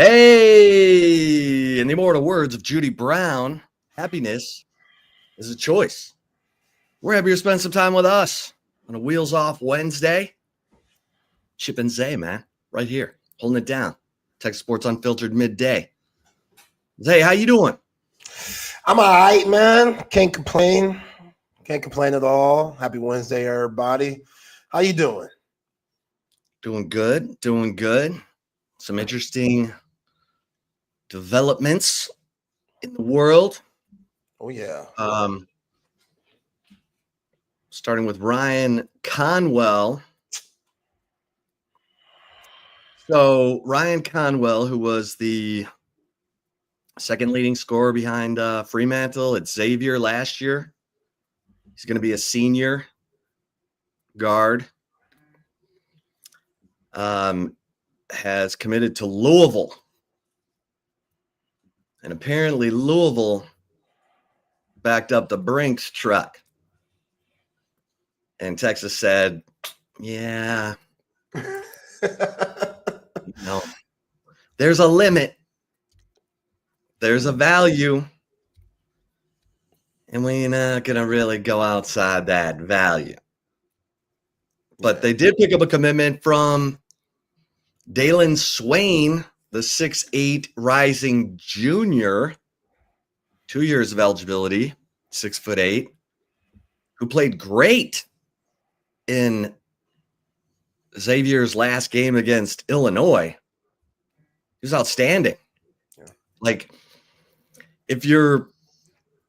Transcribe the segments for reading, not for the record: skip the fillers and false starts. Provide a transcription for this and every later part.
Hey, in the immortal words of Judy Brown, happiness is a choice. We're happy to spend some time with us on a Wheels Off Wednesday. Chip and Zay, man, right here, holding it down. Texas Sports Unfiltered midday. Zay, how you doing? I'm all right, man. Can't complain. Can't complain at all. Happy Wednesday, everybody. How you doing? Doing good. Some interesting developments in the world. Oh, yeah. Starting with Ryan Conwell. So Ryan Conwell, who was the second leading scorer behind Fremantle at Xavier last year, he's going to be a senior guard. Has committed to Louisville. And apparently Louisville backed up the Brinks truck. And Texas said, yeah, there's a limit. There's a value. And we're not going to really go outside that value. But they did pick up a commitment from Dalen Swain, the 6'8" rising junior, 2 years of eligibility, 6'8", who played great in Xavier's last game against Illinois. He was outstanding. Yeah. Like, if you're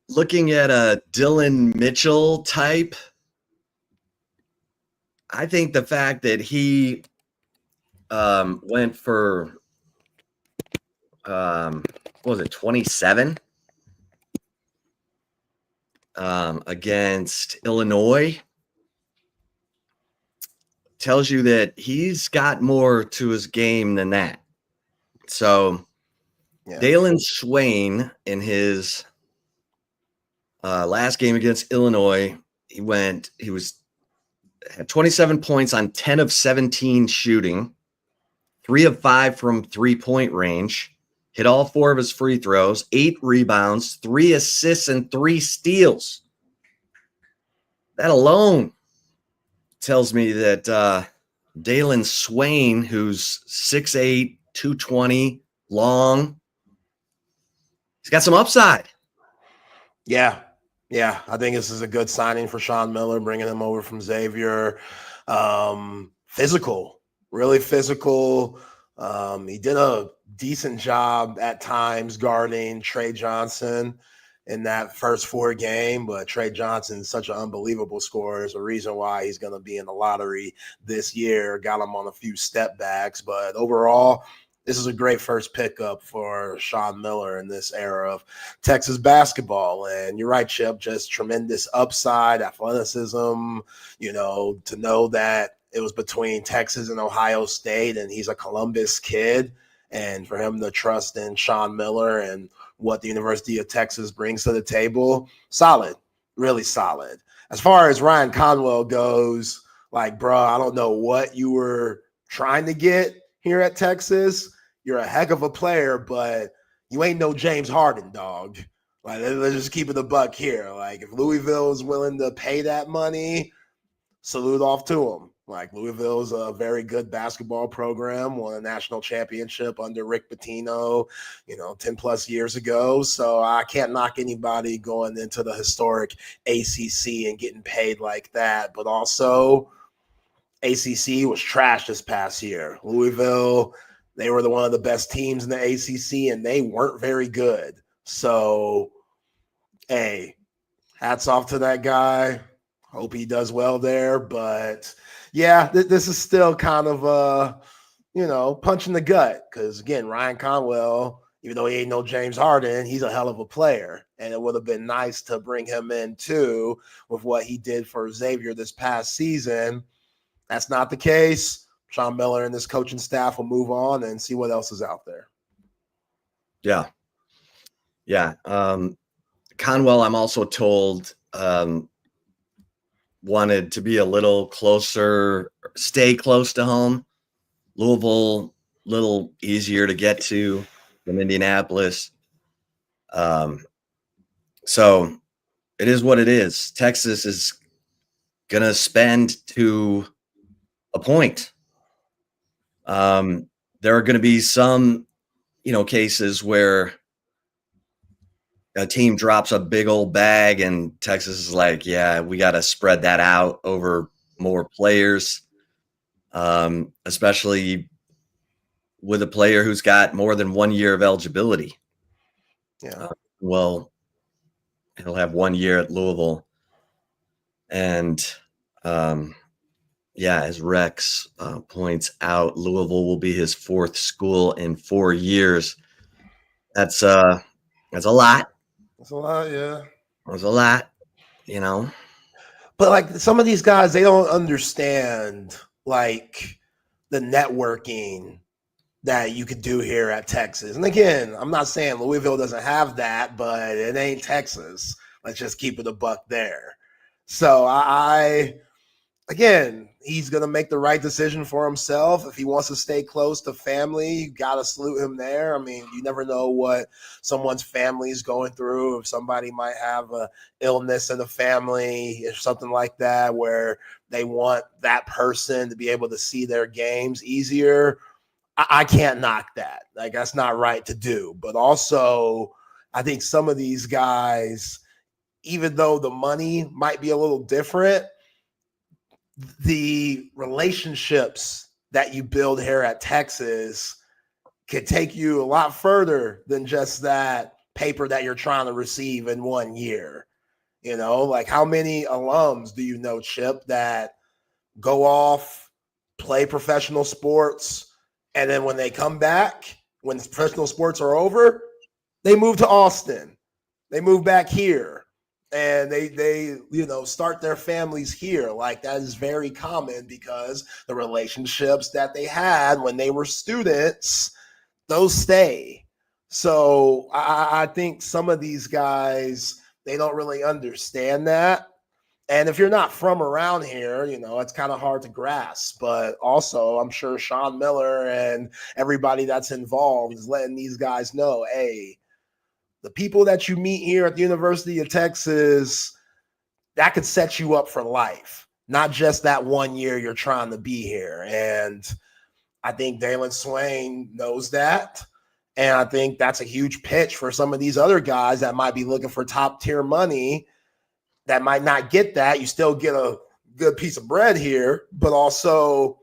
looking at a Dylan Mitchell type, I think the fact that he went for, what was it, 27 against Illinois tells you that he's got more to his game than that. So Dalen Swain, in his last game against Illinois, he had 27 points on 10 of 17 shooting, 3 of 5 from 3-point range, hit all 4 of his free throws, 8 rebounds, 3 assists, and 3 steals. That alone tells me that Dalen Swain, who's 6'8", 220, long, he's got some upside. Yeah. I think this is a good signing for Sean Miller, bringing him over from Xavier. Physical, really physical. He did a decent job at times guarding Trey Johnson in that first 4 game, but Trey Johnson's such an unbelievable scorer. There's a reason why he's going to be in the lottery this year. Got him on a few step backs, but overall, this is a great first pickup for Sean Miller in this era of Texas basketball. And you're right, Chip, just tremendous upside, athleticism, to know that it was between Texas and Ohio State, and he's a Columbus kid. And for him to trust in Sean Miller and what the University of Texas brings to the table, solid, really solid. As far as Ryan Conwell goes, bro, I don't know what you were trying to get here at Texas. You're a heck of a player, but you ain't no James Harden, dog. Let's just keep it a buck here. If Louisville is willing to pay that money, salute off to them. Louisville's a very good basketball program, won a national championship under Rick Pitino, 10 plus years ago. So I can't knock anybody going into the historic ACC and getting paid like that. But also, ACC was trash this past year. Louisville, they were one of the best teams in the ACC, and they weren't very good. So, hey, hats off to that guy. Hope he does well there. But, yeah, this is still kind of a, punch in the gut. Because, again, Ryan Conwell, even though he ain't no James Harden, he's a hell of a player. And it would have been nice to bring him in, too, with what he did for Xavier this past season. That's not the case. Sean Miller and this coaching staff will move on and see what else is out there. Yeah. Conwell, I'm also told, wanted to be a little closer, stay close to home. Louisville little easier to get to than Indianapolis. So it is what it is. Texas is going to spend to a point. There are going to be some, cases where a team drops a big old bag and Texas is like, yeah, we got to spread that out over more players, especially with a player who's got more than 1 year of eligibility. Yeah. Well, he'll have 1 year at Louisville. And, as Rex points out, Louisville will be his fourth school in 4 years. That's a lot. That's a lot, yeah. That's a lot, But like some of these guys, they don't understand like the networking that you could do here at Texas. And again, I'm not saying Louisville doesn't have that, but it ain't Texas. Let's just keep it a buck there. So again, he's going to make the right decision for himself. If he wants to stay close to family, you got to salute him there. I mean, you never know what someone's family is going through. If somebody might have an illness in the family or something like that, where they want that person to be able to see their games easier, I can't knock that. Like, that's not right to do. But also, I think some of these guys, even though the money might be a little different, the relationships that you build here at Texas could take you a lot further than just that paper that you're trying to receive in 1 year. Like how many alums do you know, Chip, that go off, play professional sports, and then when they come back, when the professional sports are over, they move to Austin. They move back here. And they start their families here. Like that is very common because the relationships that they had when they were students, those stay. So I think some of these guys, they don't really understand that. And if you're not from around here, it's kind of hard to grasp. But also, I'm sure Sean Miller and everybody that's involved is letting these guys know, hey, the people that you meet here at the University of Texas, that could set you up for life, not just that 1 year you're trying to be here. And I think Dalen Swain knows that. And I think that's a huge pitch for some of these other guys that might be looking for top tier money that might not get that. You still get a good piece of bread here, but also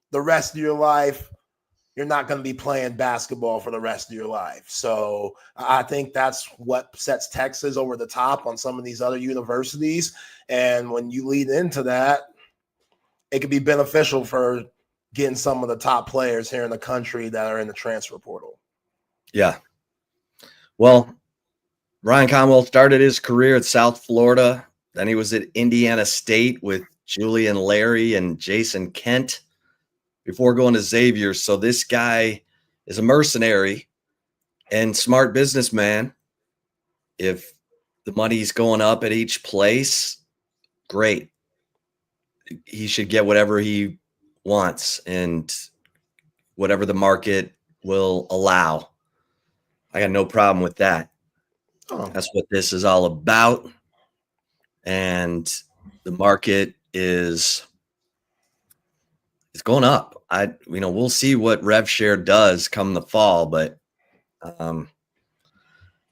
the rest of your life, you're not going to be playing basketball for the rest of your life. So I think that's what sets Texas over the top on some of these other universities. And when you lead into that, it could be beneficial for getting some of the top players here in the country that are in the transfer portal. Yeah. Well, Ryan Conwell started his career at South Florida. Then he was at Indiana State with Julian Larry and Jason Kent before going to Xavier. So this guy is a mercenary and smart businessman. If the money's going up at each place, great. He should get whatever he wants and whatever the market will allow. I got no problem with that. That's what this is all about. And the market is going up. We'll see what RevShare does come the fall, but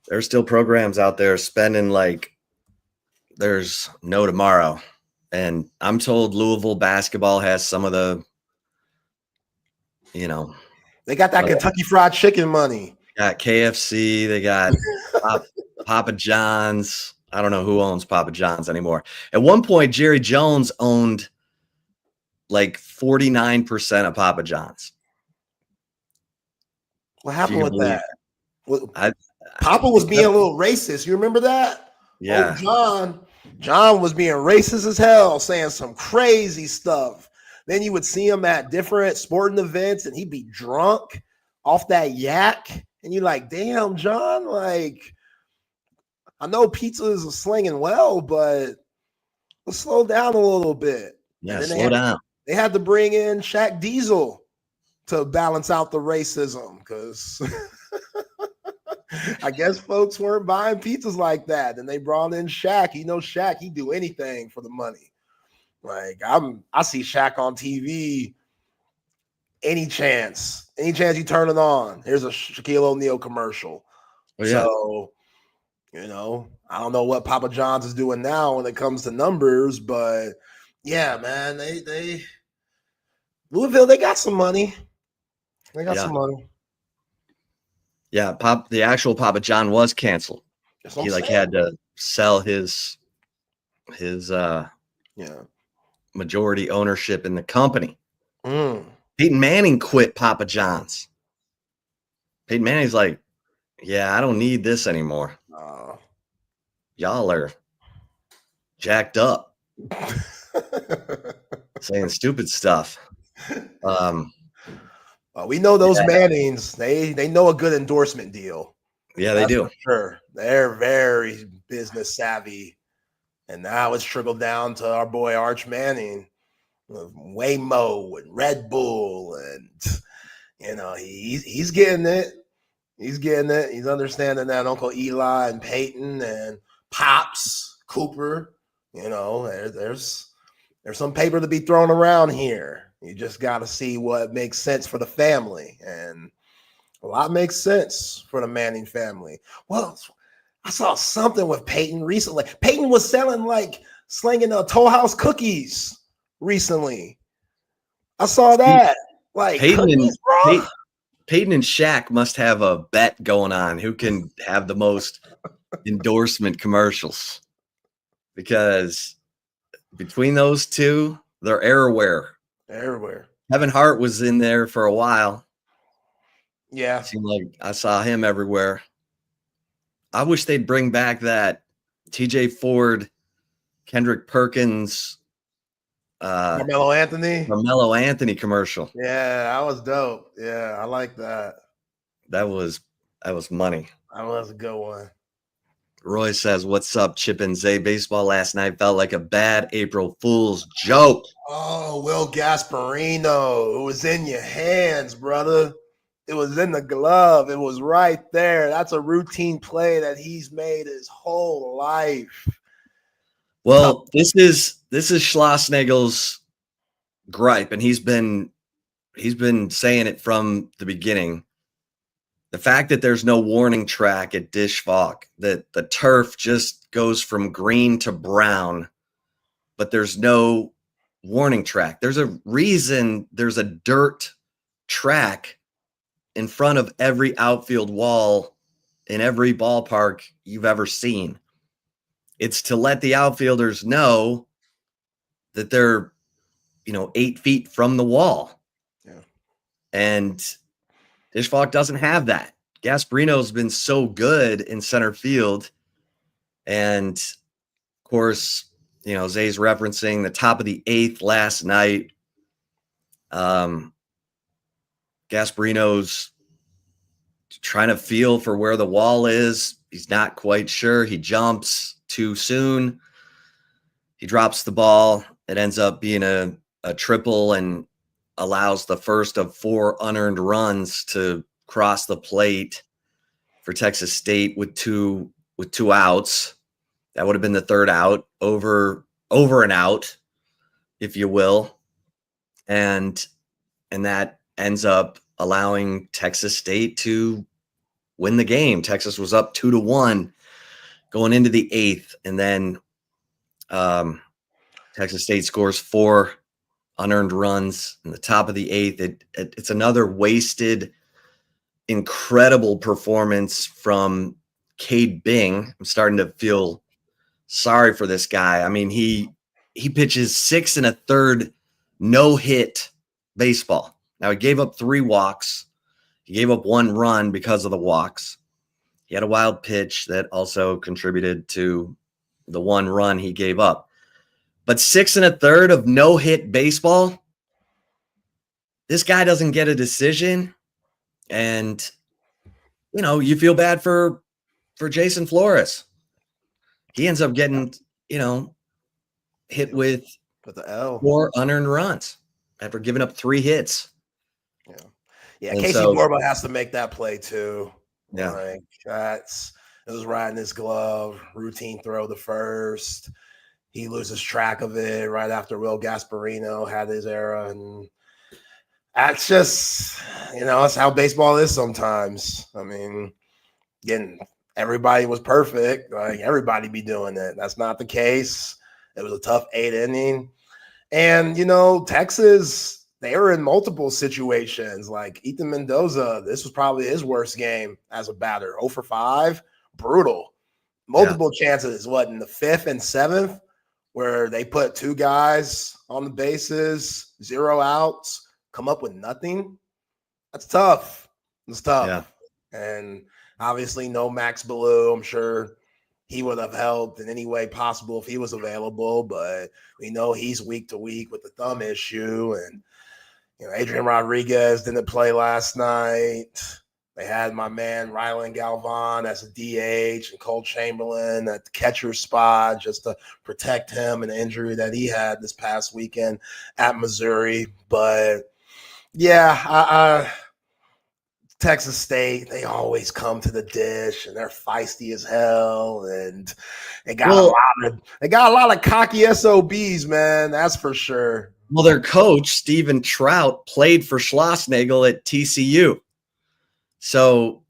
there's still programs out there spending like there's no tomorrow. And I'm told Louisville basketball has some of the, they got that Kentucky Fried Chicken money. Got KFC. They got Papa John's. I don't know who owns Papa John's anymore. At one point, Jerry Jones owned like 49% of Papa John's. What happened with that? Papa was being a little racist. You remember that? Yeah. John was being racist as hell, saying some crazy stuff. Then you would see him at different sporting events and he'd be drunk off that yak. And you're like, damn, John, like, I know pizza is slinging well, but let's slow down a little bit. Yeah, slow down. They had to bring in Shaq Diesel to balance out the racism, because I guess folks weren't buying pizzas like that. And they brought in Shaq. You know, Shaq, he'd do anything for the money. Like I see Shaq on TV any chance you turn it on. Here's a Shaquille O'Neal commercial. Oh, yeah. So, you know, I don't know what Papa John's is doing now when it comes to numbers, but yeah, man, they Louisville, they got some money. They got some money. Yeah, the actual Papa John was canceled. He had to sell his majority ownership in the company. Peyton Manning quit Papa John's. Peyton Manning's like, yeah, I don't need this anymore. Y'all are jacked up, saying stupid stuff. We know those Mannings. They know a good endorsement deal. Yeah, they do. For sure. They're very business savvy. And now it's trickled down to our boy Arch Manning with Waymo and Red Bull. And, you know, he's getting it. He's getting it. He's understanding that Uncle Eli and Peyton and Pops, Cooper, you know, there's some paper to be thrown around here. You just got to see what makes sense for the family. And a lot makes sense for the Manning family. Well, I saw something with Peyton recently. Peyton was slinging Toll House cookies recently. I saw that. Like Peyton and Shaq must have a bet going on who can have the most endorsement commercials, because between those two, they're everywhere. Kevin Hart was in there for a while. Yeah. It seemed like I saw him everywhere. I wish they'd bring back that TJ Ford, Kendrick Perkins, Carmelo Anthony commercial. Yeah, that was dope. Yeah, I like that. That was money. That was a good one. Roy says, "What's up, Chip and Zay? Baseball last night felt like a bad April Fool's joke." Oh, Will Gasparino. It was in your hands, brother. It was in the glove. It was right there. That's a routine play that he's made his whole life. Well, this is Schlossnagel's gripe, and he's been saying it from the beginning. The fact that there's no warning track at Dish Falk, that the turf just goes from green to brown, but there's no warning track. There's a reason there's a dirt track in front of every outfield wall in every ballpark you've ever seen. It's to let the outfielders know that they're, 8 feet from the wall. Yeah. And Dish Falk doesn't have that. Gasparino's been so good in center field. And of course, Zay's referencing the top of the 8th last night. Gasparino's trying to feel for where the wall is. He's not quite sure. He jumps too soon. He drops the ball. It ends up being a triple and allows the first of 4 unearned runs to cross the plate for Texas State with two outs. That would have been the 3rd out, over and out, if you will. And that ends up allowing Texas State to win the game. Texas was up 2-1 going into the 8th, and then Texas State scores 4 unearned runs in the top of the 8th. It's another wasted, incredible performance from Cade Bing. I'm starting to feel sorry for this guy. I mean, he pitches 6 1/3 no-hit baseball. Now, he gave up 3 walks. He gave up 1 run because of the walks. He had a wild pitch that also contributed to the 1 run he gave up. But 6 1/3 of no-hit baseball, this guy doesn't get a decision. And, you feel bad for Jason Flores. He ends up getting, hit with the L. 4 unearned runs after giving up 3 hits. Yeah. Yeah, And Casey so, Norma has to make that play too. yeah, Like it was right in his glove. Routine throw the first. He loses track of it right after Will Gasparino had his era, and that's just that's how baseball is sometimes. I mean, again, everybody was perfect. Like everybody be doing it. That's not the case. It was a tough 8 inning. And, Texas, they were in multiple situations. Like Ethan Mendoza, this was probably his worst game as a batter. 0 for 5, brutal. yeah. Multiple chances, in the 5th and 7th, where they put 2 guys on the bases, 0 outs, come up with nothing. That's tough. It's Yeah. tough. And obviously no Max Ballou. I'm sure he would have helped in any way possible if he was available, but we know he's week to week with the thumb issue. And Adrian Rodriguez didn't play last night. They had my man Rylan Galvan as a DH and Cole Chamberlain at the catcher spot just to protect him and the injury that he had this past weekend at Missouri. But yeah, Texas State, they always come to the dish and they're feisty as hell, and they got a lot of cocky SOBs, man. That's for sure. Well, their coach, Steven Trout, played for Schlossnagel at TCU. So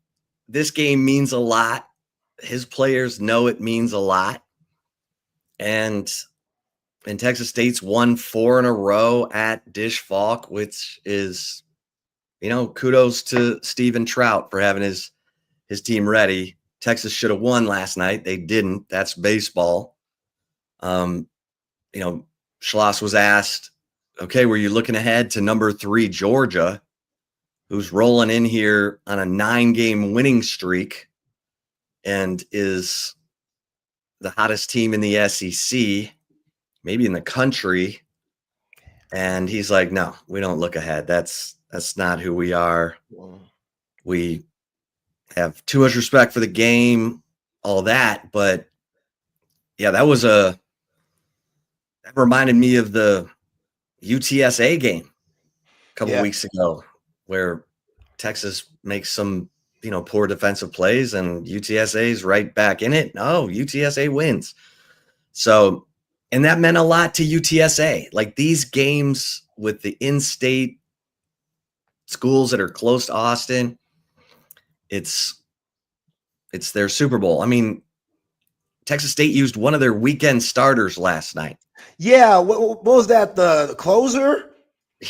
this game means a lot. His players know it means a lot. And Texas State's won 4 in a row at Dish Falk, which is, kudos to Steven Trout for having his team ready. Texas should have won last night. They didn't. That's baseball. Schloss was asked, okay, were you looking ahead to number 3 Georgia, who's rolling in here on a 9-game winning streak and is the hottest team in the SEC, maybe in the country? And he's like, no, we don't look ahead. That's not who we are. We have too much respect for the game, all that. But yeah, that reminded me of the UTSA game a couple weeks ago, where Texas makes some, poor defensive plays and UTSA's right back in it. No, UTSA wins. So, and that meant a lot to UTSA. Like these games with the in-state schools that are close to Austin, it's their Super Bowl. I mean, Texas State used one of their weekend starters last night. Yeah, what was that? The closer?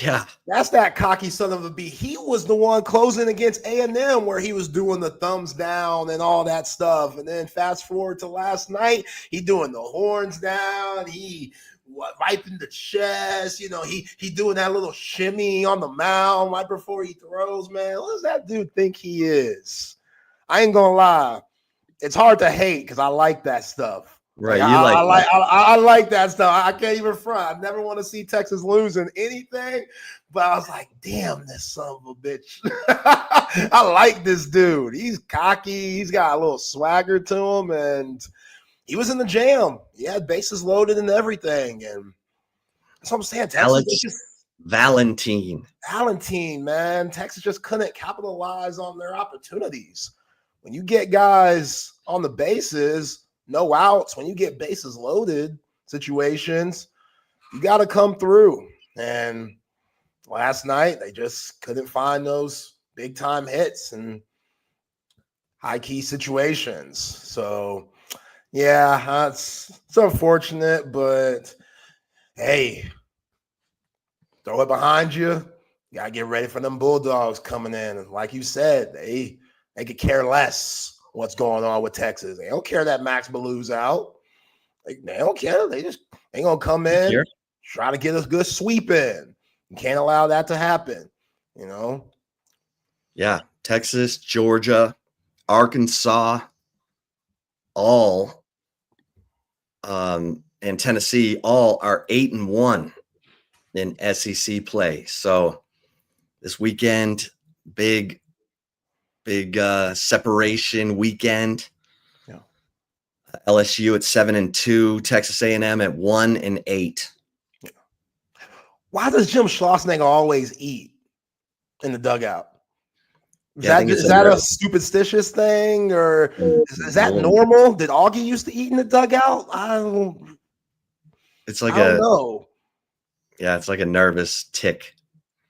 Yeah, that's that cocky son of a bee. He was the one closing against A&M where he was doing the thumbs down and all that stuff. And then fast forward to last night, he doing the horns down. He wiping the chest. He doing that little shimmy on the mound right before he throws. Man, what does that dude think he is? I ain't gonna lie. It's hard to hate because I like that stuff. Right. I like that stuff. I can't even front. I never want to see Texas losing anything, but I was like, damn, this son of a bitch. I like this dude. He's cocky. He's got a little swagger to him, and he was in the jam. He had bases loaded and everything. And that's what I'm saying. Valentine, man. Texas just couldn't capitalize on their opportunities. When you get guys on the bases, no outs, when you get bases loaded situations, you got to come through. And last night, they just couldn't find those big time hits and high key situations. So, yeah, it's unfortunate, but hey, throw it behind you. You got to get ready for them Bulldogs coming in. And like you said, they could care less what's going on with Texas. They don't care that Max Ballou's out. They don't care. They gonna come in, try to get a good sweep in. You can't allow that to happen. Yeah, Texas, Georgia, Arkansas, all, and Tennessee, all are 8-1 in SEC play. So this weekend, big separation weekend. Yeah. LSU at 7-2, Texas A&M at 1-8. Why does Jim Schlossnagle always eat in the dugout? Yeah, I think it's is that a superstitious thing, or is that normal? Did Augie used to eat in the dugout? It's like I don't know. Yeah, it's like a nervous tick.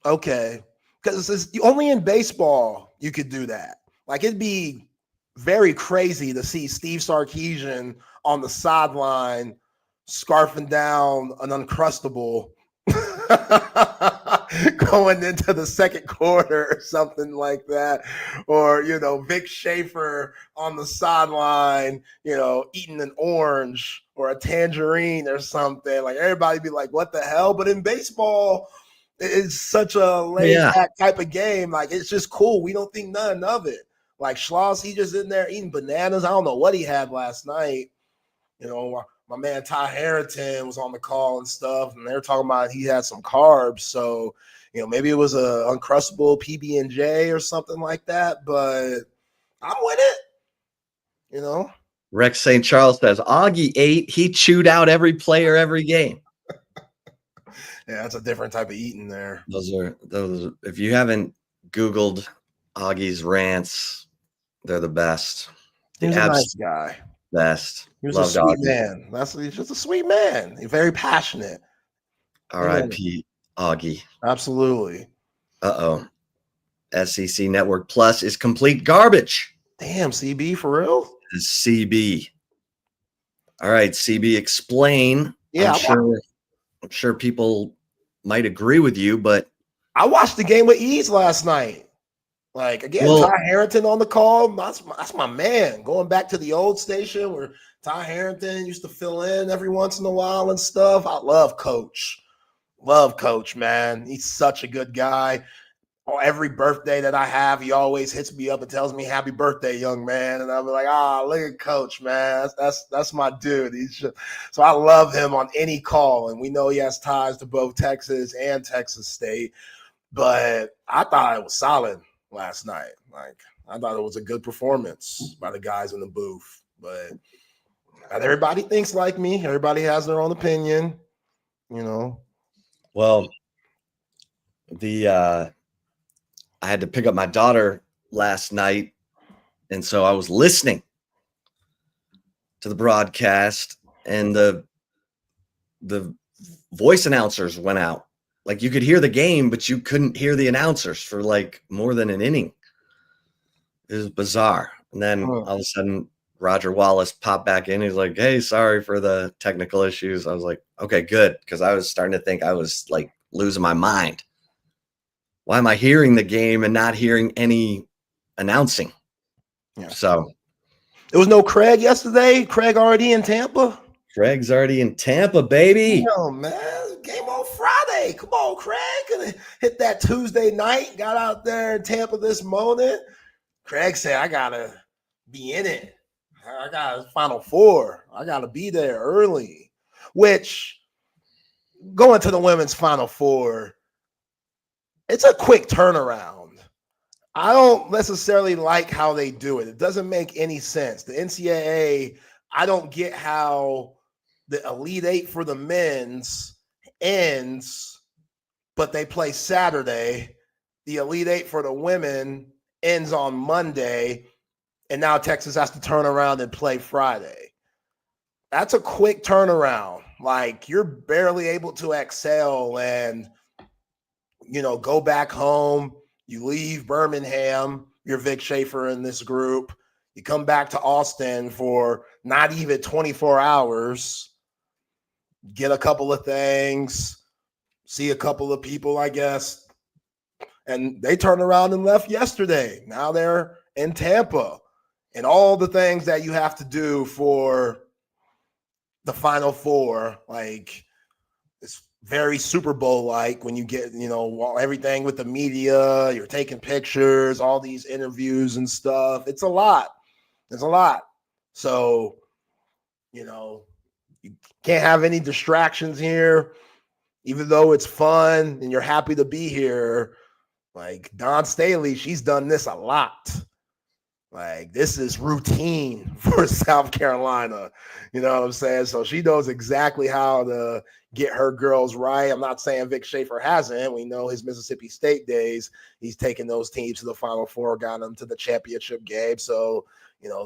Okay, because only in baseball you could do that. Like it'd be very crazy to see Steve Sarkisian on the sideline scarfing down an Uncrustable going into the second quarter or something like that, or Vic Schaefer on the sideline, eating an orange or a tangerine or something. Like everybody be like, "What the hell?" But in baseball, it's such a laid back type of game. Like it's just cool. We don't think nothing of it. Like Schloss, he just in there eating bananas. I don't know what he had last night. My man Ty Harrington was on the call and stuff, and they were talking about he had some carbs. So, maybe it was a Uncrustable PB&J or something like that. But I'm with it. Rex St. Charles says Augie ate. He chewed out every player every game. Yeah, that's a different type of eating there. Those. If you haven't Googled Augie's rants, they're the best. He's a nice guy. Best. He was a sweet man. He's just a sweet man. He's very passionate. R.I.P. Augie. Absolutely. Uh-oh. SEC Network Plus is complete garbage. Damn, CB, for real? It's CB. All right, CB, explain. Yeah, I'm sure people might agree with you, but I watched the game with ease last night. Like, again, Ty Harrington on the call. That's my man. Going back to the old station where Ty Harrington used to fill in every once in a while and stuff. I love Coach. Love Coach, man. He's such a good guy. Every birthday that I have, he always hits me up and tells me happy birthday, young man. And I'll be like, look at Coach, man. That's my dude. So I love him on any call. And we know he has ties to both Texas and Texas State. But I thought it was solid last night. Like, I thought it was a good performance by the guys in the booth. But not everybody thinks like me. Everybody has their own opinion, Well, I had to pick up my daughter last night, and so I was listening to the broadcast, and the voice announcers went out. Like, you could hear the game, but you couldn't hear the announcers for like more than an inning. It was bizarre. And then all of a sudden, Roger Wallace popped back in. He's like, "Hey, sorry for the technical issues." I was like, okay, good. Because I was starting to think I was like losing my mind. Why am I hearing the game and not hearing any announcing? Yeah. So there was no Craig yesterday. Craig already in Tampa. Craig's already in Tampa, baby. Oh, man. Game on Friday. Come on, Craig. Gonna hit that Tuesday night. Got out there in Tampa this morning. Craig said, I got to be in it. I got a Final Four. I got to be there early. Which, going to the women's Final Four, it's a quick turnaround. I don't necessarily like how they do it. It doesn't make any sense. The NCAA, I don't get how the Elite Eight for the men's ends, but they play Saturday. The Elite Eight for the women ends on Monday, and now Texas has to turn around and play Friday. That's a quick turnaround. Like, you're barely able to excel and, go back home. You leave Birmingham, you're Vic Schaefer in this group. You come back to Austin for not even 24 hours, get a couple of things, see a couple of people, I guess. And they turned around and left yesterday. Now they're in Tampa. And all the things that you have to do for the Final Four, like, it's very Super Bowl-like when you get, everything with the media, you're taking pictures, all these interviews and stuff. It's a lot. It's a lot. So, you can't have any distractions here, even though it's fun and you're happy to be here. Like Dawn Staley, she's done this a lot. Like, this is routine for South Carolina. You know what I'm saying? So she knows exactly how to get her girls right. I'm not saying Vic Schaefer hasn't. We know his Mississippi State days. He's taken those teams to the Final Four, got them to the championship game. So,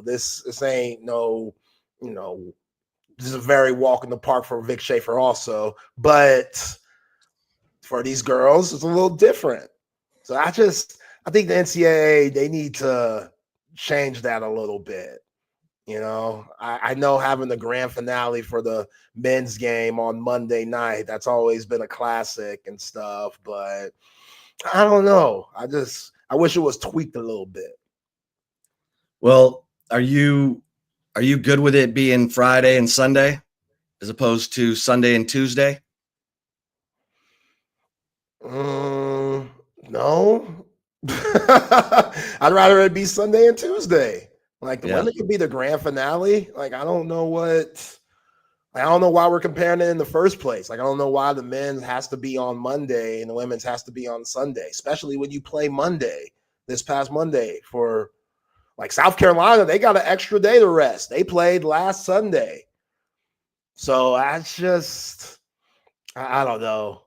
this ain't no, this is a very walk in the park for Vic Schaefer also. But for these girls, it's a little different. So I think the NCAA, they need to change that a little bit. I know having the grand finale for the men's game on Monday night, that's always been a classic and stuff, but I don't know. I wish it was tweaked a little bit. Well, are you good with it being Friday and Sunday as opposed to Sunday and Tuesday? No. I'd rather it be Sunday and Tuesday. Like, the women could be the grand finale. Like, I don't know why we're comparing it in the first place. Like, I don't know why the men's has to be on Monday and the women's has to be on Sunday, especially when you play Monday, this past Monday. For like South Carolina, they got an extra day to rest. They played last Sunday. So I don't know.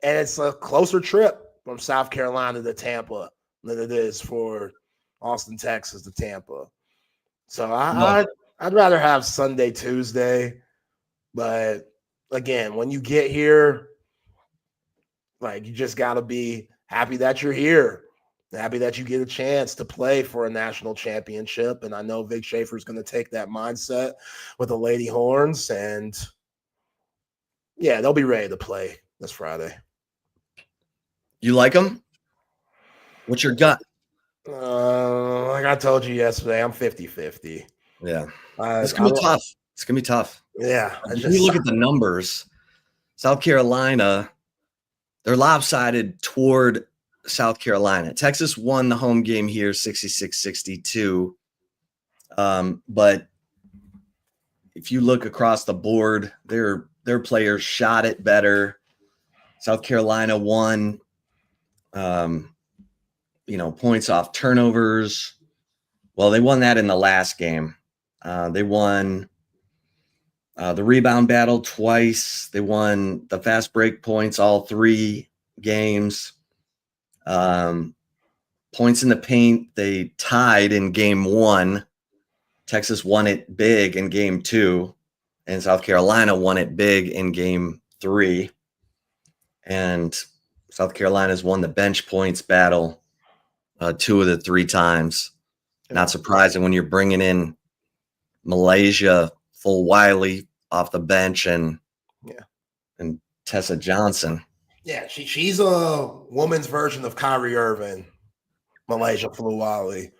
And it's a closer trip from South Carolina to Tampa than it is for Austin, Texas to Tampa. So I'd rather have Sunday, Tuesday. But again, when you get here, like, you just got to be happy that you're here, happy that you get a chance to play for a national championship. And I know Vic Schaefer is going to take that mindset with the Lady Horns. And yeah, they'll be ready to play this Friday. You like them? What's your gut? Like I told you yesterday, I'm 50-50. Yeah. It's going to be tough. It's going to be tough. Yeah. If you look at the numbers, South Carolina, they're lopsided toward South Carolina. Texas won the home game here 66-62. But if you look across the board, their players shot it better. South Carolina won points off turnovers. Well, they won that in the last game. They won the rebound battle twice. They won the fast break points all 3 games. Points in the paint, they tied in game 1. Texas won it big in game 2, and South Carolina won it big in game 3. And South Carolina's won the bench points battle 2 of the 3 times. Not surprising when you're bringing in Malaysia, Full Wiley off the bench, and Tessa Johnson. Yeah, she's a woman's version of Kyrie Irving, Malaysia Fulwiley.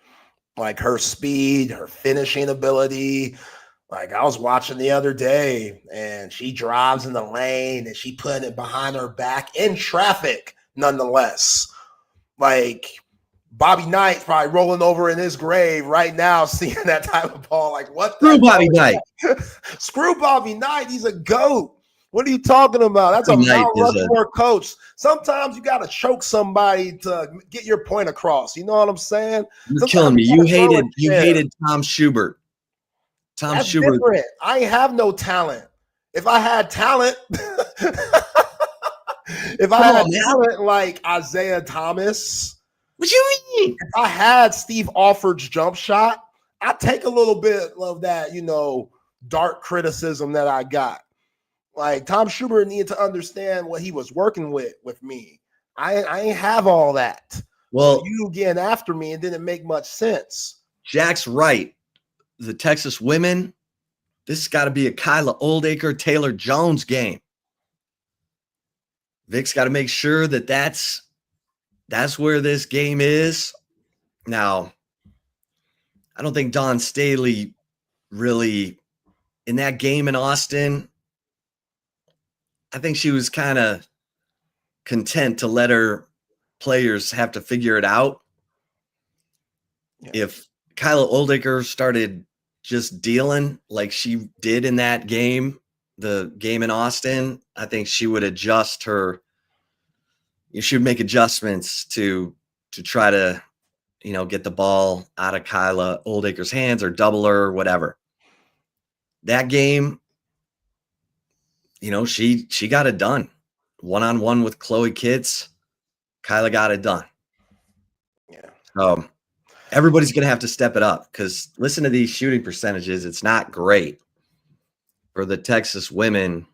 Like, her speed, her finishing ability. Like, I was watching the other day, and she drives in the lane, and she put it behind her back in traffic, nonetheless. Like, Bobby Knight's probably rolling over in his grave right now, seeing that type of ball. Like, what? Screw Bobby Knight. Screw Bobby Knight. He's a GOAT. What are you talking about? That's a Mount Rushmore coach. Sometimes you got to choke somebody to get your point across. You know what I'm saying? You're killing me. You hated Tom Schubert. That's different. I ain't have no talent. If I had talent, talent like Isaiah Thomas, what you mean? If I had Steve Alford's jump shot, I'd take a little bit of that, dark criticism that I got. Like, Tom Schubert needed to understand what he was working with me. I ain't have all that. Well, so you getting after me, it didn't make much sense. Jack's right. The Texas women, this has got to be a Kyla Oldacre, Taylor Jones game. Vic's got to make sure that that's where this game is. Now, I don't think Dawn Staley really, in that game in Austin, I think she was kind of content to let her players have to figure it out. Yeah. If Kyla Oldacre started just dealing like she did in that game, the game in Austin, I think she would adjust her. You should make adjustments to try to, get the ball out of Kyla Oldacre's hands or double her or whatever. That game, she got it done. One-on-one with Chloe Kitts, Kyla got it done. Yeah. So everybody's going to have to step it up because listen to these shooting percentages. It's not great for the Texas women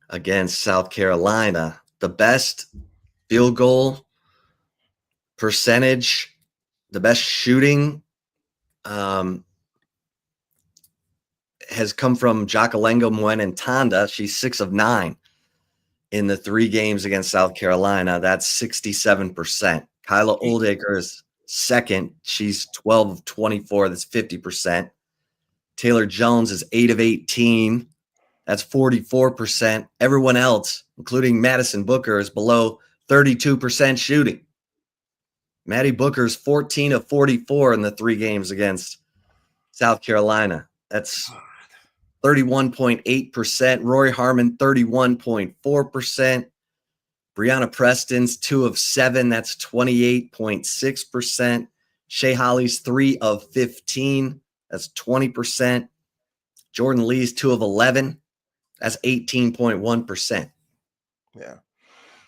against South Carolina. The best field goal percentage, the best shooting has come from Jakalengo Mwenentanda. She's 6 of 9 in the 3 games against South Carolina. That's 67%. Kyla Oldacre is second. She's 12 of 24. That's 50%. Taylor Jones is 8 of 18. That's 44%. Everyone else, including Madison Booker, is below 32% shooting. Maddie Booker's 14 of 44 in the 3 games against South Carolina. That's 31.8%. Rory Harmon, 31.4%. Brianna Preston's 2 of 7. That's 28.6%. Shea Holly's 3 of 15. That's 20%. Jordan Lee's 2 of 11. That's 18.1%. Yeah.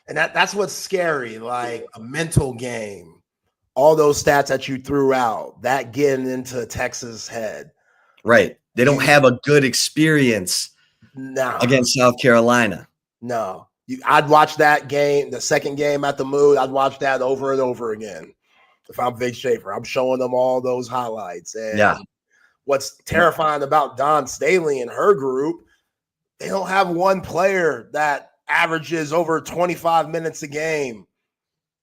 And that's what's scary, like a mental game. All those stats that you threw out, that getting into Texas' head. Right. They don't have a good experience against South Carolina. No. I'd watch that game, the second game at the Mood. I'd watch that over and over again. If I'm Vic Schaefer, I'm showing them all those highlights. And what's terrifying about Dawn Staley and her group, they don't have one player that averages over 25 minutes a game.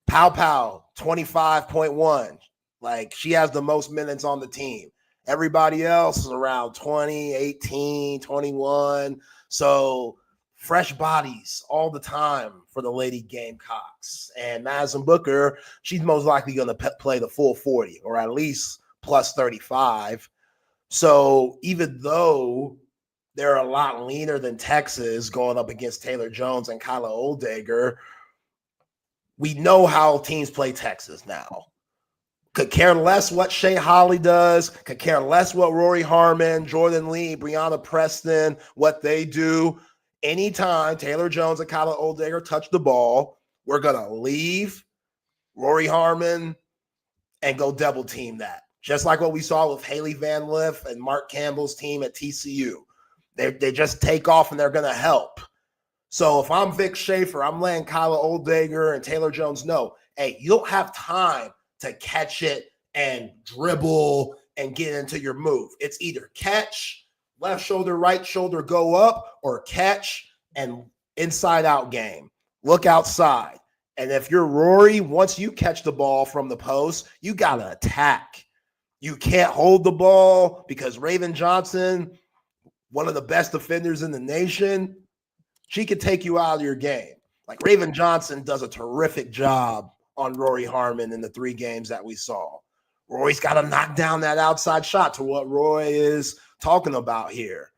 Pow Pow, 25.1. Like, she has the most minutes on the team. Everybody else is around 20, 18, 21. So fresh bodies all the time for the Lady Gamecocks. And Madison Booker, she's most likely going to play the full 40 or at least plus 35. So even though they're a lot leaner than Texas going up against Taylor Jones and Kyla Oldacre, we know how teams play Texas now. Could care less what Shea Holly does, could care less what Rory Harmon, Jordan Lee, Brianna Preston, what they do. Anytime Taylor Jones and Kyla Oldacre touch the ball, we're going to leave Rory Harmon and go double team that. Just like what we saw with Haley Van Lith and Mark Campbell's team at TCU. They just take off and they're going to help. So if I'm Vic Schaefer, I'm letting Kyla Oldacre and Taylor Jones know, hey, you don't have time to catch it and dribble and get into your move. It's either catch, left shoulder, right shoulder, go up, or catch and inside out game. Look outside. And if you're Rory, once you catch the ball from the post, you got to attack. You can't hold the ball because Raven Johnson, one of the best defenders in the nation, she could take you out of your game. Like, Raven Johnson does a terrific job on Rory Harmon in the 3 games that we saw. Rory's got to knock down that outside shot, to what Roy is talking about here.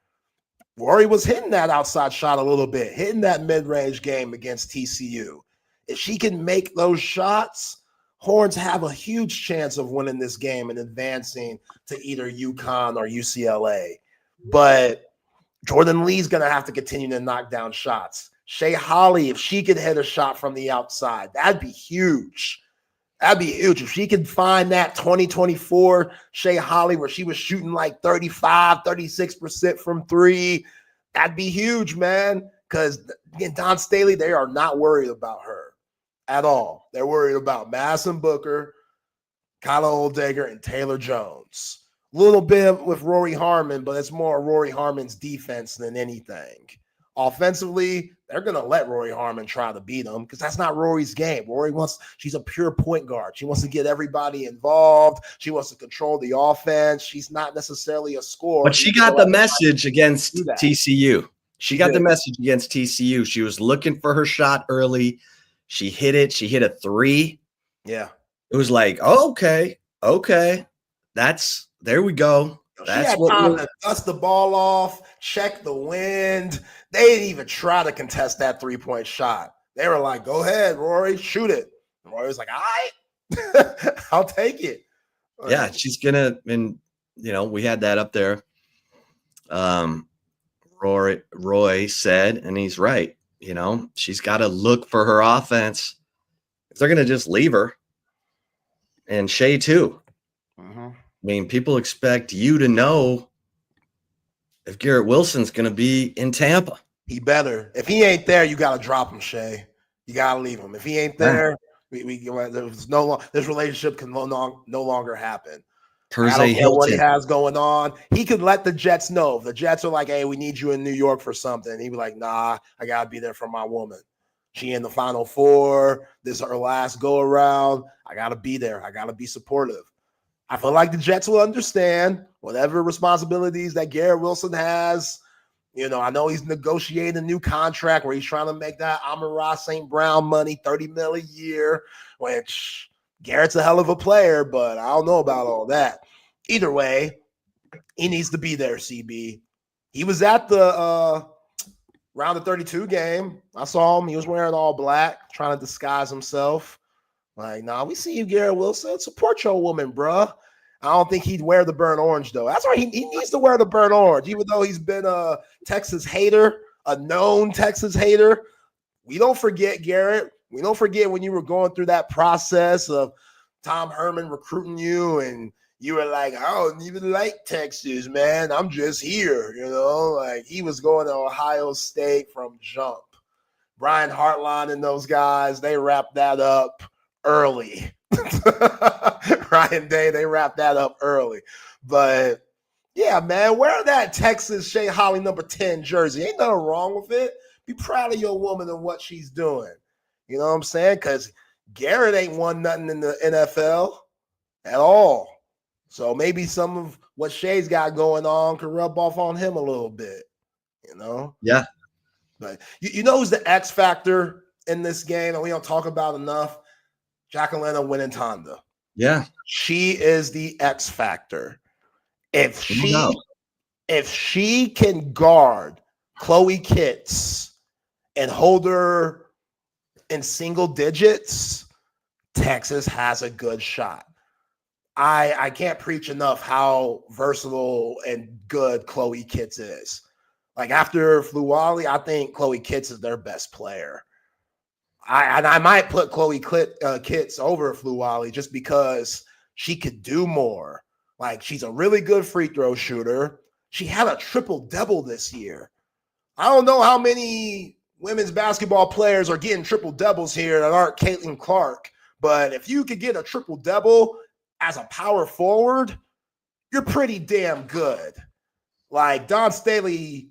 Rory was hitting that outside shot a little bit, hitting that mid-range game against TCU. If she can make those shots, Horns have a huge chance of winning this game and advancing to either UConn or UCLA. But Jordan Lee's going to have to continue to knock down shots. Shea Holly, if she could hit a shot from the outside, that'd be huge. That'd be huge. If she could find that 2024 Shea Holly where she was shooting like 35, 36% from 3, that'd be huge, man. Because, again, Dawn Staley, they are not worried about her at all. They're worried about Madison Booker, Kyla Oldacre, and Taylor Jones. A little bit with Rory Harmon, but it's more Rory Harmon's defense than anything. Offensively, they're going to let Rory Harmon try to beat him because that's not Rory's game. She's a pure point guard. She wants to get everybody involved. She wants to control the offense. She's not necessarily a scorer. But she got the message against TCU. She got the message against TCU. She was looking for her shot early. She hit it. She hit a 3. Yeah. It was like, oh, okay. There we go. That's she had time to dust the ball off, check the wind. They didn't even try to contest that 3-point shot. They were like, go ahead, Rory, shoot it. Roy was like, all right, I'll take it. Yeah, she's gonna, and we had that up there. Roy said, and he's right. She's got to look for her offense. If they're gonna just leave her, and Shea too. I mean, people expect you to know if Garrett Wilson's gonna be in Tampa. He better. If he ain't there, you got to drop him, Shea. You got to leave him. If he ain't there, this relationship can no longer happen. I don't care what he has going on. He could let the Jets know. If the Jets are like, hey, we need you in New York for something, he'd be like, nah, I got to be there for my woman. She in the Final Four. This is her last go around. I got to be there. I got to be supportive. I feel like the Jets will understand whatever responsibilities that Garrett Wilson has. I know he's negotiating a new contract where he's trying to make that Amon-Ra St. Brown money, $30 million a year, which Garrett's a hell of a player, but I don't know about all that. Either way, he needs to be there, CB. He was at the round of 32 game. I saw him. He was wearing all black, trying to disguise himself. Like, nah, we see you, Garrett Wilson. Support your woman, bruh. I don't think he'd wear the burnt orange, though. That's why he needs to wear the burnt orange, even though he's been a Texas hater, a known Texas hater. We don't forget, Garrett. We don't forget when you were going through that process of Tom Herman recruiting you, and you were like, I don't even like Texas, man. I'm just here, Like, he was going to Ohio State from jump. Brian Hartline and those guys, they wrapped that up early. Ryan Day, they wrapped that up early. But yeah, man, wear that Texas Shea Holly number 10 jersey. Ain't nothing wrong with it. Be proud of your woman and what she's doing. You know what I'm saying? Because Garrett ain't won nothing in the NFL at all. So maybe some of what Shea's got going on can rub off on him a little bit. Yeah. But you know who's the X factor in this game that we don't talk about enough? Jacqueline Winnentonda. Yeah. She is the X factor. If she can guard Chloe Kitts and hold her in single digits, Texas has a good shot. I can't preach enough how versatile and good Chloe Kitts is. Like, after Fluwali, I think Chloe Kitts is their best player. I might put Chloe Kitts over Fluwali just because she could do more. Like, she's a really good free throw shooter. She had a triple-double this year. I don't know how many women's basketball players are getting triple-doubles here that aren't Caitlin Clark, but if you could get a triple-double as a power forward, you're pretty damn good. Like, Don Staley,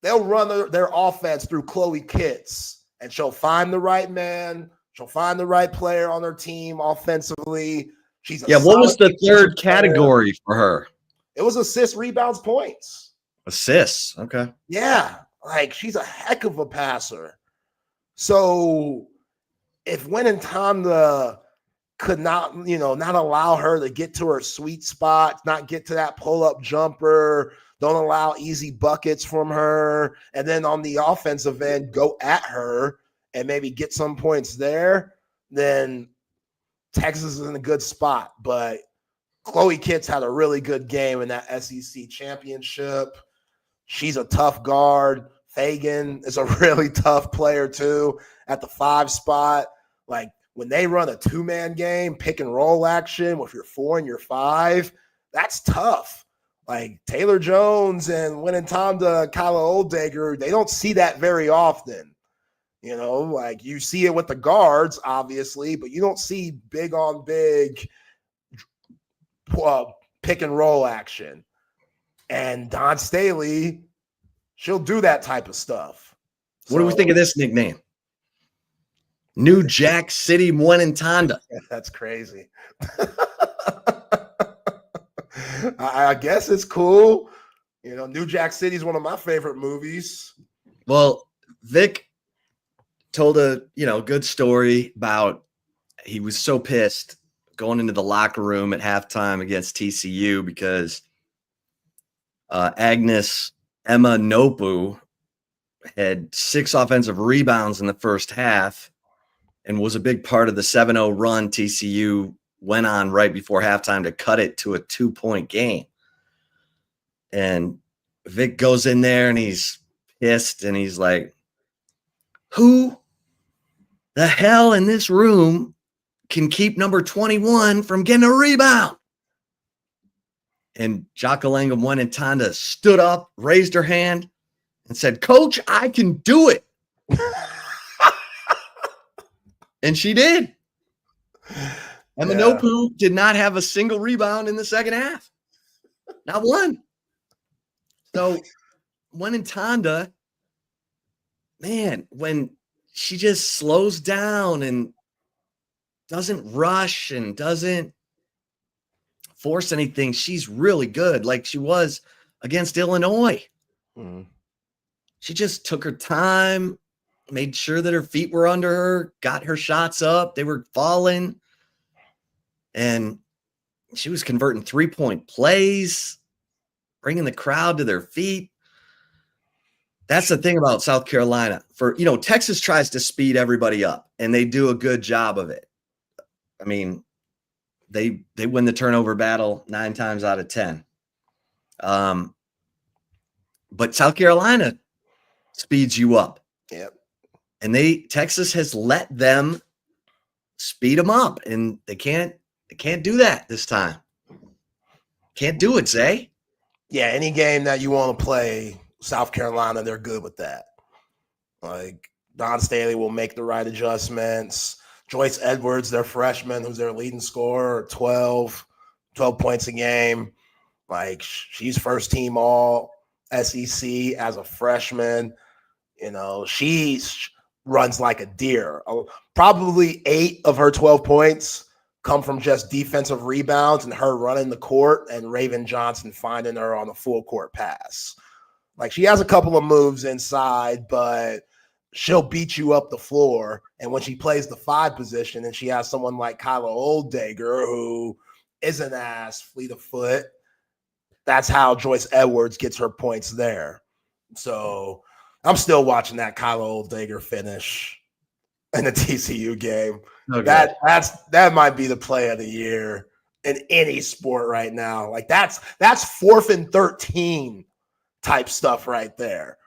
they'll run their offense through Chloe Kitts, and she'll find the right man. She'll find the right player on her team offensively. What was the third category for her? It was assists, rebounds, points. Assists. Okay. Yeah. Like, she's a heck of a passer. So if Winnentonda could not allow her to get to her sweet spot, not get to that pull-up jumper, don't allow easy buckets from her, and then on the offensive end, go at her and maybe get some points there, then Texas is in a good spot. But Chloe Kitts had a really good game in that SEC championship. She's a tough guard. Fagan is a really tough player too at the 5 spot. Like, when they run a 2-man game, pick and roll action with your 4 and your 5, that's tough. Like, Taylor Jones and Winnentonda, Kyla Oldegger, they don't see that very often. Like, you see it with the guards, obviously, but you don't see big on big pick and roll action. And Don Staley, she'll do that type of stuff. What do we think of this nickname? New Jack City Winnentonda. That's crazy. I guess it's cool. New Jack City is one of my favorite movies. Well, Vic told a good story about he was so pissed going into the locker room at halftime against TCU because Agnes Emma Nopu had 6 offensive rebounds in the first half, and was a big part of the 7-0 run TCU went on right before halftime to cut it to a 2-point game. And Vic goes in there and he's pissed and he's like, who the hell in this room can keep number 21 from getting a rebound? And Jaka Langum Tanda stood up, raised her hand, and said, Coach, I can do it. And she did. And Manopu did not have a single rebound in the second half. Not one. So Tanda, man, when she just slows down and doesn't rush and doesn't force anything, she's really good, like she was against Illinois. Mm-hmm. She just took her time, made sure that her feet were under her, got her shots up. They were falling. And she was converting 3-point plays, bringing the crowd to their feet. That's the thing about South Carolina. Texas tries to speed everybody up, and they do a good job of it. I mean, they win the turnover battle 9 times out of 10. But South Carolina speeds you up. Yep. And Texas has let them speed them up, and they can't do that this time. Can't do it, Zay. Yeah, any game that you want to play, South Carolina, they're good with that. Like, Don Staley will make the right adjustments. Joyce Edwards, their freshman, who's their leading scorer, 12 points a game. Like, she's first team all SEC as a freshman. She runs like a deer. Probably 8 of her 12 points come from just defensive rebounds and her running the court and Raven Johnson finding her on a full court pass. Like, she has a couple of moves inside, but she'll beat you up the floor. And when she plays the 5 position and she has someone like Kyla Oldegger, who isn't as fleet of foot, that's how Joyce Edwards gets her points there. So I'm still watching that Kyla Oldegger finish in the TCU game. Okay. That might be the play of the year in any sport right now. Like, that's 4th and 13 type stuff right there.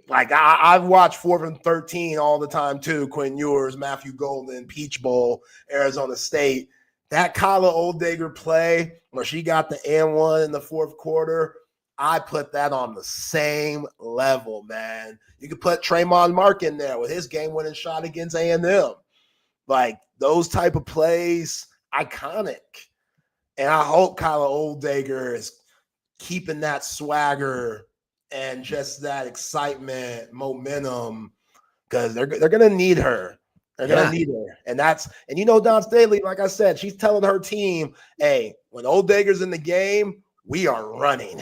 Like, I've watched 4th and 13 all the time too. Quinn Ewers, Matthew Golden, Peach Bowl, Arizona State. That Kyla Oldegger play where she got the and 1 in the 4th quarter, I put that on the same level, man. You could put Tremont Mark in there with his game-winning shot against A&M. Like, those type of plays, iconic. And I hope Kyla Oldegger is keeping that swagger and just that excitement, momentum, because they're going to need her. They're going to need her. And Don Staley, like I said, she's telling her team, hey, when Oldegger's in the game, we are running.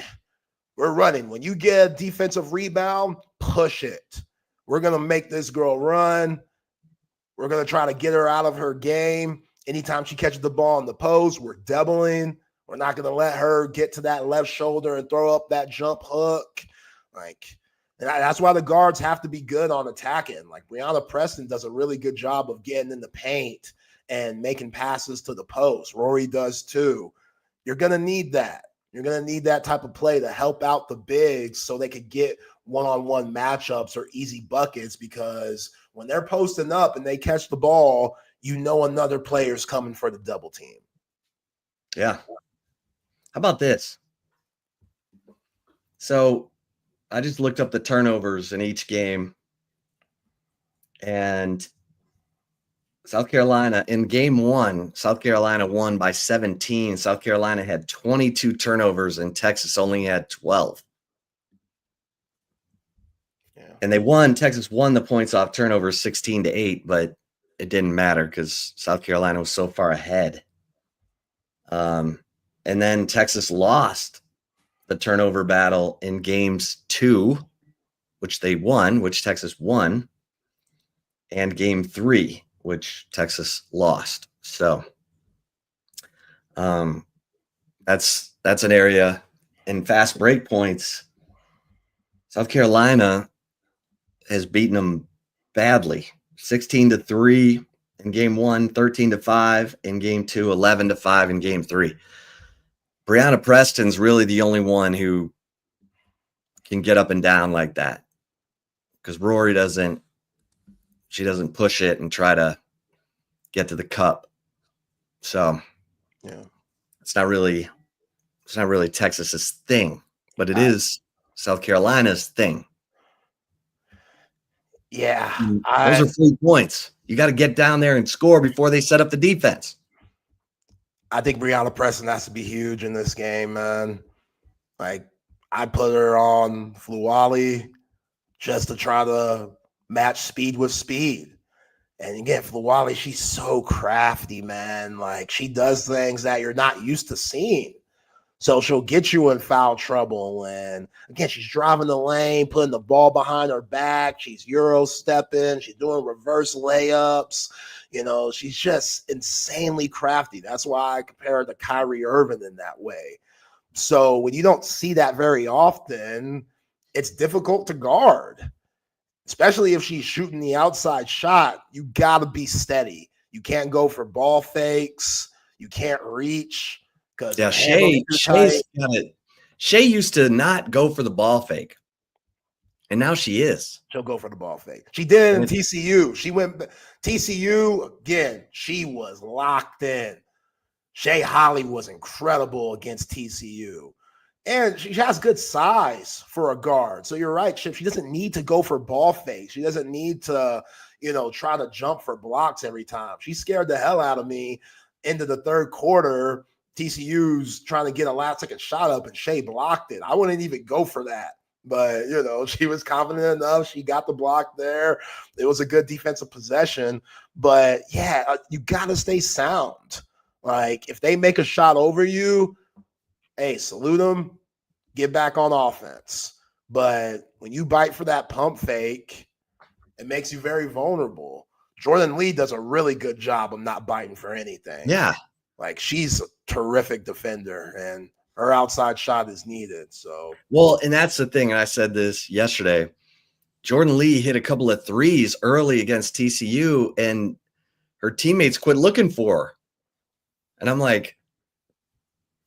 We're running. When you get a defensive rebound, push it. We're going to make this girl run. We're going to try to get her out of her game. Anytime she catches the ball in the post, we're doubling. We're not going to let her get to that left shoulder and throw up that jump hook. And that's why the guards have to be good on attacking. Like, Brianna Preston does a really good job of getting in the paint and making passes to the post. Rory does too. You're going to need that. You're going to need that type of play to help out the bigs so they could get one-on-one matchups or easy buckets, because when they're posting up and they catch the ball, another player's coming for the double team. Yeah. How about this? So I just looked up the turnovers in each game, and South Carolina in game 1, South Carolina won by 17. South Carolina had 22 turnovers and Texas only had 12. Yeah. And Texas won the points off turnovers 16-8, but it didn't matter because South Carolina was so far ahead. And then Texas lost the turnover battle in games 2, which Texas won, and game 3, which Texas lost. So that's an area in fast break points. South Carolina has beaten them badly, 16-3 in game 1, 13-5 in game 2, 11-5 in game 3. Brianna Preston's really the only one who can get up and down like that, because Rory doesn't push it and try to get to the cup. So Yeah, it's not really Texas's thing, but it is South Carolina's thing. Yeah, Those are 3 points. You got to get down there and score before they set up the defense. I think Brianna Preston has to be huge in this game, man. Like, I'd put her on Fluwali just to try to match speed with speed. And again, Fluwali, she's so crafty, man. Like, she does things that you're not used to seeing. So she'll get you in foul trouble. And again, she's driving the lane, putting the ball behind her back. She's Euro stepping. She's doing reverse layups. You know, she's just insanely crafty. That's why I compare her to Kyrie Irving in that way. So when you don't see that very often, it's difficult to guard, especially if she's shooting the outside shot. You got to be steady. You can't go for ball fakes. You can't reach. Yeah, Shea used to not go for the ball fake, and now she is. She'll go for the ball fake. She did in TCU. She went TCU again. She was locked in. Shea Holly was incredible against TCU, and she has good size for a guard. So you're right, Chip. She doesn't need to go for ball fakes. She doesn't need to, try to jump for blocks every time. She scared the hell out of me into the third quarter. TCU's trying to get a last-second shot up, and Shea blocked it. I wouldn't even go for that. But, she was confident enough. She got the block there. It was a good defensive possession. But, yeah, you got to stay sound. Like, if they make a shot over you, hey, salute them, get back on offense. But when you bite for that pump fake, it makes you very vulnerable. Jordan Lee does a really good job of not biting for anything. Yeah. Like, she's a terrific defender, and her outside shot is needed. So, well, and that's the thing. And I said this yesterday. Jordan Lee hit a couple of threes early against TCU, and her teammates quit looking for her. And I'm like,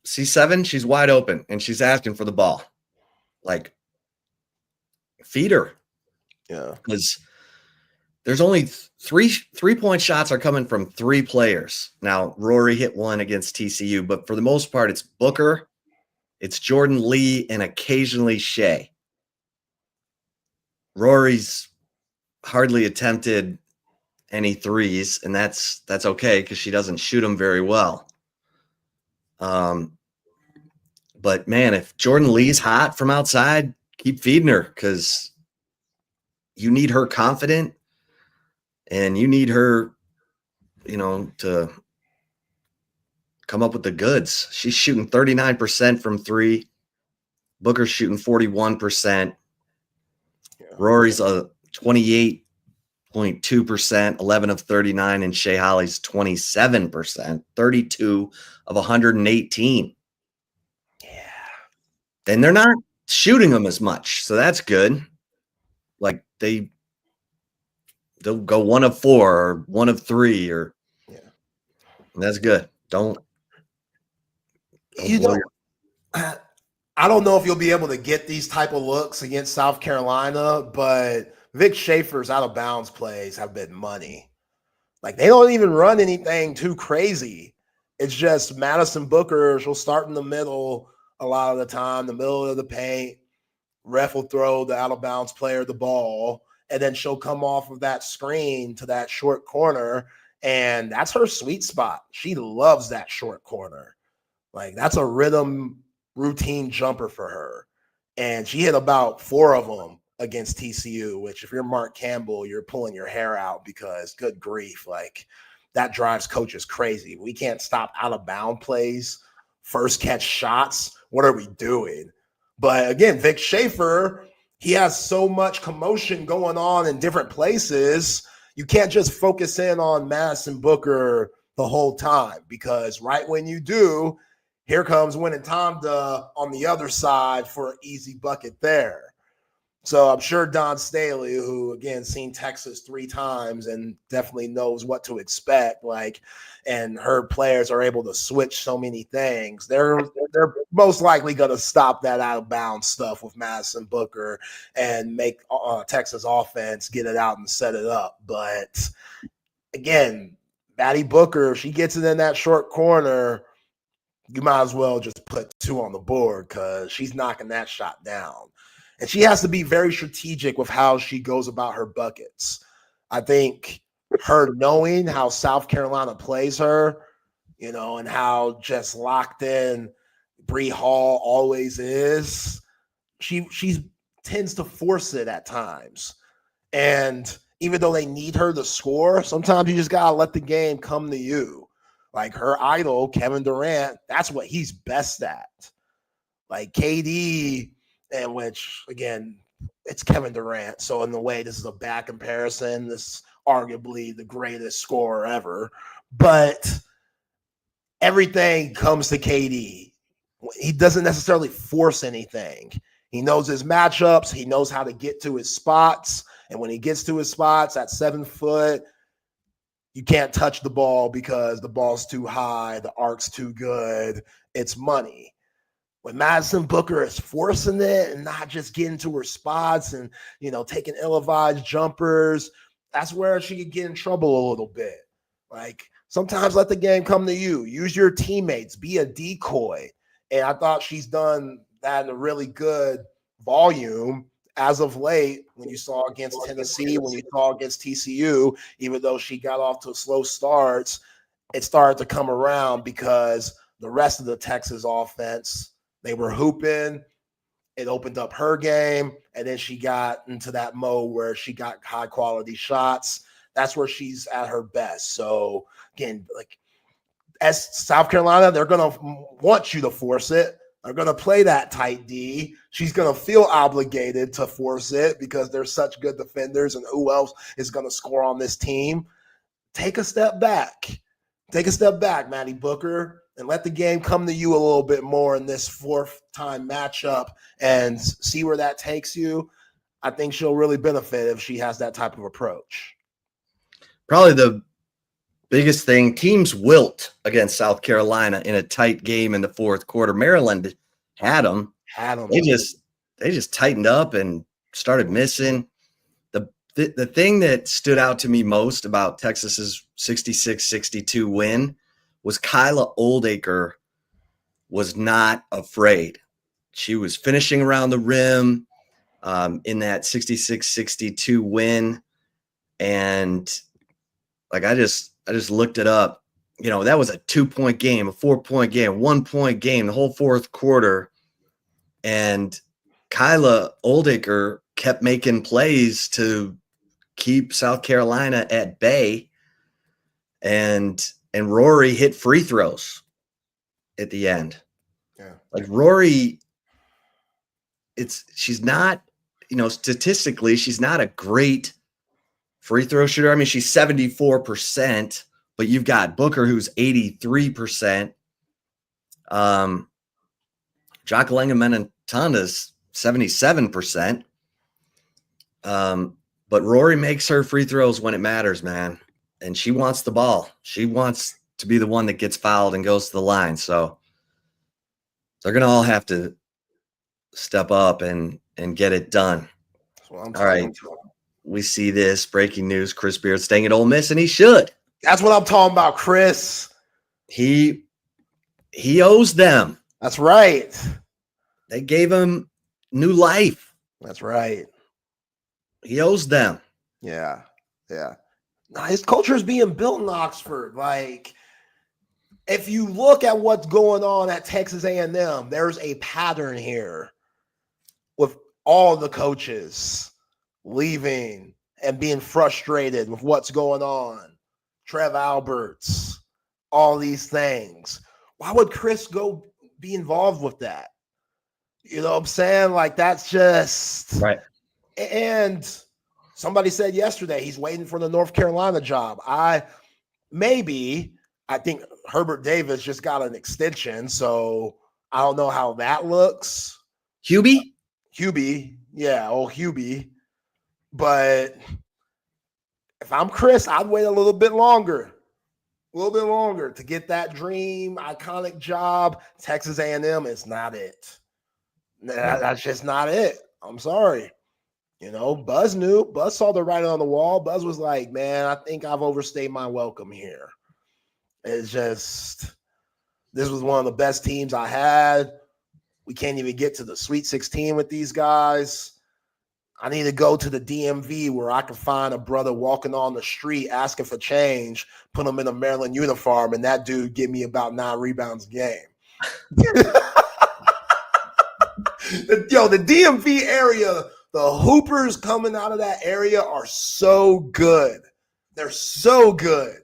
C7, she's wide open, and she's asking for the ball. Like, feed her. Yeah. Because there's only three-point shots are coming from 3 players. Now, Rory hit one against TCU, but for the most part, it's Booker, it's Jordan Lee, and occasionally Shea. Rory's hardly attempted any threes, and that's okay because she doesn't shoot them very well. But man, if Jordan Lee's hot from outside, keep feeding her, because you need her confident. And you need her, to come up with the goods. She's shooting 39% from 3. Booker's shooting 41%. Yeah. Rory's a 28.2%, 11 of 39, and Shea Holly's 27%, 32 of 118. Yeah. And they're not shooting them as much, so that's good. Like, they'll go 1 of 4 or 1 of 3, or that's good. I don't know if you'll be able to get these type of looks against South Carolina, but Vic Schaefer's out of bounds plays have been money. Like, they don't even run anything too crazy. It's just Madison Booker. She'll start in the middle a lot of the time, the middle of the paint. Ref will throw the out of bounds player the ball, and then she'll come off of that screen to that short corner, and that's her sweet spot. She loves that short corner. Like, that's a rhythm routine jumper for her. And she hit about 4 of them against TCU, which if you're Mark Campbell, you're pulling your hair out, because good grief, like, that drives coaches crazy. We can't stop out of bound plays, first catch shots. What are we doing? But again, Vic Schaefer, he has so much commotion going on in different places. You can't just focus in on Madison Booker the whole time, because right when you do, here comes Winning Tomda on the other side for an easy bucket there. So I'm sure Don Staley, who again seen Texas 3 times and definitely knows what to expect, and her players are able to switch so many things. They're most likely going to stop that out of bounds stuff with Madison Booker and make Texas offense get it out and set it up. But again, Maddie Booker, if she gets it in that short corner, you might as well just put 2 on the board because she's knocking that shot down. And she has to be very strategic with how she goes about her buckets. I think her knowing how South Carolina plays her, and how just locked in Bree Hall always is, she tends to force it at times. And even though they need her to score, sometimes you just got to let the game come to you. Like her idol, Kevin Durant, that's what he's best at. Like KD, and which, again, it's Kevin Durant. So in the way, this is a bad comparison. This is arguably the greatest scorer ever. But everything comes to KD. He doesn't necessarily force anything. He knows his matchups. He knows how to get to his spots. And when he gets to his spots at 7 foot, you can't touch the ball because the ball's too high, the arc's too good. It's money. When Madison Booker is forcing it and not just getting to her spots and, taking ill-advised jumpers, that's where she could get in trouble a little bit. Like, sometimes let the game come to you. Use your teammates. Be a decoy. And I thought she's done that in a really good volume as of late, when you saw against Tennessee, when you saw against TCU, even though she got off to slow starts, it started to come around because the rest of the Texas offense, they were hooping. It opened up her game, and then she got into that mode where she got high-quality shots. That's where she's at her best. So, again, as South Carolina, they're going to want you to force it. They're going to play that tight D. She's going to feel obligated to force it because they're such good defenders, and who else is going to score on this team? Take a step back. Take a step back, Maddie Booker, and let the game come to you a little bit more in this 4th-time matchup and see where that takes you. I think she'll really benefit if she has that type of approach. Probably the biggest thing, teams wilt against South Carolina in a tight game in the 4th quarter. Maryland had them. They just tightened up and started missing. The thing that stood out to me most about Texas's 66-62 win was Kyla Oldacre was not afraid. She was finishing around the rim in that 66-62 win. And I just looked it up. That was a 2-point game, a 4-point game, 1-point game, the whole 4th quarter. And Kyla Oldacre kept making plays to keep South Carolina at bay. And Rory hit free throws at the end. Yeah. Rory, she's not, statistically, she's not a great free throw shooter. I mean, she's 74%, but you've got Booker, who's 83%. Jacqueline Menantonda's 77%. But Rory makes her free throws when it matters, man. And she wants the ball. She wants to be the one that gets fouled and goes to the line. So they're going to all have to step up and get it done. All right. We see this breaking news. Chris Beard staying at Ole Miss, and he should. That's what I'm talking about, Chris. He owes them. That's right. They gave him new life. That's right. He owes them. Yeah. Now, his culture is being built in Oxford. If you look at what's going on at Texas A&M, there's a pattern here with all the coaches leaving and being frustrated with what's going on. Trev Alberts, all these things. Why would Chris go be involved with that? You know what I'm saying? That's just right. And somebody said yesterday he's waiting for the North Carolina job. I think Herbert Davis just got an extension, so I don't know how that looks. Hubie, Yeah, old Hubie. But if I'm Chris, I'd wait a little bit longer. To get that dream iconic job. Texas A&M is not it. That's just not it. I'm sorry. Buzz knew. Buzz saw the writing on the wall. Buzz was like, man, I think I've overstayed my welcome here. It's just, this was one of the best teams I had. We can't even get to the Sweet 16 with these guys. I need to go to the DMV where I can find a brother walking on the street asking for change, put him in a Maryland uniform, and that dude give me about 9 rebounds a game. The DMV area, the hoopers coming out of that area are so good. They're so good.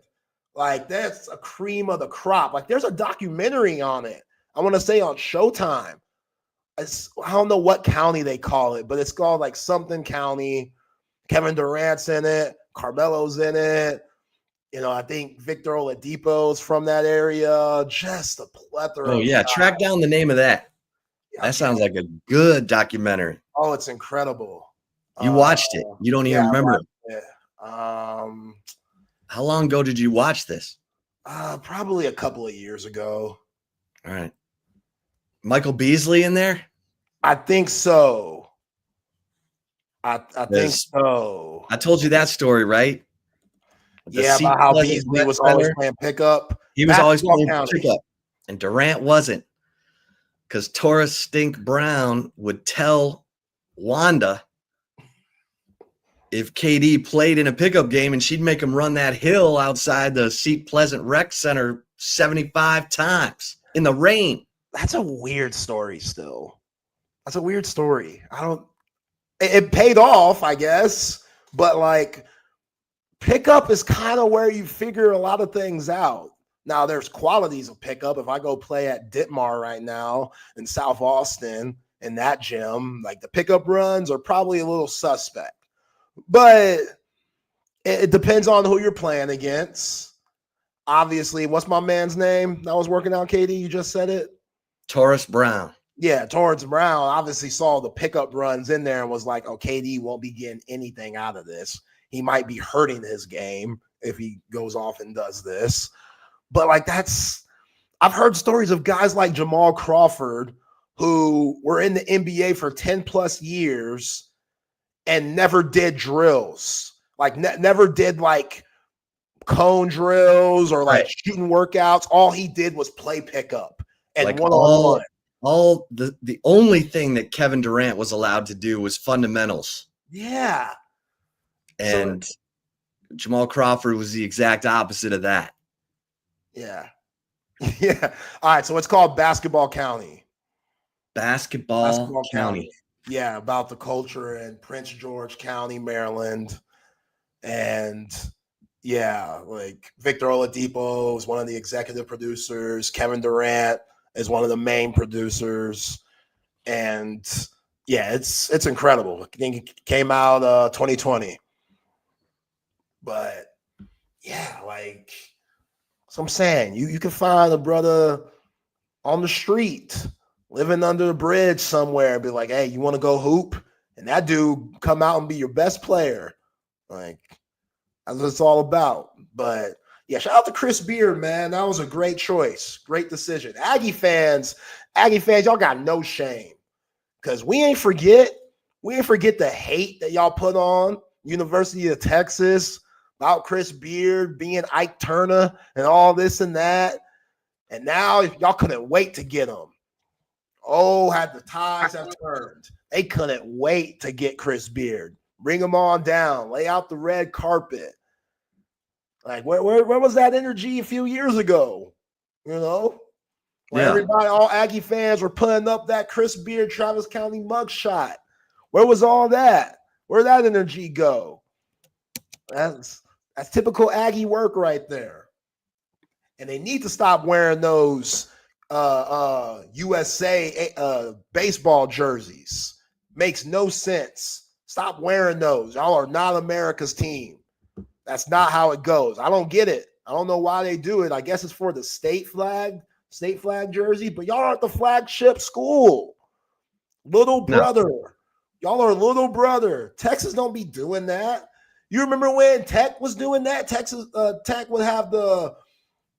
Like, that's a cream of the crop. Like, there's a documentary on it. I want to say on Showtime. I don't know what county they call it, but it's called like something county. Kevin Durant's in it. Carmelo's in it. I think Victor Oladipo's from that area. Just a plethora. Oh, yeah. Track down the name of that. That sounds like a good documentary. Oh, it's incredible. You watched it. You don't even remember it. How long ago did you watch this? Probably a couple of years ago. All right. Michael Beasley in there? I think so. I think so. I told you that story, right? About how Beasley was always playing pickup. He was always playing pickup. And Durant wasn't. Because Taurus Stink Brown would tell Wanda if KD played in a pickup game, and she'd make him run that hill outside the Seat Pleasant Rec Center 75 times in the rain. That's a weird story still. That's a weird story. It paid off, I guess, but like pickup is kind of where you figure a lot of things out. Now there's qualities of pickup. If I go play at Ditmar right now in South Austin in that gym, like the pickup runs are probably a little suspect, but it depends on who you're playing against. Obviously, what's my man's name that was working out, KD? You just said it. Taurus Brown. Yeah, Taurus Brown obviously saw the pickup runs in there and was like, oh, KD won't be getting anything out of this. He might be hurting his game if he goes off and does this. But like I've heard stories of guys like Jamal Crawford who were in the NBA for 10 plus years and never did drills. Like never did like cone drills or like shooting workouts. All he did was play pickup and like one-on-one. All the only thing that Kevin Durant was allowed to do was fundamentals. Yeah. And Jamal Crawford was the exact opposite of that. Yeah. Yeah. All right. So it's called Basketball County. Basketball County. Yeah. About the culture in Prince George County, Maryland. And yeah, like Victor Oladipo is one of the executive producers. Kevin Durant is one of the main producers. And yeah, it's incredible. I think it came out 2020. But yeah, like so I'm saying, you can find a brother on the street living under a bridge somewhere and be like, hey, you want to go hoop? And that dude come out and be your best player. Like, that's what it's all about. But yeah, shout out to Chris Beard, man. That was a great choice. Great decision. Aggie fans, y'all got no shame. Because we ain't forget the hate that y'all put on University of Texas about Chris Beard being Ike Turner and all this and that. And now y'all couldn't wait to get him. Oh, had the tides have turned. They couldn't wait to get Chris Beard. Bring him on down. Lay out the red carpet. Like, where was that energy a few years ago? Where everybody, all Aggie fans were putting up that Chris Beard, Travis County mugshot. Where was all that? Where'd that energy go? That's typical Aggie work right there. And they need to stop wearing those USA baseball jerseys. Makes no sense. Stop wearing those. Y'all are not America's team. That's not how it goes. I don't get it. I don't know why they do it. I guess it's for the state flag jersey, but y'all aren't the flagship school. Little brother. Y'all are little brother. Texas don't be doing that. You remember when Tech was doing that? Texas Tech would have the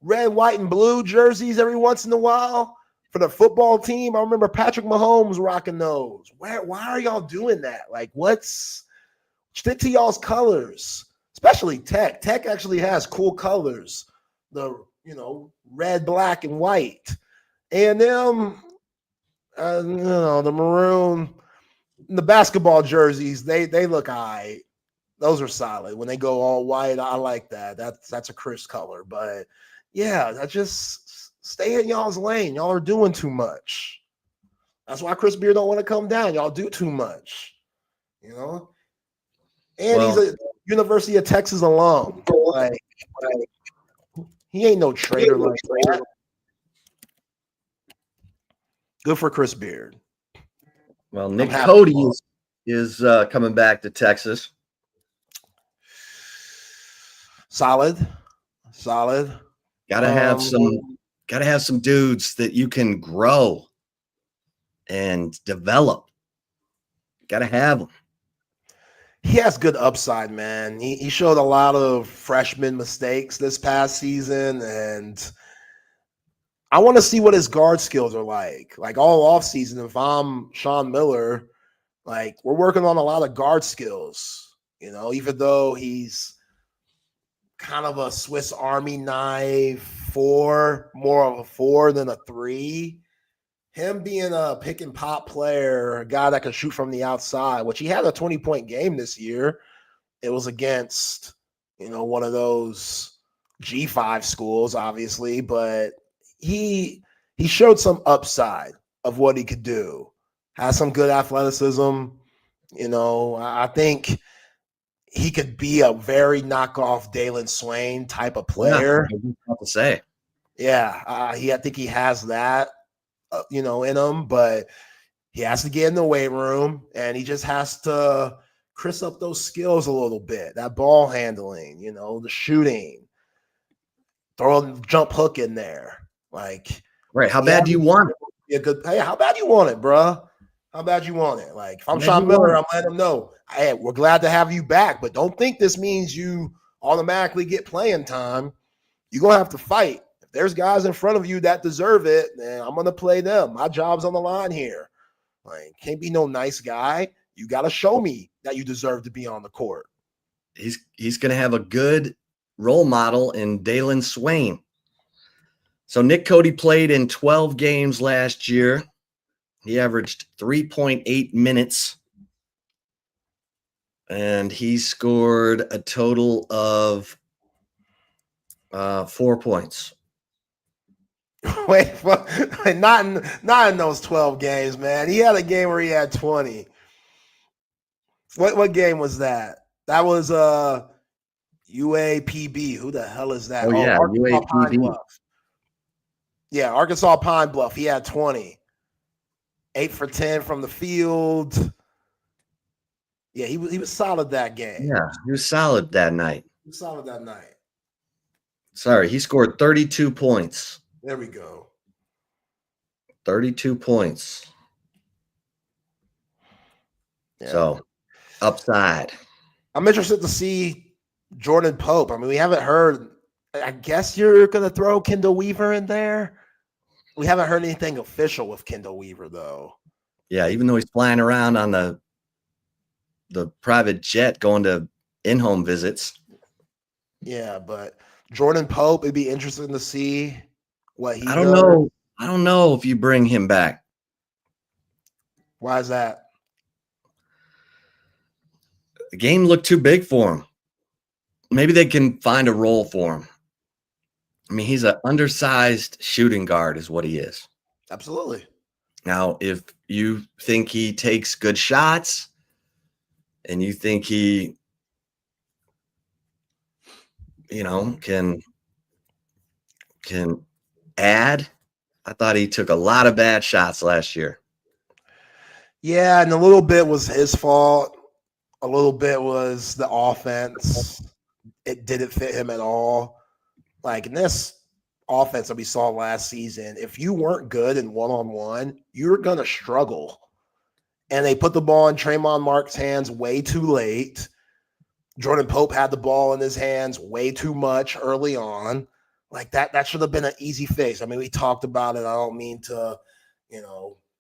red, white, and blue jerseys every once in a while for the football team. I remember Patrick Mahomes rocking those. Why are y'all doing that? Like, stick to y'all's colors, especially Tech. Tech actually has cool colors. The, red, black, and white. A&M, the maroon, the basketball jerseys, they look all right. Those are solid. When they go all white, I like that. That's a crisp color. But yeah, that just stay in y'all's lane. Y'all are doing too much. That's why Chris Beard don't want to come down. Y'all do too much. And he's a University of Texas alum. Like he ain't no traitor like that. Good for Chris Beard. Well, Nick Cody is coming back to Texas. Solid. Gotta have some dudes that you can grow and develop. Gotta have them. He has good upside, man. He showed a lot of freshman mistakes this past season, and I want to see what his guard skills are like. Like all offseason, if I'm Sean Miller, like we're working on a lot of guard skills, even though he's kind of a Swiss Army knife more of a 4 than a 3. Him being a pick and pop player, a guy that can shoot from the outside, which he had a 20-point game this year. It was against, one of those G5 schools, obviously, but he showed some upside of what he could do. Has some good athleticism. I think he could be a very knockoff Dalen Swain type of player. Yeah, I was about to say. Yeah, I think he has that, in him, but he has to get in the weight room and he just has to crisp up those skills a little bit. That ball handling, the shooting, throw a jump hook in there. Like, right? How bad do you want it? Hey, how bad you want it, bro? How bad you want it? Like, if I'm Sean Miller, I'm letting him know, hey, we're glad to have you back, but don't think this means you automatically get playing time. You're going to have to fight. If there's guys in front of you that deserve it, then I'm going to play them. My job's on the line here. Like, can't be no nice guy. You got to show me that you deserve to be on the court. He's going to have a good role model in Dalen Swain. So Nick Cody played in 12 games last year. He averaged 3.8 minutes, and he scored a total of 4 points. Wait, not in those 12 games, man. He had a game where he had 20. What game was that? That was UAPB. Who the hell is that? Oh yeah, Arkansas Pine UAPB. Bluff. Yeah, Arkansas Pine Bluff. He had 20. 8 for 10 from the field. Yeah, he was solid that game. Yeah, he was solid that night. Sorry, he scored 32 points. There we go. 32 points. Yeah. So, upside. I'm interested to see Jordan Pope. I mean, we haven't heard. I guess you're going to throw Kendall Weaver in there. We haven't heard anything official with Kendall Weaver, though. Yeah, even though he's flying around on the private jet going to in-home visits. Yeah, but Jordan Pope, it'd be interesting to see what he I don't know if you bring him back. Why is that? The game looked too big for him. Maybe they can find a role for him. I mean, he's an undersized shooting guard is what he is. Absolutely. Now, if you think he takes good shots and you think he, can add, I thought he took a lot of bad shots last year. Yeah, and a little bit was his fault. A little bit was the offense. It didn't fit him at all. Like in this offense that we saw last season, if you weren't good in one-on-one, you're going to struggle. and they put the ball in Traymon Mark's hands way too late. Jordan Pope had the ball in his hands way too much early on. Like that should have been an easy fix. I mean, we talked about it. I don't mean to,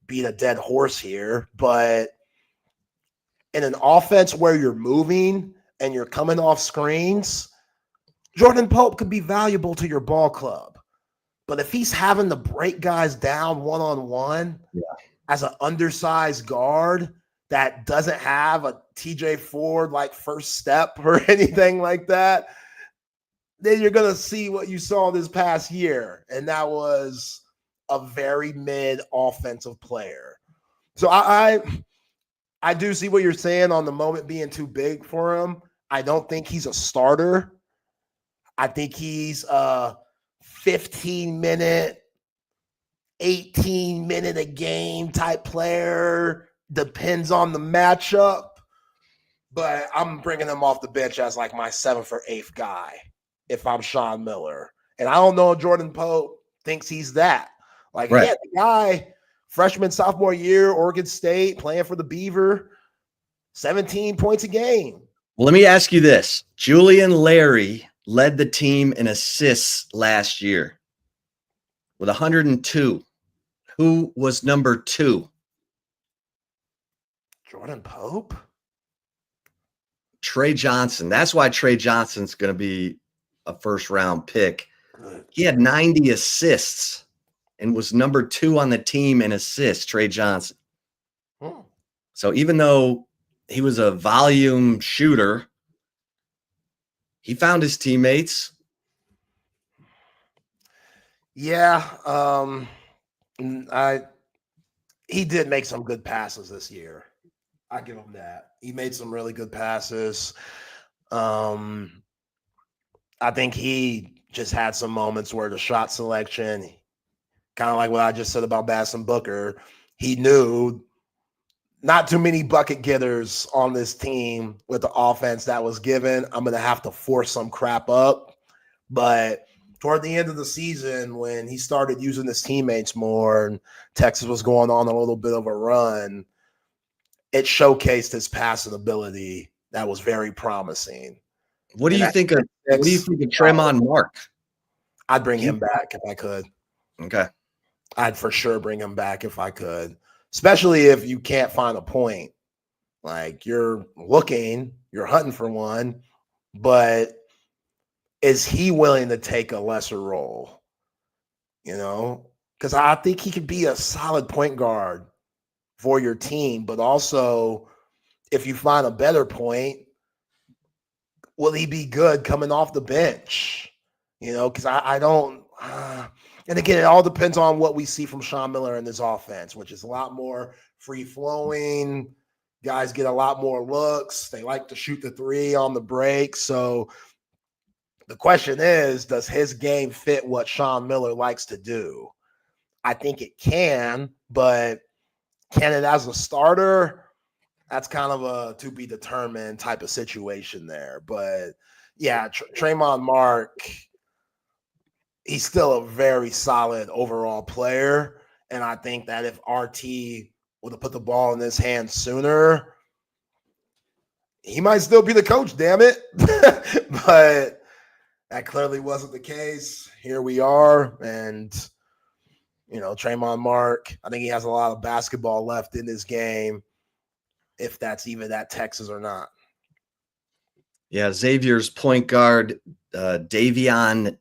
beat a dead horse here, but in an offense where you're moving and you're coming off screens, Jordan Pope could be valuable to your ball club. But if he's having to break guys down one-on-one as an undersized guard that doesn't have a TJ Ford like first step or anything like that, then you're going to see what you saw this past year. And that was a very mid offensive player. So I do see what you're saying on the moment being too big for him. I don't think he's a starter. I think he's a 15-minute, 18-minute a game type player. Depends on the matchup. But I'm bringing him off the bench as like my 7th or 8th guy if I'm Sean Miller. And I don't know if Jordan Pope thinks he's that. Like, right. Yeah, the guy, freshman, sophomore year, Oregon State, playing for the Beaver, 17 points a game. Well, let me ask you this. Julian Larry led the team in assists last year with 102. Who was number 2? Jordan Pope? Trey Johnson. That's why Trey Johnson's going to be a first-round pick. Good. He had 90 assists and was number 2 on the team in assists, Trey Johnson. So even though he was a volume shooter, he found his teammates. Yeah, he did make some good passes this year. I give him that. He made some really good passes. I think he just had some moments where the shot selection, kind of like what I just said about Bass and Booker, he knew not too many bucket getters on this team with the offense that was given. I'm going to have to force some crap up. But toward the end of the season, when he started using his teammates more and Texas was going on a little bit of a run, it showcased his passing ability that was very promising. What do you think of Traymon Mark? I'd bring him back if I could. Okay. I'd for sure bring him back if I could, especially if you can't find a point. Like you're hunting for one, but is he willing to take a lesser role? Because I think he could be a solid point guard for your team, but also if you find a better point, will he be good coming off the bench? Because I don't. And again, it all depends on what we see from Sean Miller in this offense, which is a lot more free-flowing. Guys get a lot more looks. They like to shoot the 3 on the break. So the question is, does his game fit what Sean Miller likes to do? I think it can, but can it as a starter? That's kind of a to-be-determined type of situation there. But, yeah, Traymon Mark, he's still a very solid overall player. And I think that if RT would have put the ball in his hands sooner, he might still be the coach, damn it. But that clearly wasn't the case. Here we are. And, Traymon Mark, I think he has a lot of basketball left in this game, if that's even at Texas or not. Yeah, Xavier's point guard, Davion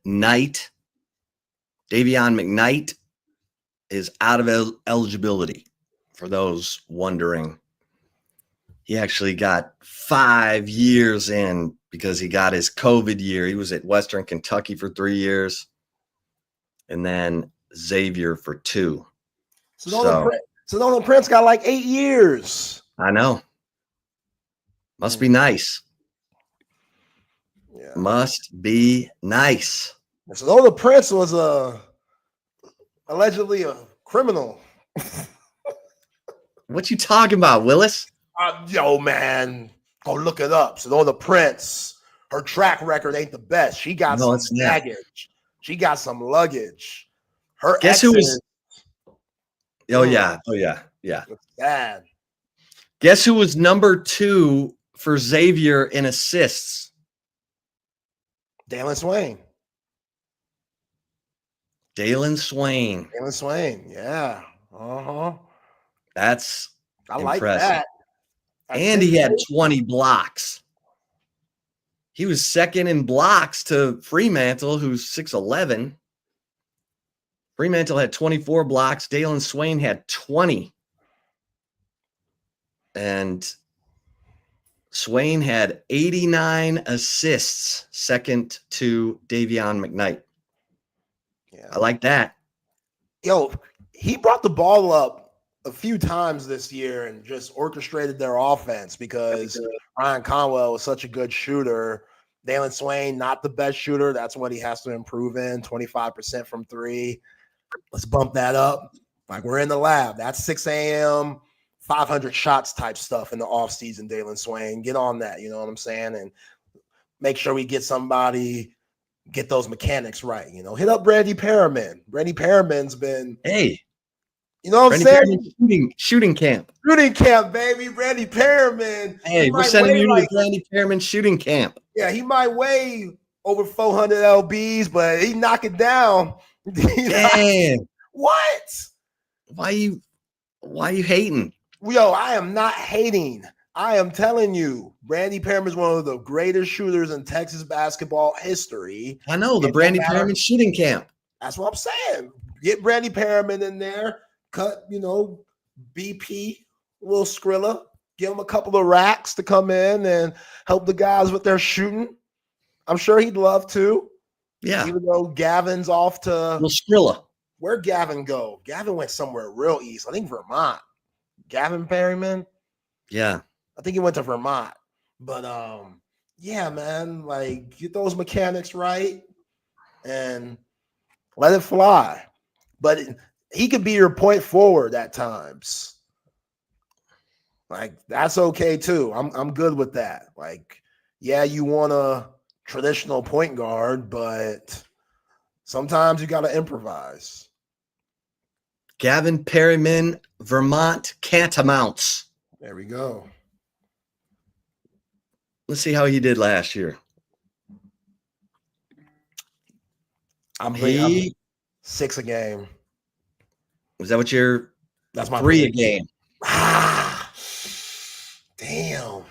McKnight is out of eligibility, for those wondering. He actually got 5 years in because he got his COVID year. He was at Western Kentucky for 3 years, and then Xavier for 2. Sedona Prince got like 8 years. I know. Must be nice. Yeah. Must be nice. Sedona Prince was allegedly a criminal. What you talking about, Willis? Yo, man, go look it up. Sedona Prince, her track record ain't the best. She got some baggage. She got some luggage. Her guess who was? Oh yeah. Bad. Guess who was number 2 for Xavier in assists? Dalen Swain. Dalen Swain. Dalen Swain. Yeah. Uh-huh. That's I like impressive. that. And he had 20 blocks. He was second in blocks to Fremantle, who's 6'11". Fremantle had 24 blocks. Dalen Swain had 20. And Swain had 89 assists, second to Davion McKnight. Yeah. I like that. Yo, he brought the ball up a few times this year and just orchestrated their offense because Ryan Conwell was such a good shooter. Dalen Swain, not the best shooter. That's what he has to improve in, 25% from 3. Let's bump that up. Like we're in the lab. That's 6 a.m., 500 shots type stuff in the offseason, Dalen Swain. Get on that, you know what I'm saying? And make sure we get somebody, get those mechanics right. You know, hit up Brandy Perriman. Brandy Perriman's been, you know what I'm saying? Shooting camp. Shooting camp, baby. Brandy Perriman. Hey, we're sending you to Brandy Perriman shooting camp. Yeah, he might weigh over 400 lbs, but he knock it down. Damn. What? Why you hating? Yo, I am not hating. I am telling you, Brandy Perriman is one of the greatest shooters in Texas basketball history. I know, the Brandy Perriman shooting camp. That's what I'm saying. Get Brandy Perriman in there. Cut, you know, BP, a little Skrilla. Give him a couple of racks to come in and help the guys with their shooting. I'm sure he'd love to. Yeah. Even though Gavin's off to little Skrilla. Where'd Gavin go? Gavin went somewhere real east. I think Vermont. Gavin Perryman. Yeah. I think he went to Vermont. But yeah, man, like get those mechanics right and let it fly. But he could be your point forward at times. Like that's okay too. I'm good with that. Like, yeah, you want a traditional point guard, but sometimes you got to improvise. Gavin Perryman, Vermont Catamounts. There we go. Let's see how he did last year. I'm 6 a game. Was that what you're? That's my 3 a game. Ah, damn.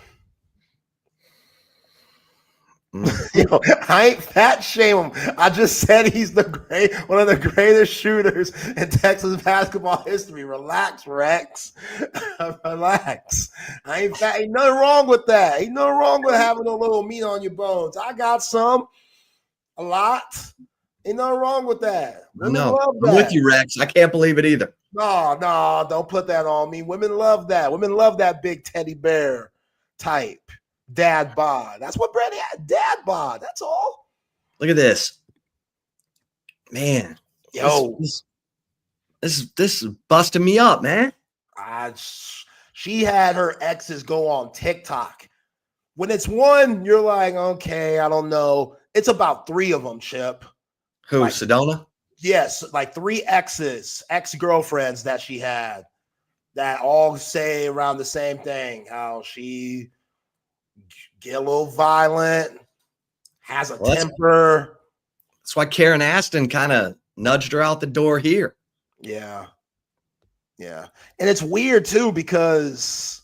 You know, I ain't fat shame him. I just said he's one of the greatest shooters in Texas basketball history. Relax, Rex. Relax. I ain't fat. Ain't nothing wrong with that. Ain't nothing wrong with having a little meat on your bones. I got some, a lot. Ain't nothing wrong with that. Women love that. I'm with you, Rex. I can't believe it either. No, don't put that on me. Women love that. Women love that big teddy bear type. Dad bod. That's what Brady had. Dad bod. That's all. Look at this. Man. Yo. This is busting me up, man. She had her exes go on TikTok. When it's one, you're like, okay, I don't know. It's about 3 of them, Chip. Who, like, Sedona? Yes, like 3 exes, ex-girlfriends that she had that all say around the same thing. How she get a little violent, has a temper. That's why Karen Aston kind of nudged her out the door here. Yeah. Yeah. And it's weird too, because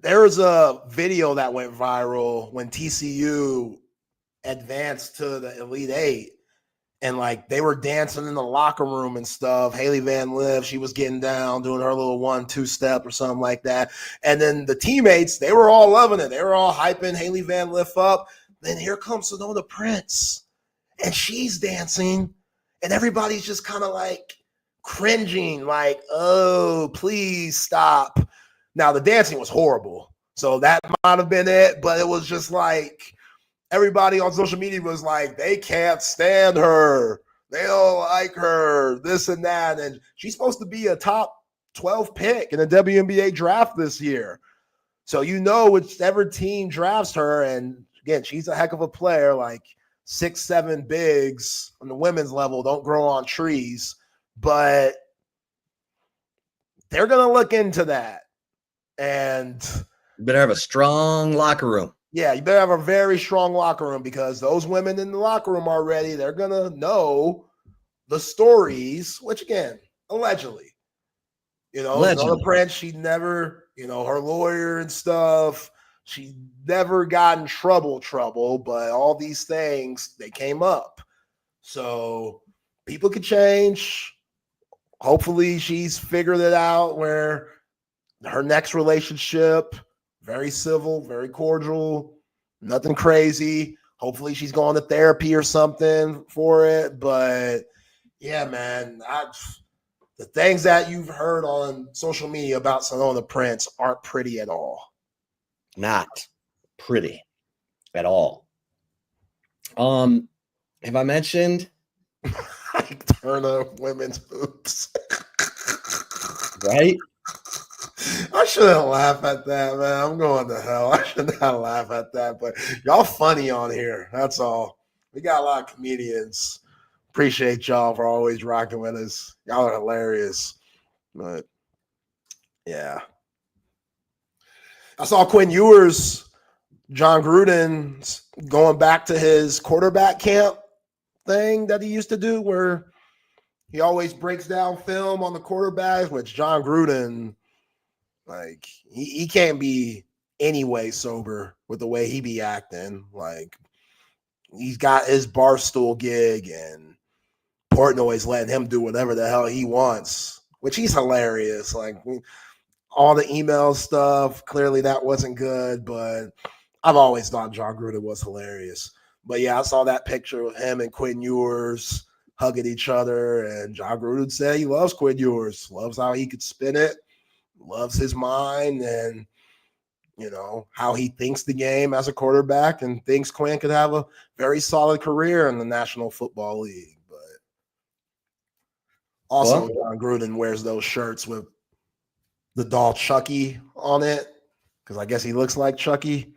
there was a video that went viral when TCU advanced to the Elite 8. And like they were dancing in the locker room and stuff. Haley Van Liv, she was getting down, doing her little 1-2 step or something like that. And then the teammates, they were all loving it. They were all hyping Haley Van Liv up. Then here comes Sedona Prince, and she's dancing, and everybody's just kind of like cringing, like, "Oh, please stop." Now the dancing was horrible, so that might have been it. But it was just like. Everybody on social media was like, they can't stand her. They don't like her, this and that. And she's supposed to be a top 12 pick in the WNBA draft this year. So, you know, whichever team drafts her, and again, she's a heck of a player, like 6'7" bigs on the women's level don't grow on trees. But they're going to look into that. And You better have a strong locker room. yeah, you better have a very strong locker room because those women in the locker room already, they're going to know the stories, which again, allegedly. Zona Prince, she never, her lawyer and stuff, she never got in trouble, but all these things, they came up. So people could change. Hopefully she's figured it out where her next relationship, very civil, very cordial, nothing crazy. Hopefully she's going to therapy or something for it. But yeah, man, the things that you've heard on social media about Zona Prince aren't pretty at all. Not pretty at all. Have I mentioned Turner women's hoops? Right? I shouldn't laugh at that, man. I'm going to hell. I should not laugh at that, but y'all funny on here. That's all. We got a lot of comedians. Appreciate y'all for always rocking with us. Y'all are hilarious. But yeah. I saw Quinn Ewers, John Gruden, going back to his quarterback camp thing that he used to do where he always breaks down film on the quarterbacks, which John Gruden, like, he can't be anyway sober with the way he be acting. Like, he's got his Barstool gig and Portnoy's letting him do whatever the hell he wants, which he's hilarious. Like, all the email stuff, clearly that wasn't good, but I've always thought John Gruden was hilarious. But yeah, I saw that picture of him and Quinn Ewers hugging each other, and John Gruden said he loves Quinn Ewers, loves how he could spin it, loves his mind, and how he thinks the game as a quarterback, and thinks Quinn could have a very solid career in the National Football League. But also, John Gruden wears those shirts with the doll Chucky on it because I guess he looks like Chucky.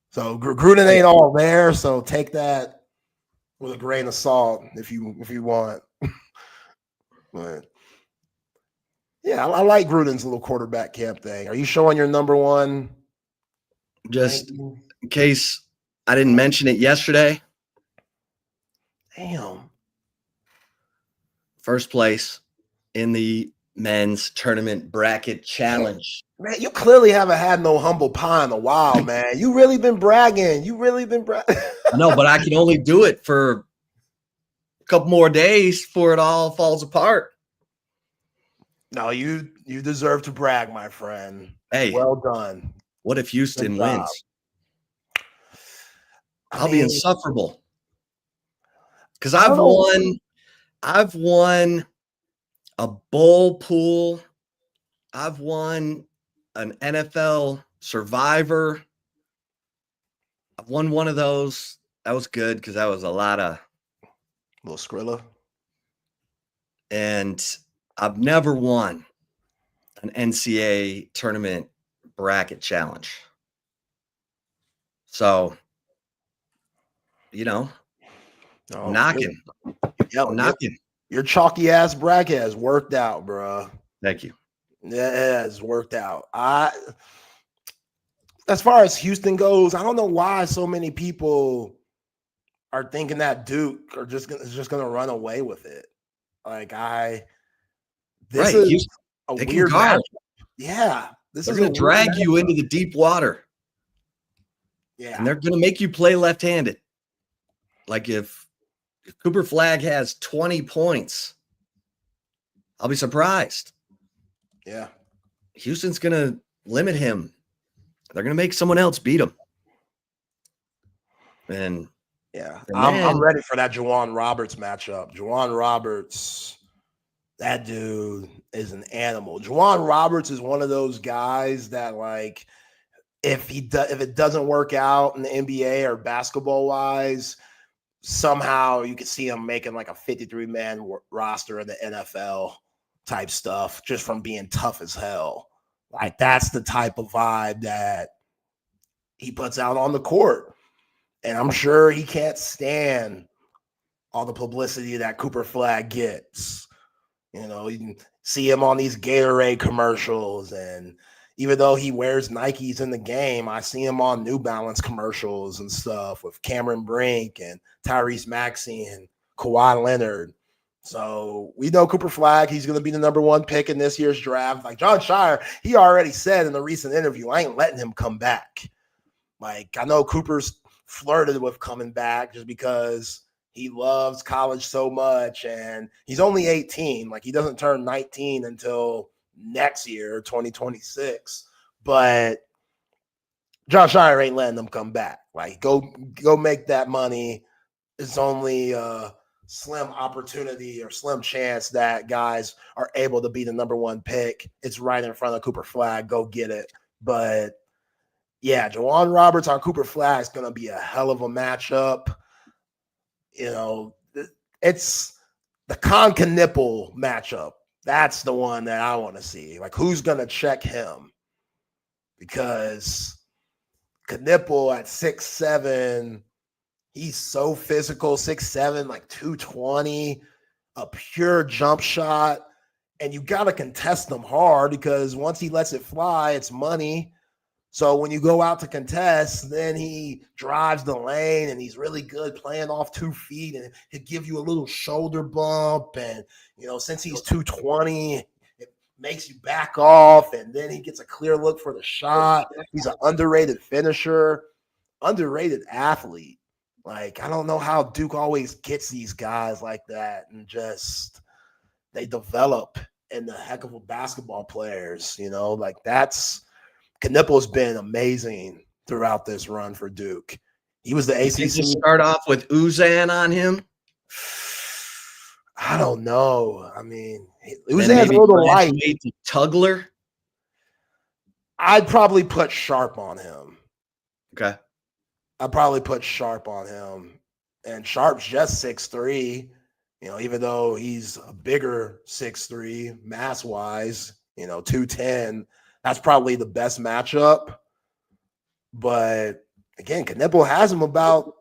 So Gruden ain't all there. So take that with a grain of salt if you want. But yeah, I like Gruden's little quarterback camp thing. Are you showing your number one? Just in case I didn't mention it yesterday. Damn. First place in the men's tournament bracket challenge. Man, you clearly haven't had no humble pie in a while, man. You really been bragging. No, but I can only do it for a couple more days before it all falls apart. No, you deserve to brag, my friend. Hey, well done. What if Houston wins? I'll be insufferable. Because I've won a bowl pool. I've won an NFL Survivor. I've won one of those. That was good because that was a lot of little Skrilla. And I've never won an NCAA tournament bracket challenge. So, knocking. Knocking. Your chalky ass bracket has worked out, bro. Thank you. Yeah, it has worked out. As far as Houston goes, I don't know why so many people are thinking that Duke are just gonna run away with it. Like this is a weird matchup. Yeah, they're gonna drag you into the deep water. Yeah, and they're gonna make you play left-handed. Like if Cooper Flagg has 20 points, I'll be surprised. Yeah. Houston's going to limit him. They're going to make someone else beat him. And yeah, I'm ready for that Juwan Roberts matchup. Juwan Roberts, that dude is an animal. Juwan Roberts is one of those guys that, like, if it doesn't work out in the NBA or basketball wise, somehow you could see him making like a 53-man roster in the NFL type stuff just from being tough as hell. Like, that's the type of vibe that he puts out on the court. And I'm sure he can't stand all the publicity that Cooper Flagg gets. You can see him on these Gatorade commercials, and even though he wears Nikes in the game, I see him on New Balance commercials and stuff with Cameron Brink and Tyrese Maxey and Kawhi Leonard. So we know Cooper Flagg, he's going to be the number 1 pick in this year's draft. Like John Shire, he already said in a recent interview, I ain't letting him come back. Like, I know Cooper's flirted with coming back just because he loves college so much, and he's only 18. Like, he doesn't turn 19 until next year, 2026. But John Shire ain't letting them come back. Like, go make that money. It's only a slim opportunity or slim chance that guys are able to be the number 1 pick. It's right in front of Cooper Flagg. Go get it. But yeah, Juwan Roberts on Cooper Flagg is going to be a hell of a matchup. You know, it's the Con-Knipple matchup. That's the one that I want to see. Like, who's going to check him? Because Knipple at 6'7", he's so physical, 6'7", like 220, a pure jump shot. And you got to contest him hard because once he lets it fly, it's money. So when you go out to contest, then he drives the lane and he's really good playing off 2 feet, and he'll give you a little shoulder bump. And, you know, since he's 220, it makes you back off, and then he gets a clear look for the shot. He's an underrated finisher, underrated athlete. Like, I don't know how Duke always gets these guys like that and just they develop into heck of a basketball players, you know, like that's Knipple's been amazing throughout this run for Duke. He was the ACC. Did you start off with Uzan on him? I don't know. I mean, Uzan's a little light. Tugler? I'd probably put Sharp on him. Okay. I'd probably put Sharp on him. And Sharp's just 6'3", you know, even though he's a bigger 6'3", mass-wise, you know, 210. That's probably the best matchup. But, again, Knipple has him about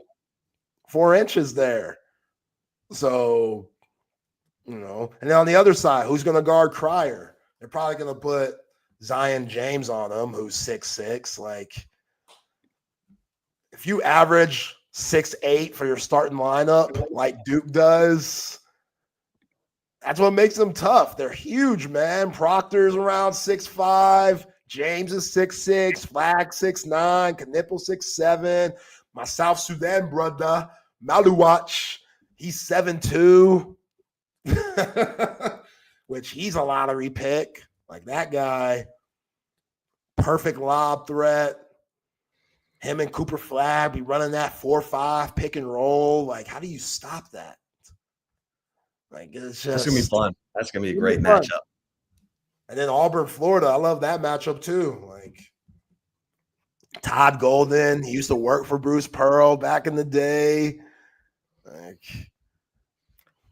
4 inches there. So, you know. And then on the other side, who's going to guard Cryer? They're probably going to put Zion James on him, who's 6'6". Like, if you average 6'8" for your starting lineup like Duke does, that's what makes them tough. They're huge, man. Proctor's around 6'5". James is 6'6". Flagg 6'9". Knipple 6'7". My South Sudan brother, Maluwach, he's 7'2", which he's a lottery pick. Like that guy, perfect lob threat. Him and Cooper Flagg be running that 4-5 pick and roll. Like, how do you stop that? Like, it's just that's gonna be fun. That's gonna be a great matchup. And then Auburn, Florida, I love that matchup too. Like Todd Golden, he used to work for Bruce Pearl back in the day. Like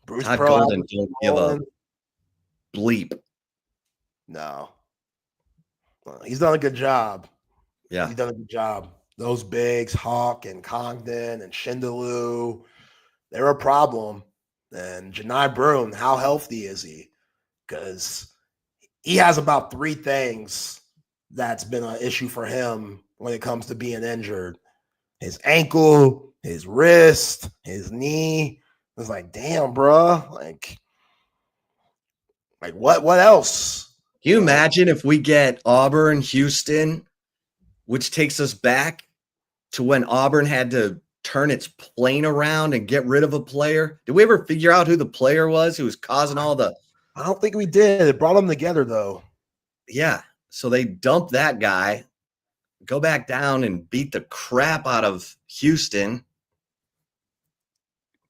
Bruce Todd Pearl Golden don't give a bleep. No, well, he's done a good job. Yeah, he's done a good job. Those bigs, Hawk and Congdon and Shindaloo, they're a problem. And Janai Broom, how healthy is he? Because he has about 3 things that's been an issue for him when it comes to being injured. His ankle, his wrist, his knee. It's like, damn, bro. Like what else? Can you imagine if we get Auburn, Houston, which takes us back to when Auburn had to turn its plane around and get rid of a player? Did we ever figure out who the player was who was causing all the... I don't think we did. It brought them together, though. Yeah. So they dumped that guy, go back down and beat the crap out of Houston.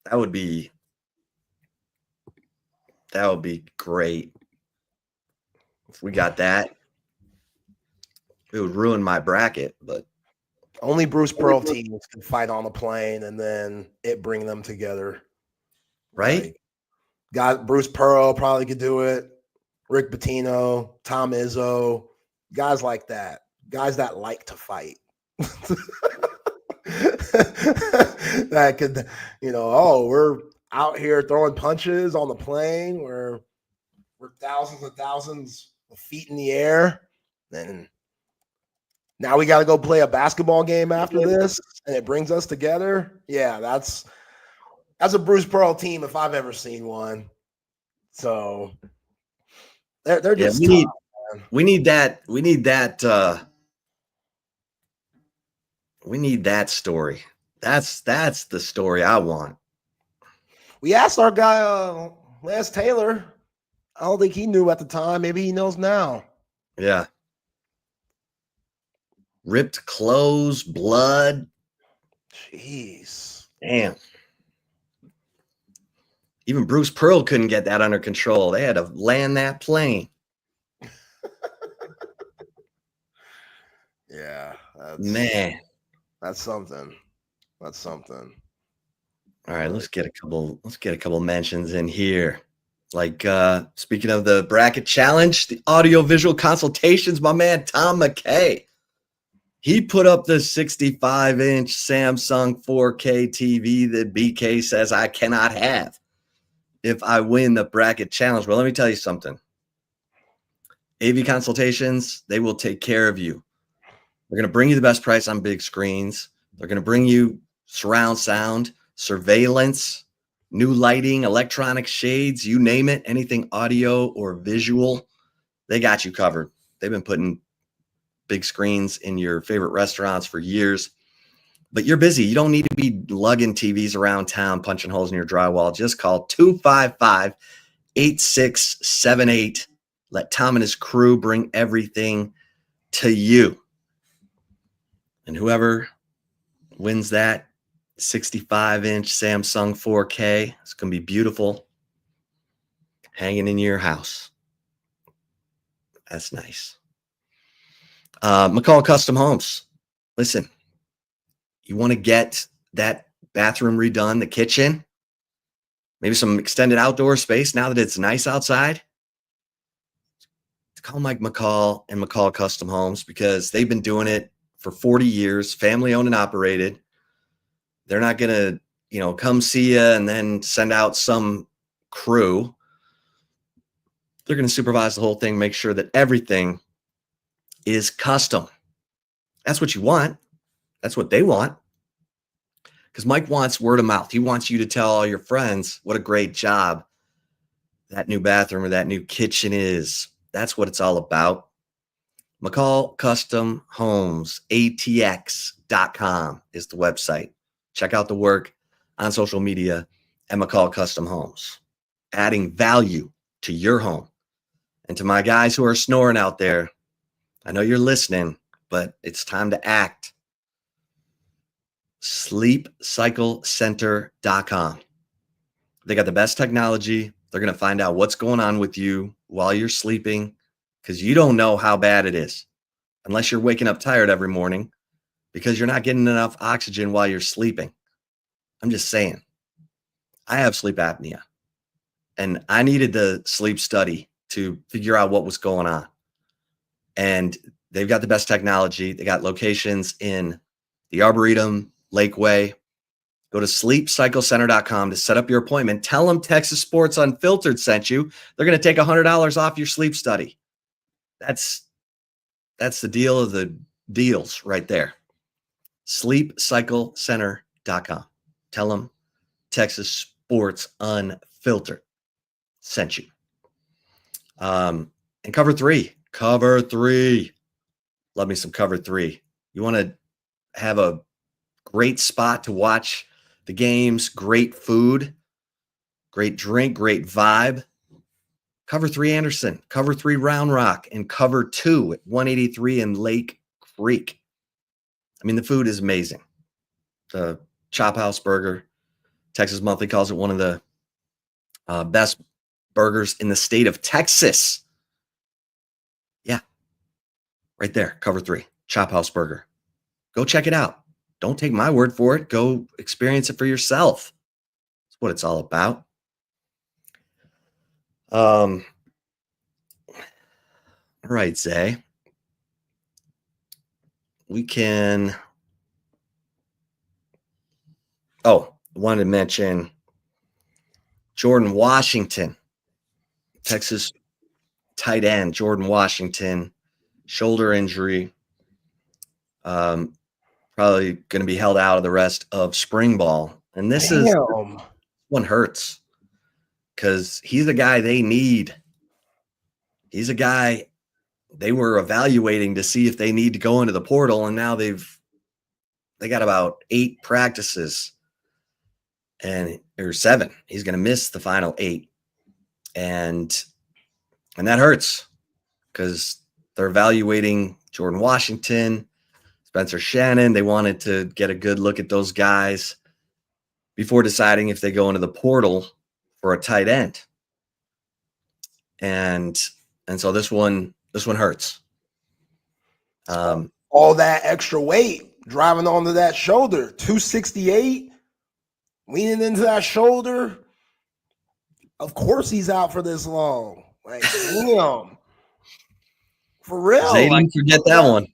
That would be great. If we got that, it would ruin my bracket, but only Bruce Pearl teams can fight on a plane and then it bring them together. Right? Like, Bruce Pearl probably could do it. Rick Pitino, Tom Izzo, guys like that. Guys that like to fight. That could, we're out here throwing punches on the plane. We're thousands and thousands of feet in the air. And Now we got to go play a basketball game after this, and it brings us together. Yeah, that's a Bruce Pearl team if I've ever seen one. So they're just tough, man. We need that story. That's the story I want. We asked our guy Lance Taylor. I don't think he knew at the time. Maybe he knows now. Yeah. Ripped clothes, blood. Jeez. Damn. Even Bruce Pearl couldn't get that under control. They had to land that plane. Yeah. That's something. That's something. All right, let's get a couple mentions in here. Like speaking of the bracket challenge, the audio visual consultations, my man Tom McKay. He put up the 65-inch Samsung 4K TV that BK says I cannot have if I win the bracket challenge. Well, let me tell you something. AV Consultations, they will take care of you. They're going to bring you the best price on big screens. They're going to bring you surround sound, surveillance, new lighting, electronic shades, you name it, anything audio or visual, they got you covered. They've been putting big screens in your favorite restaurants for years. But you're busy. You don't need to be lugging TVs around town, punching holes in your drywall. Just call 255-8678. Let Tom and his crew bring everything to you. And whoever wins that 65-inch Samsung 4K, it's going to be beautiful. Hanging in your house. That's nice. McCall Custom Homes. Listen, you want to get that bathroom redone, the kitchen, maybe some extended outdoor space now that it's nice outside. Call Mike McCall and McCall Custom Homes because they've been doing it for 40 years, family owned and operated. They're not going to, come see you and then send out some crew. They're going to supervise the whole thing, make sure that everything is custom. That's what you want. That's what they want. Because Mike wants word of mouth. He wants you to tell all your friends what a great job that new bathroom or that new kitchen is. That's what it's all about. McCall Custom Homes, ATX.com is the website. Check out the work on social media at McCall Custom Homes. Adding value to your home. And to my guys who are snoring out there, I know you're listening, but it's time to act. SleepCycleCenter.com. They got the best technology. They're going to find out what's going on with you while you're sleeping because you don't know how bad it is unless you're waking up tired every morning because you're not getting enough oxygen while you're sleeping. I'm just saying. I have sleep apnea, and I needed the sleep study to figure out what was going on. And they've got the best technology. They got locations in the Arboretum, Lakeway. Go to sleepcyclecenter.com to set up your appointment. Tell them Texas Sports Unfiltered sent you. They're going to take $100 off your sleep study. That's the deal of the deals right there. Sleepcyclecenter.com. Tell them Texas Sports Unfiltered sent you. And cover three. Love me some cover three. You want to have a great spot to watch the games, great food, great drink, great vibe. Cover 3 Anderson, cover 3 Round Rock, and cover 2 at 183 in Lake Creek. I mean, the food is amazing. The Chop House Burger, Texas Monthly calls it one of the best burgers in the state of Texas. Yeah, right there, cover 3, Chop House Burger. Go check it out. Don't take my word for it. Go experience it for yourself. That's what it's all about. All right, Zay. We can. Oh, I wanted to mention Jordan Washington, Texas tight end. Jordan Washington, shoulder injury. Probably going to be held out of the rest of spring ball. And this one hurts because he's a guy they need. He's a guy they were evaluating to see if they need to go into the portal, and now they got about 8 practices or 7. He's going to miss the final 8. And that hurts because they're evaluating Jordan Washington, Spencer Shannon. They wanted to get a good look at those guys before deciding if they go into the portal for a tight end. And so this one hurts. All that extra weight driving onto that shoulder, 268, leaning into that shoulder. Of course he's out for this long. Like, damn. For real. They didn't forget that one.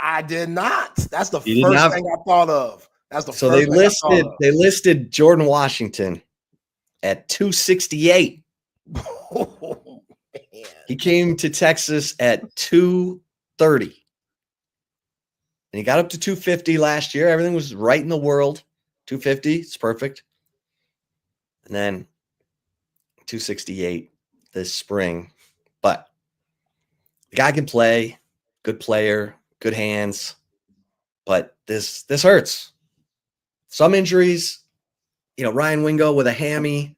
I did not. That's the first thing I thought of. That's the so first thing I thought of. They listed Jordan Washington at 268. Oh, man. He came to Texas at 230. And he got up to 250 last year. Everything was right in the world. 250, it's perfect. And then 268 this spring. But the guy can play, good player, good hands. But this hurts. Some injuries, Ryan Wingo with a hammy.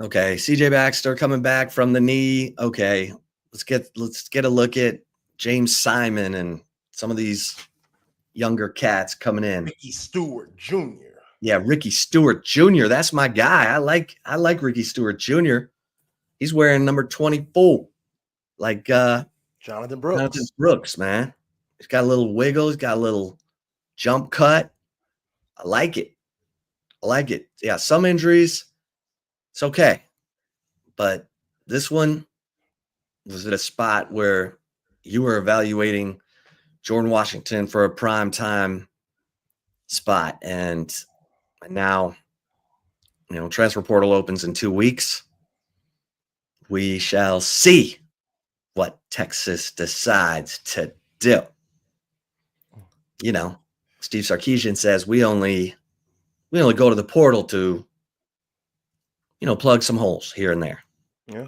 Okay, CJ Baxter coming back from the knee. Okay, let's get a look at James Simon and some of these younger cats coming in. Ricky Stewart Jr. Yeah, Ricky Stewart Jr. That's my guy. I like Ricky Stewart Jr. He's wearing number 24, like Jonathan Brooks. Jonathan Brooks, man. He's got a little wiggle. He's got a little jump cut. I like it. Yeah, some injuries, it's okay. But this one was at a spot where you were evaluating Jordan Washington for a prime time spot. And now, transfer portal opens in 2 weeks. We shall see what Texas decides to do. Steve Sarkisian says we only go to the portal to, plug some holes here and there. Yeah.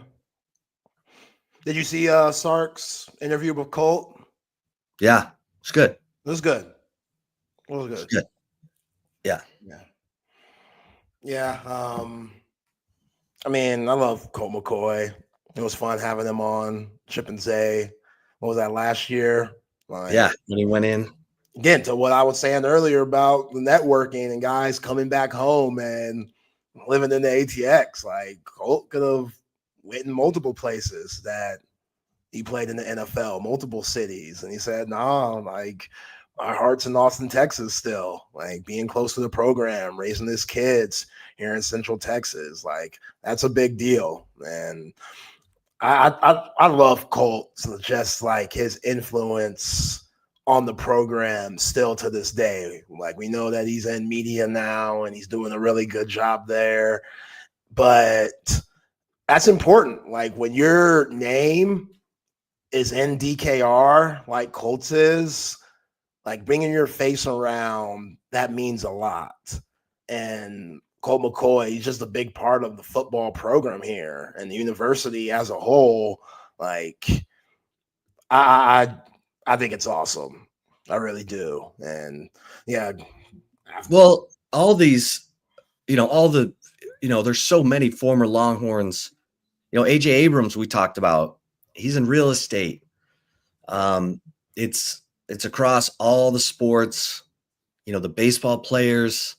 Did you see Sark's interview with Colt? Yeah, it's good. It was good. It's good. Yeah. Yeah. I mean, I love Colt McCoy. It was fun having him on. Chip and Zay. What was that, last year? Yeah, when he went in. Again, to what I was saying earlier about the networking and guys coming back home and living in the ATX. Like, Colt could have went in multiple places that he played in the NFL, multiple cities. And he said, no, like, my heart's in Austin, Texas still. Like, being close to the program, raising his kids here in Central Texas. Like, that's a big deal. And I love Colt, just like his influence on the program still to this day. Like, we know that he's in media now and he's doing a really good job there, but that's important. Like, when your name is in DKR, like Colts is, like, bringing your face around, that means a lot. And Colt McCoy, he's just a big part of the football program here and the university as a whole. Like, I think it's awesome. I really do. And yeah. Well, all these, there's so many former Longhorns. AJ Abrams, we talked about, he's in real estate. It's across all the sports, the baseball players,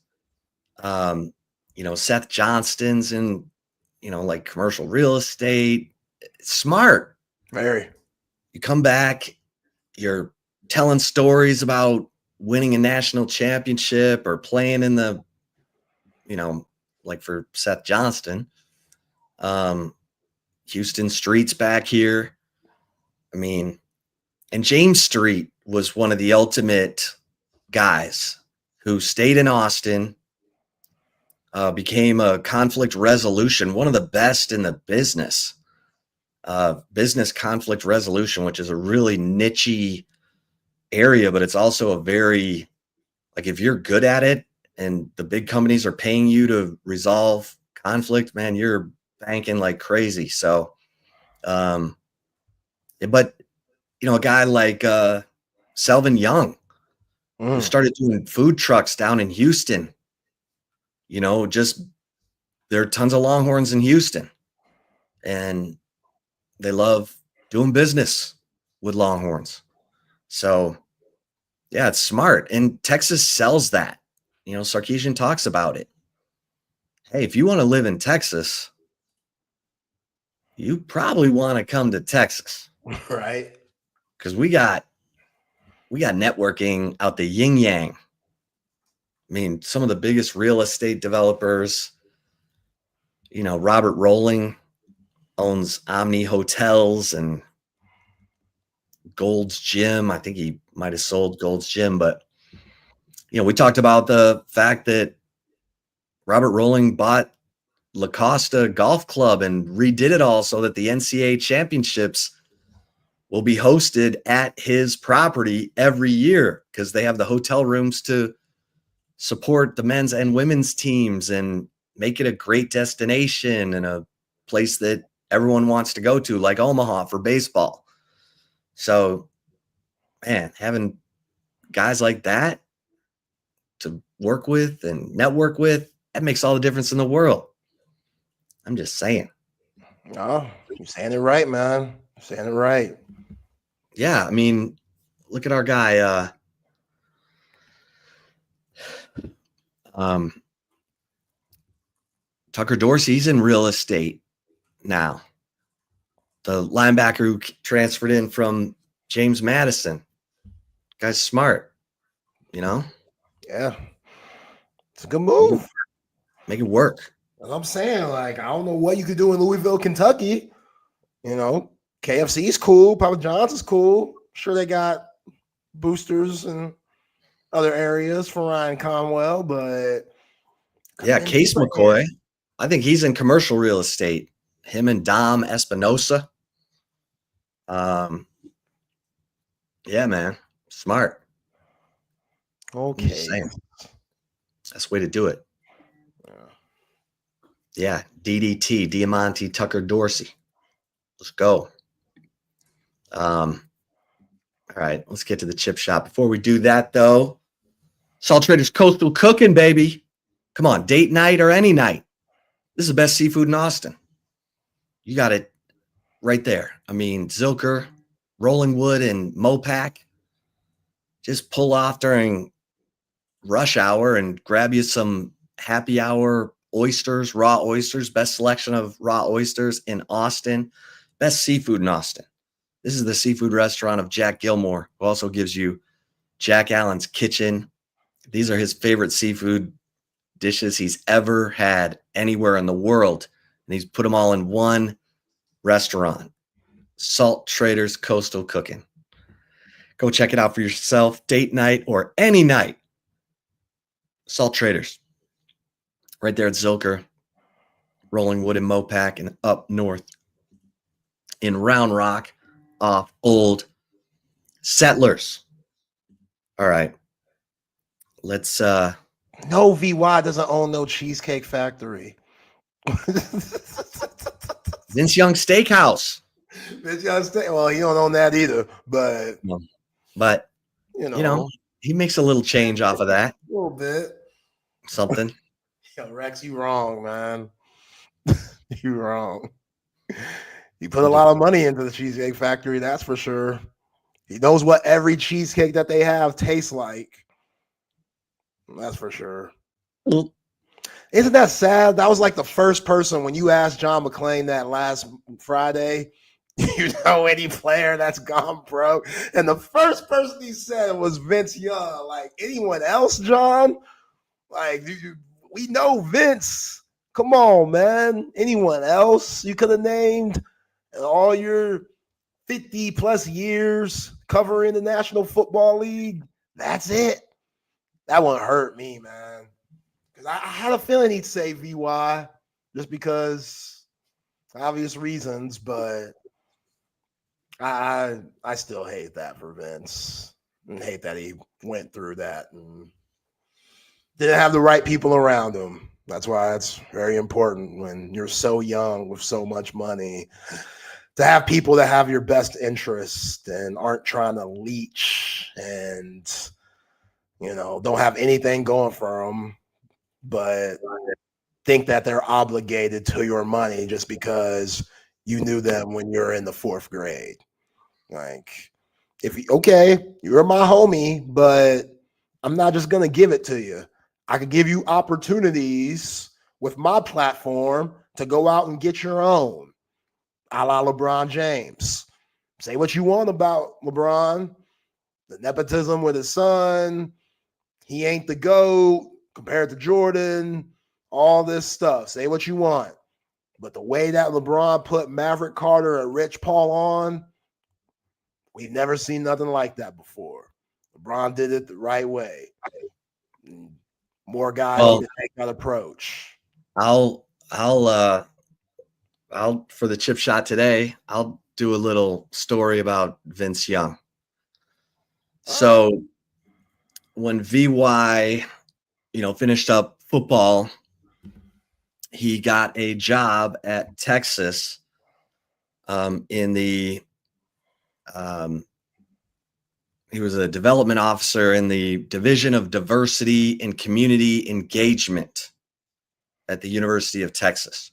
Seth Johnston's in, like commercial real estate. It's smart. Very. You come back, you're telling stories about winning a national championship or playing in the, like for Seth Johnston, Houston Street's back here. I mean, and James Street was one of the ultimate guys who stayed in Austin, became a conflict resolution, one of the best in the business. Business conflict resolution, which is a really niche-y area, but it's also a very, like, if you're good at it and the big companies are paying you to resolve conflict, man, you're banking like crazy. So, but a guy like Selvin Young, who started doing food trucks down in Houston, just there are tons of Longhorns in Houston, and they love doing business with Longhorns. So, yeah, it's smart. And Texas sells that. Sarkisian talks about it. Hey, if you want to live in Texas, you probably want to come to Texas. Right. Because we got networking out the yin yang. I mean, some of the biggest real estate developers, Robert Rolling owns Omni Hotels and Gold's Gym. I think he might have sold Gold's Gym, but we talked about the fact that Robert Rolling bought La Costa Golf Club and redid it all so that the NCAA championships will be hosted at his property every year, because they have the hotel rooms to support the men's and women's teams and make it a great destination and a place that everyone wants to go to, like Omaha for baseball. So, man, having guys like that to work with and network with, that makes all the difference in the world. I'm just saying. Oh, you're saying it right, man. You're saying it right. Yeah, I mean, look at our guy, Tucker Dorsey. He's in real estate now. The linebacker who transferred in from James Madison. Guy's smart, Yeah. It's a good move. Make it work. As I'm saying, like, I don't know what you could do in Louisville, Kentucky. KFC is cool. Papa John's is cool. Sure, they got boosters and other areas for Ryan Conwell, but yeah, Case McCoy. I think he's in commercial real estate. Him and Dom Espinosa. Yeah, man, smart. Okay, that's the way to do it. Yeah, DDT, Diamante, Tucker Dorsey. Let's go. All right, let's get to the chip shop. Before we do that, though, Salt Traders Coastal Cooking, baby. Come on, date night or any night. This is the best seafood in Austin. You got it right there. I mean, Zilker, Rolling Wood, and Mopac. Just pull off during rush hour and grab you some happy hour oysters, raw oysters. Best selection of raw oysters in Austin. Best seafood in Austin. This is the seafood restaurant of Jack Gilmore, who also gives you Jack Allen's Kitchen. These are his favorite seafood dishes he's ever had anywhere in the world. And he's put them all in one restaurant. Salt Traders Coastal Cooking. Go check it out for yourself. Date night or any night. Salt Traders. Right there at Zilker, Rolling Wood and Mopac, and up north in Round Rock off Old Settlers. All right. Let's no, VY doesn't own no Cheesecake Factory. Vince Young Steakhouse. Vince Young Steak. Well, he don't own that either, but he makes a little change off of that. A little bit. Something. Yo, Rex, you wrong, man. You wrong. He put a lot of money into the Cheesecake Factory, that's for sure. He knows what every cheesecake that they have tastes like. That's for sure. Well, isn't that sad? That was like the first person when you asked John McClain that last Friday, you know any player that's gone pro? And the first person he said was Vince Young. Like, anyone else, John? Like, we know Vince. Come on, man. Anyone else you could have named in all your 50 plus years covering the National Football League? That's it. That one hurt me, man. Because I had a feeling he'd say VY just because obvious reasons, but I still hate that for Vince. And hate that he went through that and didn't have the right people around him. That's why it's very important when you're so young with so much money to have people that have your best interest and aren't trying to leech and, don't have anything going for them, but think that they're obligated to your money just because you knew them when you're in the 4th grade. Like, you're my homie, but I'm not just going to give it to you. I could give you opportunities with my platform to go out and get your own, a la LeBron James. Say what you want about LeBron, the nepotism with his son, he ain't the GOAT compared to Jordan, all this stuff. Say what you want. But the way that LeBron put Maverick Carter and Rich Paul on, we've never seen nothing like that before. LeBron did it the right way. More guys need to take that approach. I'll for the chip shot today, I'll do a little story about Vince Young. So when VY, finished up football, he got a job at Texas in the he was a development officer in the Division of Diversity and Community Engagement at the University of Texas.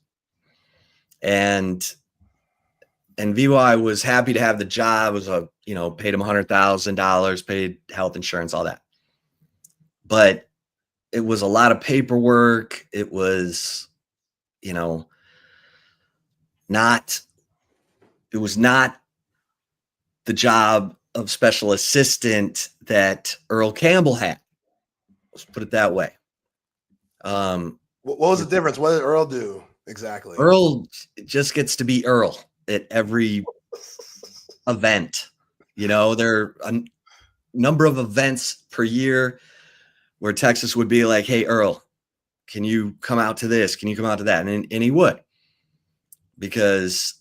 And VY was happy to have the job. It was paid him $100,000, paid health insurance, all that. But it was a lot of paperwork. It was, not the job of special assistant that Earl Campbell had. Let's put it that way. What was the difference? What did Earl do exactly? Earl just gets to be Earl at every event. There are a number of events per year where Texas would be like, hey, Earl, can you come out to this? Can you come out to that? And he would, because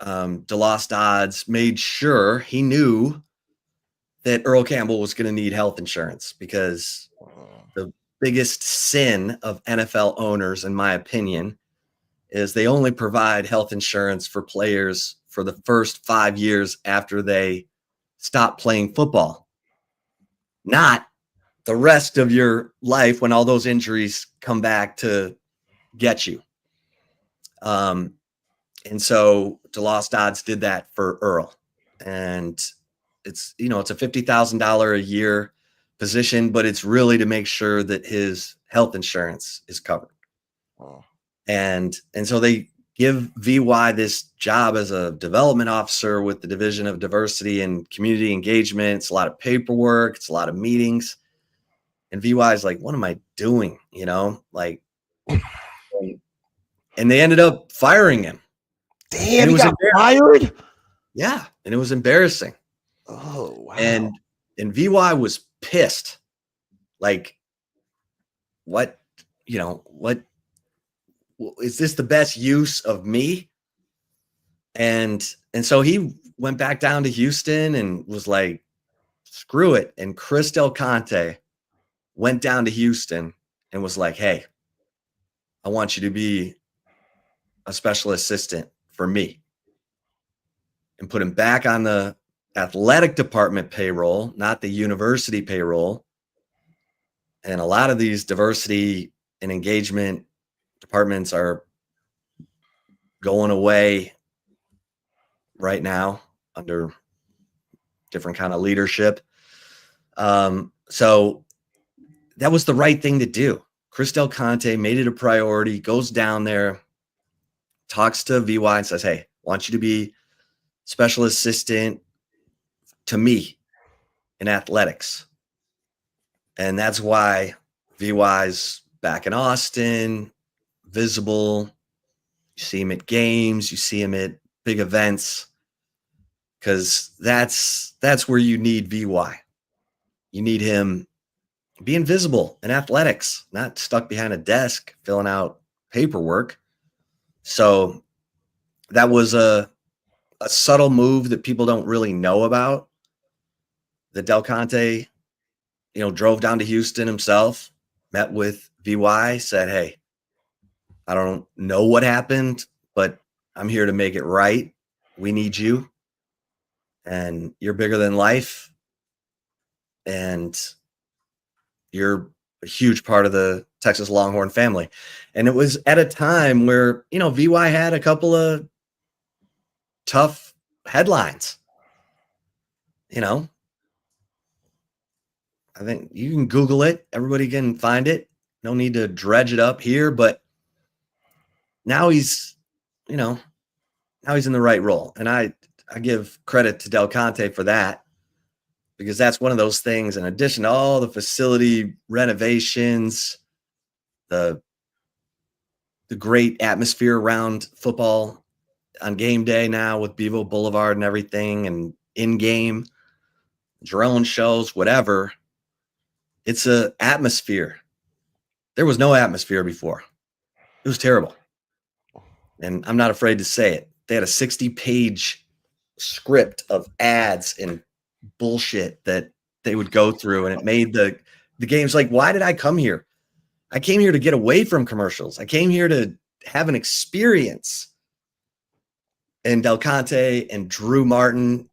DeLost Odds made sure he knew that Earl Campbell was going to need health insurance, because the biggest sin of NFL owners, in my opinion, is they only provide health insurance for players for the first 5 years after they stop playing football, not the rest of your life when all those injuries come back to get you. And so DeLost Odds did that for Earl. And it's a $50,000 a year position, but it's really to make sure that his health insurance is covered. Oh. And so they give VY this job as a development officer with the Division of Diversity and Community Engagement. It's a lot of paperwork. It's a lot of meetings. And VY is like, what am I doing? And they ended up firing him. Damn, he got fired? Yeah, and it was embarrassing. Oh, wow. And VY was pissed. Like, what is this the best use of me? And so he went back down to Houston and was like, screw it. And Chris Del Conte went down to Houston and was like, hey, I want you to be a special assistant for me, and put him back on the athletic department payroll, not the university payroll. And a lot of these diversity and engagement departments are going away right now under different kind of leadership. So that was the right thing to do. Chris Del Conte made it a priority, goes down there, talks to VY and says, hey, I want you to be special assistant to me in athletics. And that's why VY's back in Austin, visible. You see him at games, you see him at big events, because that's where you need VY. You need him being visible in athletics, not stuck behind a desk filling out paperwork. So that was a subtle move that people don't really know about, that Del Conte, drove down to Houston himself, met with VY, said, hey, I don't know what happened, but I'm here to make it right. We need you. And you're bigger than life. And you're a huge part of the Texas Longhorn family. And it was at a time where, VY had a couple of tough headlines. I think you can Google it. Everybody can find it. No need to dredge it up here, but now he's in the right role. And I give credit to Del Conte for that, because that's one of those things, in addition to all the facility renovations, the great atmosphere around football on game day now with Bevo Boulevard and everything, and in-game drone shows, whatever. It's a atmosphere. There was no atmosphere before. It was terrible. And I'm not afraid to say it. They had a 60-page script of ads and bullshit that they would go through, and it made the games like, why did I come here? I came here to get away from commercials. I came here to have an experience. And Del Conte and Drew Martin,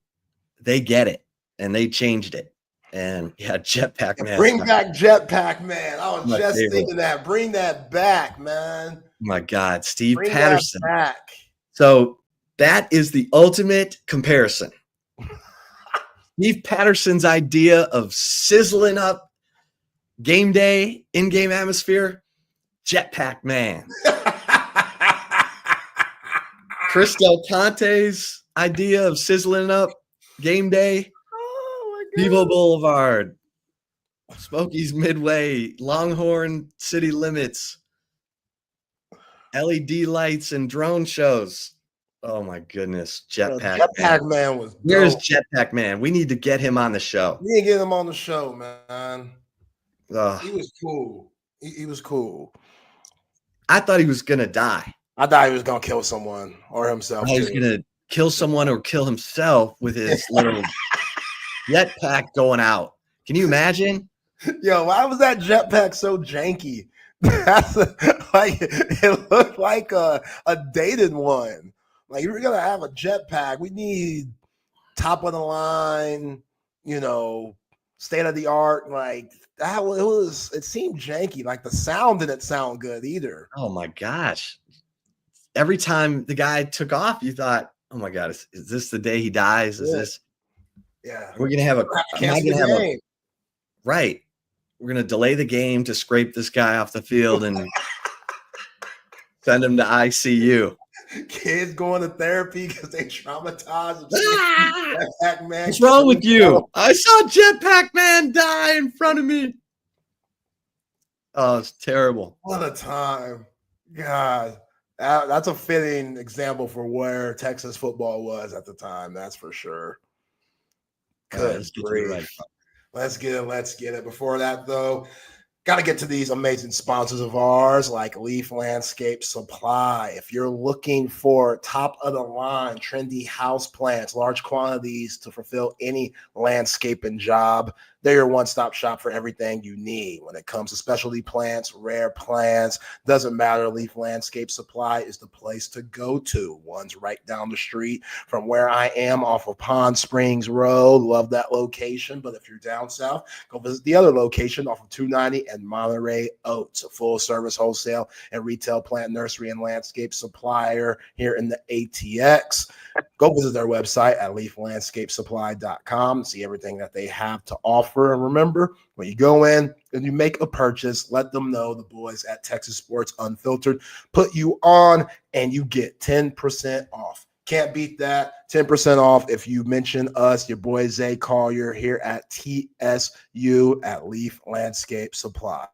they get it, and they changed it. And yeah, Jetpack Man. Bring back Jetpack Man. I was just thinking that. Bring that back, man. My God, Steve Bring Patterson. That back. So that is the ultimate comparison. Steve Patterson's idea of sizzling up game day, in-game atmosphere, Jetpack Man. Chris Del Conte's idea of sizzling up game day, Bevo Boulevard, Smokies Midway, Longhorn City Limits, LED lights and drone shows. Oh my goodness, Jetpack Man was dope. Where's Jetpack Man? We need to get him on the show. We need to get him on the show, man. He was cool. He was cool. I thought he was gonna die. I thought he was gonna kill someone or himself. He was gonna kill someone or kill himself with his little jetpack going out. Can you imagine? Yo, why was that jetpack so janky? It looked like a dated one. Like, if we're gonna have a jetpack, we need top of the line, state of the art. Like that it seemed janky. Like the sound didn't sound good either. Oh my gosh. Every time the guy took off, you thought, oh my God, is this the day he dies? Is this? Yeah. We're going to have right. We're going to delay the game to scrape this guy off the field and send him to ICU. Kids going to therapy because they traumatized. Jetpack Man. What's wrong with you? I saw Jetpack Man die in front of me. Oh, it's terrible. What a time. God. That's a fitting example for where Texas football was at the time. That's for sure. Good grief. Let's get it. Before that, though, got to get to these amazing sponsors of ours like Leaf Landscape Supply. If you're looking for top-of-the-line, trendy house plants, large quantities to fulfill any landscaping job, they're your one-stop shop for everything you need. When it comes to specialty plants, rare plants, doesn't matter. Leaf Landscape Supply is the place to go to. One's right down the street from where I am off of Pond Springs Road. Love that location. But if you're down south, go visit the other location off of 290 and Monterey Oats, a full-service wholesale and retail plant nursery and landscape supplier here in the ATX. Go visit their website at leaflandscapesupply.com and see everything that they have to offer. And remember, when you go in and you make a purchase, let them know the boys at Texas Sports Unfiltered put you on and you get 10% off. Can't beat that. 10% off if you mention us, your boy Zay Collier here at TSU at Leaf Landscape Supply.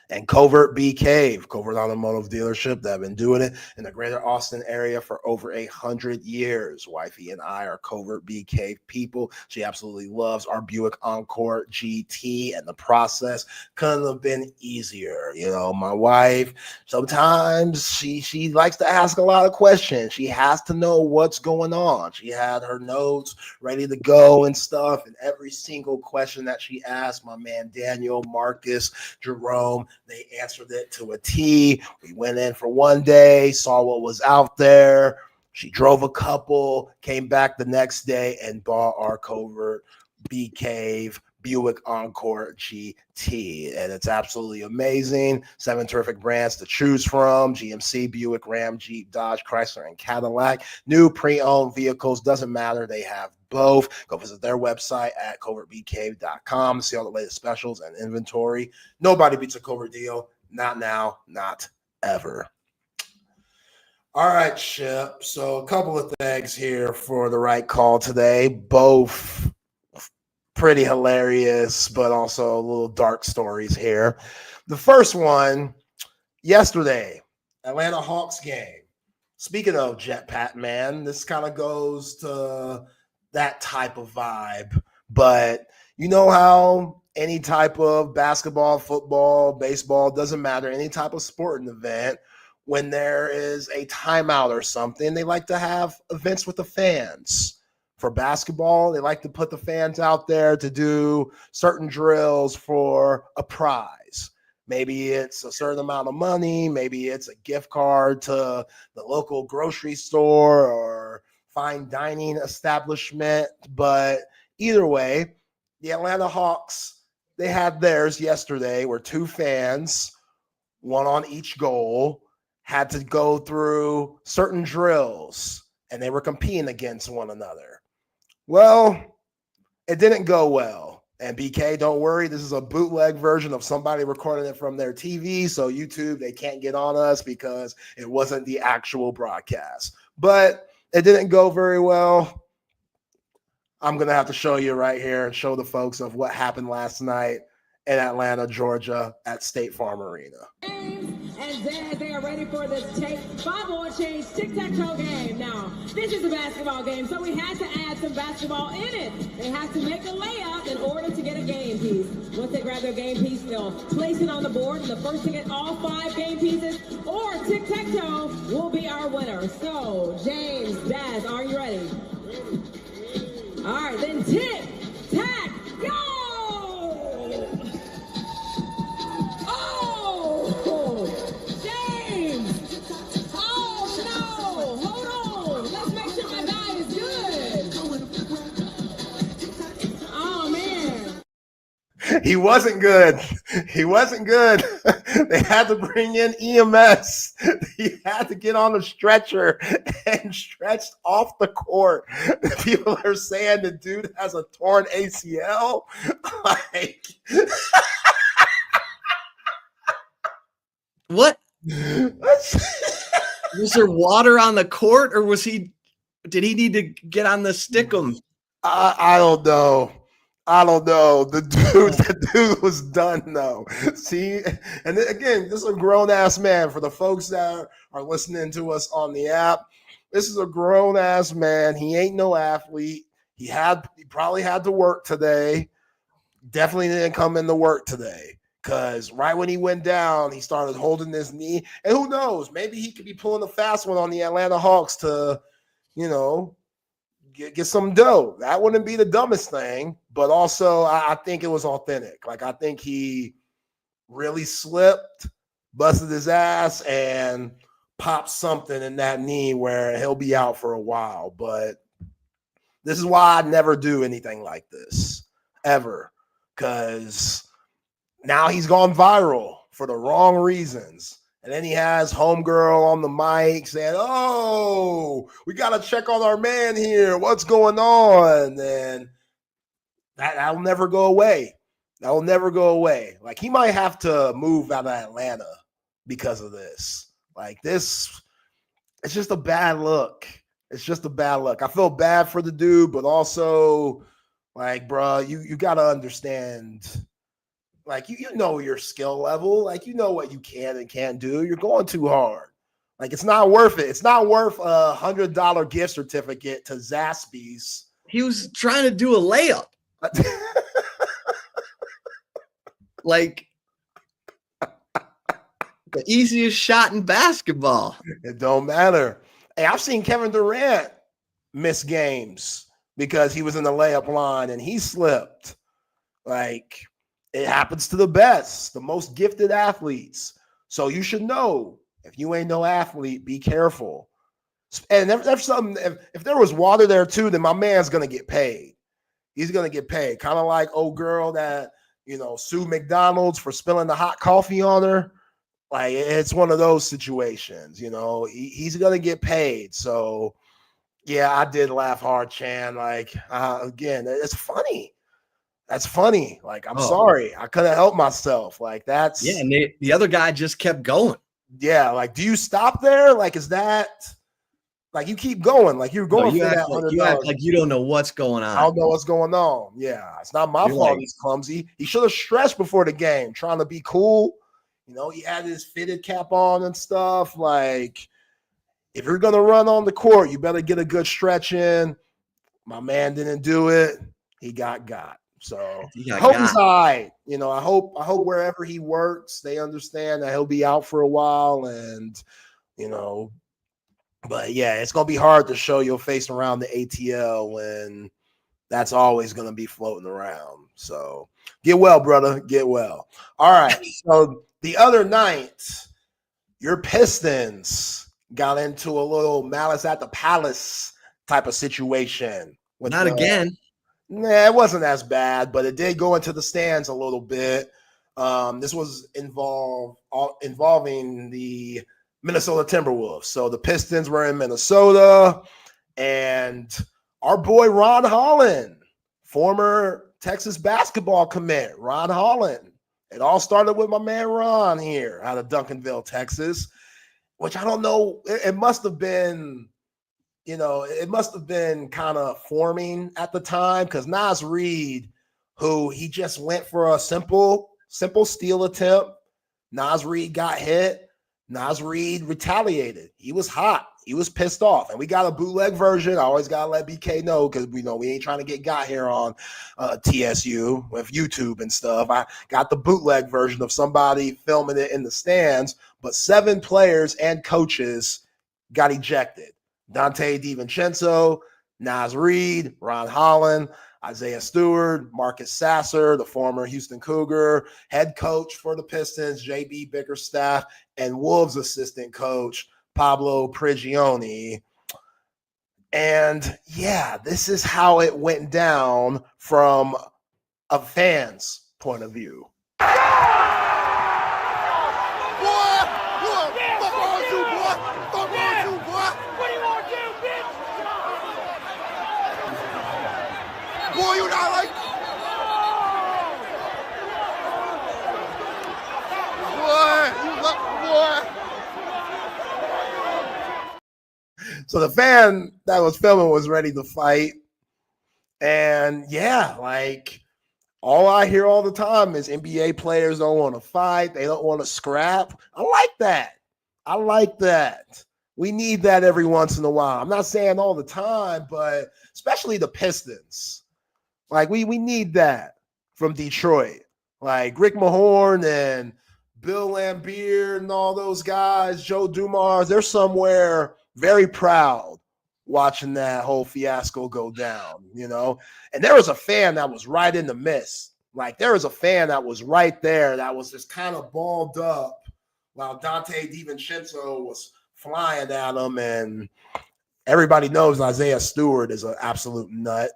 And Covert Bee Cave, Covert Automotive Dealership, that have been doing it in the greater Austin area for over 100 years. Wifey and I are Covert Bee Cave people. She absolutely loves our Buick Encore GT, and the process couldn't have been easier. You know, my wife, sometimes she likes to ask a lot of questions. She has to know what's going on. She had her notes ready to go and stuff, and every single question that she asked, my man Daniel, Marcus, Jerome, they answered it to a T. We went in for one day, saw what was out there. She drove a couple, came back the next day and bought our Covert Bee Cave Buick Encore GT. And it's absolutely amazing. 7 terrific brands to choose from: GMC, Buick, Ram, Jeep, Dodge, Chrysler, and Cadillac. New pre-owned vehicles, doesn't matter. They have both. Go visit their website at covertbcave.com to see all the latest specials and inventory. Nobody beats a Covert deal. Not now, not ever. All right, Chip. So a couple of things here for the right call today. Both pretty hilarious, but also a little dark stories here. The first one, yesterday, Atlanta Hawks game. Speaking of Jetpack Man, this kind of goes to that type of vibe. But you know how any type of basketball, football, baseball, doesn't matter, any type of sporting event, when there is a timeout or something, they like to have events with the fans. For basketball, they like to put the fans out there to do certain drills for a prize. Maybe it's a certain amount of money. Maybe it's a gift card to the local grocery store or fine dining establishment. But either way, the Atlanta Hawks, they had theirs yesterday, where 2 fans, one on each goal, had to go through certain drills, and they were competing against one another. Well, it didn't go well. And BK, don't worry, this is a bootleg version of somebody recording it from their TV. So YouTube, they can't get on us because it wasn't the actual broadcast. But it didn't go very well. I'm going to have to show you right here and show the folks of what happened last night in Atlanta, Georgia at State Farm Arena. And then they are ready for this 5-ball change tic-tac-toe game. Now, this is a basketball game, so we had to add some basketball in it. They have to make a layup in order to get a game piece. Once they grab their game piece, they'll place it on the board, and the first to get all 5 game pieces or tic-tac-toe will be our winner. So, James, Daz, are you ready? All right, then tic-tac-go! He wasn't good. He wasn't good. They had to bring in EMS. He had to get on a stretcher and stretched off the court. People are saying the dude has a torn ACL. Like, what? Was there water on the court, or did he need to get on the stickum? I don't know. I don't know. The dude was done though. See, and then, again, this is a grown ass man. For the folks that are listening to us on the app, this is a grown ass man. He ain't no athlete. He probably had to work today. Definitely didn't come into work today, because right when he went down, he started holding his knee. And who knows? Maybe he could be pulling a fast one on the Atlanta Hawks to, get some dough. That wouldn't be the dumbest thing, but also I think it was authentic. Like, I think he really slipped, busted his ass, and popped something in that knee where he'll be out for a while. But this is why I never do anything like this, ever, because now he's gone viral for the wrong reasons. And then he has homegirl on the mic saying, "Oh, we got to check on our man here. What's going on?" And that'll never go away. That'll never go away. Like, he might have to move out of Atlanta because of this. Like, this, it's just a bad look. It's just a bad look. I feel bad for the dude, but also, like, bro, you got to understand Like you know your skill level. Like you know what you can and can't do. You're going too hard. Like it's not worth it. It's not worth a $100 gift certificate to Zaxby's. He was trying to do a layup. Like the easiest shot in basketball. It don't matter. Hey, I've seen Kevin Durant miss games because he was in the layup line and he slipped. Like it happens to the best, the most gifted athletes. So you should know if you ain't no athlete, be careful. And if there was water there too, then my man's gonna get paid. He's gonna get paid. Kind of like old girl that sued McDonald's for spilling the hot coffee on her. Like it's one of those situations. He's gonna get paid. So yeah, I did laugh hard, Chan. Like again, it's funny. That's funny. Like I'm sorry, I couldn't help myself. Like that's and the other guy just kept going. Yeah, like do you stop there? Like is that like you keep going? Like you're going for that $100. You act like you don't know what's going on. I don't know what's going on. Yeah, it's not my fault. He's clumsy. He should have stretched before the game, trying to be cool. He had his fitted cap on and stuff. Like if you're gonna run on the court, you better get a good stretch in. My man didn't do it. He got. So I hope he's all right. I hope wherever he works, they understand that he'll be out for a while. And, but yeah, it's going to be hard to show your face around the ATL when that's always going to be floating around. So get well, brother. Get well. All right. So the other night, your Pistons got into a little malice at the palace type of situation. Not again. Nah, it wasn't as bad, but it did go into the stands a little bit. This was involving the Minnesota Timberwolves. So the Pistons were in Minnesota, and our boy Ron Holland, former Texas basketball commit, Ron Holland. It all started with my man Ron here out of Duncanville, Texas, which I don't know. It must have been it must have been kind of forming at the time because Naz Reid, who he just went for a simple steal attempt. Naz Reid got hit. Naz Reid retaliated. He was hot. He was pissed off. And we got a bootleg version. I always got to let BK know because we ain't trying to get got here on TSU with YouTube and stuff. I got the bootleg version of somebody filming it in the stands, but 7 players and coaches got ejected. Dante DiVincenzo, Naz Reid, Ron Holland, Isaiah Stewart, Marcus Sasser, the former Houston Cougar, head coach for the Pistons, JB Bickerstaff, and Wolves assistant coach, Pablo Prigioni. And yeah, this is how it went down from a fan's point of view. Boy, you not like boy. So the fan that was filming was ready to fight. And yeah, like all I hear all the time is NBA players don't want to fight. They don't want to scrap. I like that. We need that every once in a while. I'm not saying all the time, but especially the Pistons. Like we need that from Detroit. Like Rick Mahorn and Bill Lambier and all those guys, Joe Dumars, they're somewhere very proud watching that whole fiasco go down, And there was a fan that was right in the midst. Like there was a fan that was right there that was just kind of balled up while Dante DiVincenzo was flying at him. And everybody knows Isaiah Stewart is an absolute nut.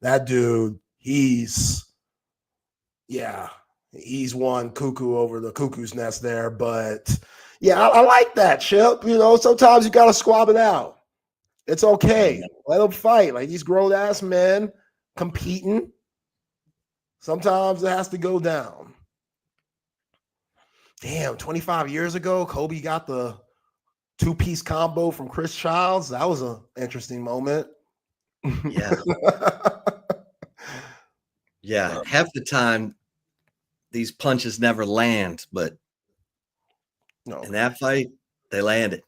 That dude, he's one cuckoo over the cuckoo's nest there. But yeah, I like that, Chip. Sometimes you got to squab it out. It's okay. Let them fight. Like these grown-ass men competing. Sometimes it has to go down. Damn, 25 years ago, Kobe got the 2-piece combo from Chris Childs. That was an interesting moment. Yeah. Yeah. Half the time, these punches never land, but in that fight, they landed.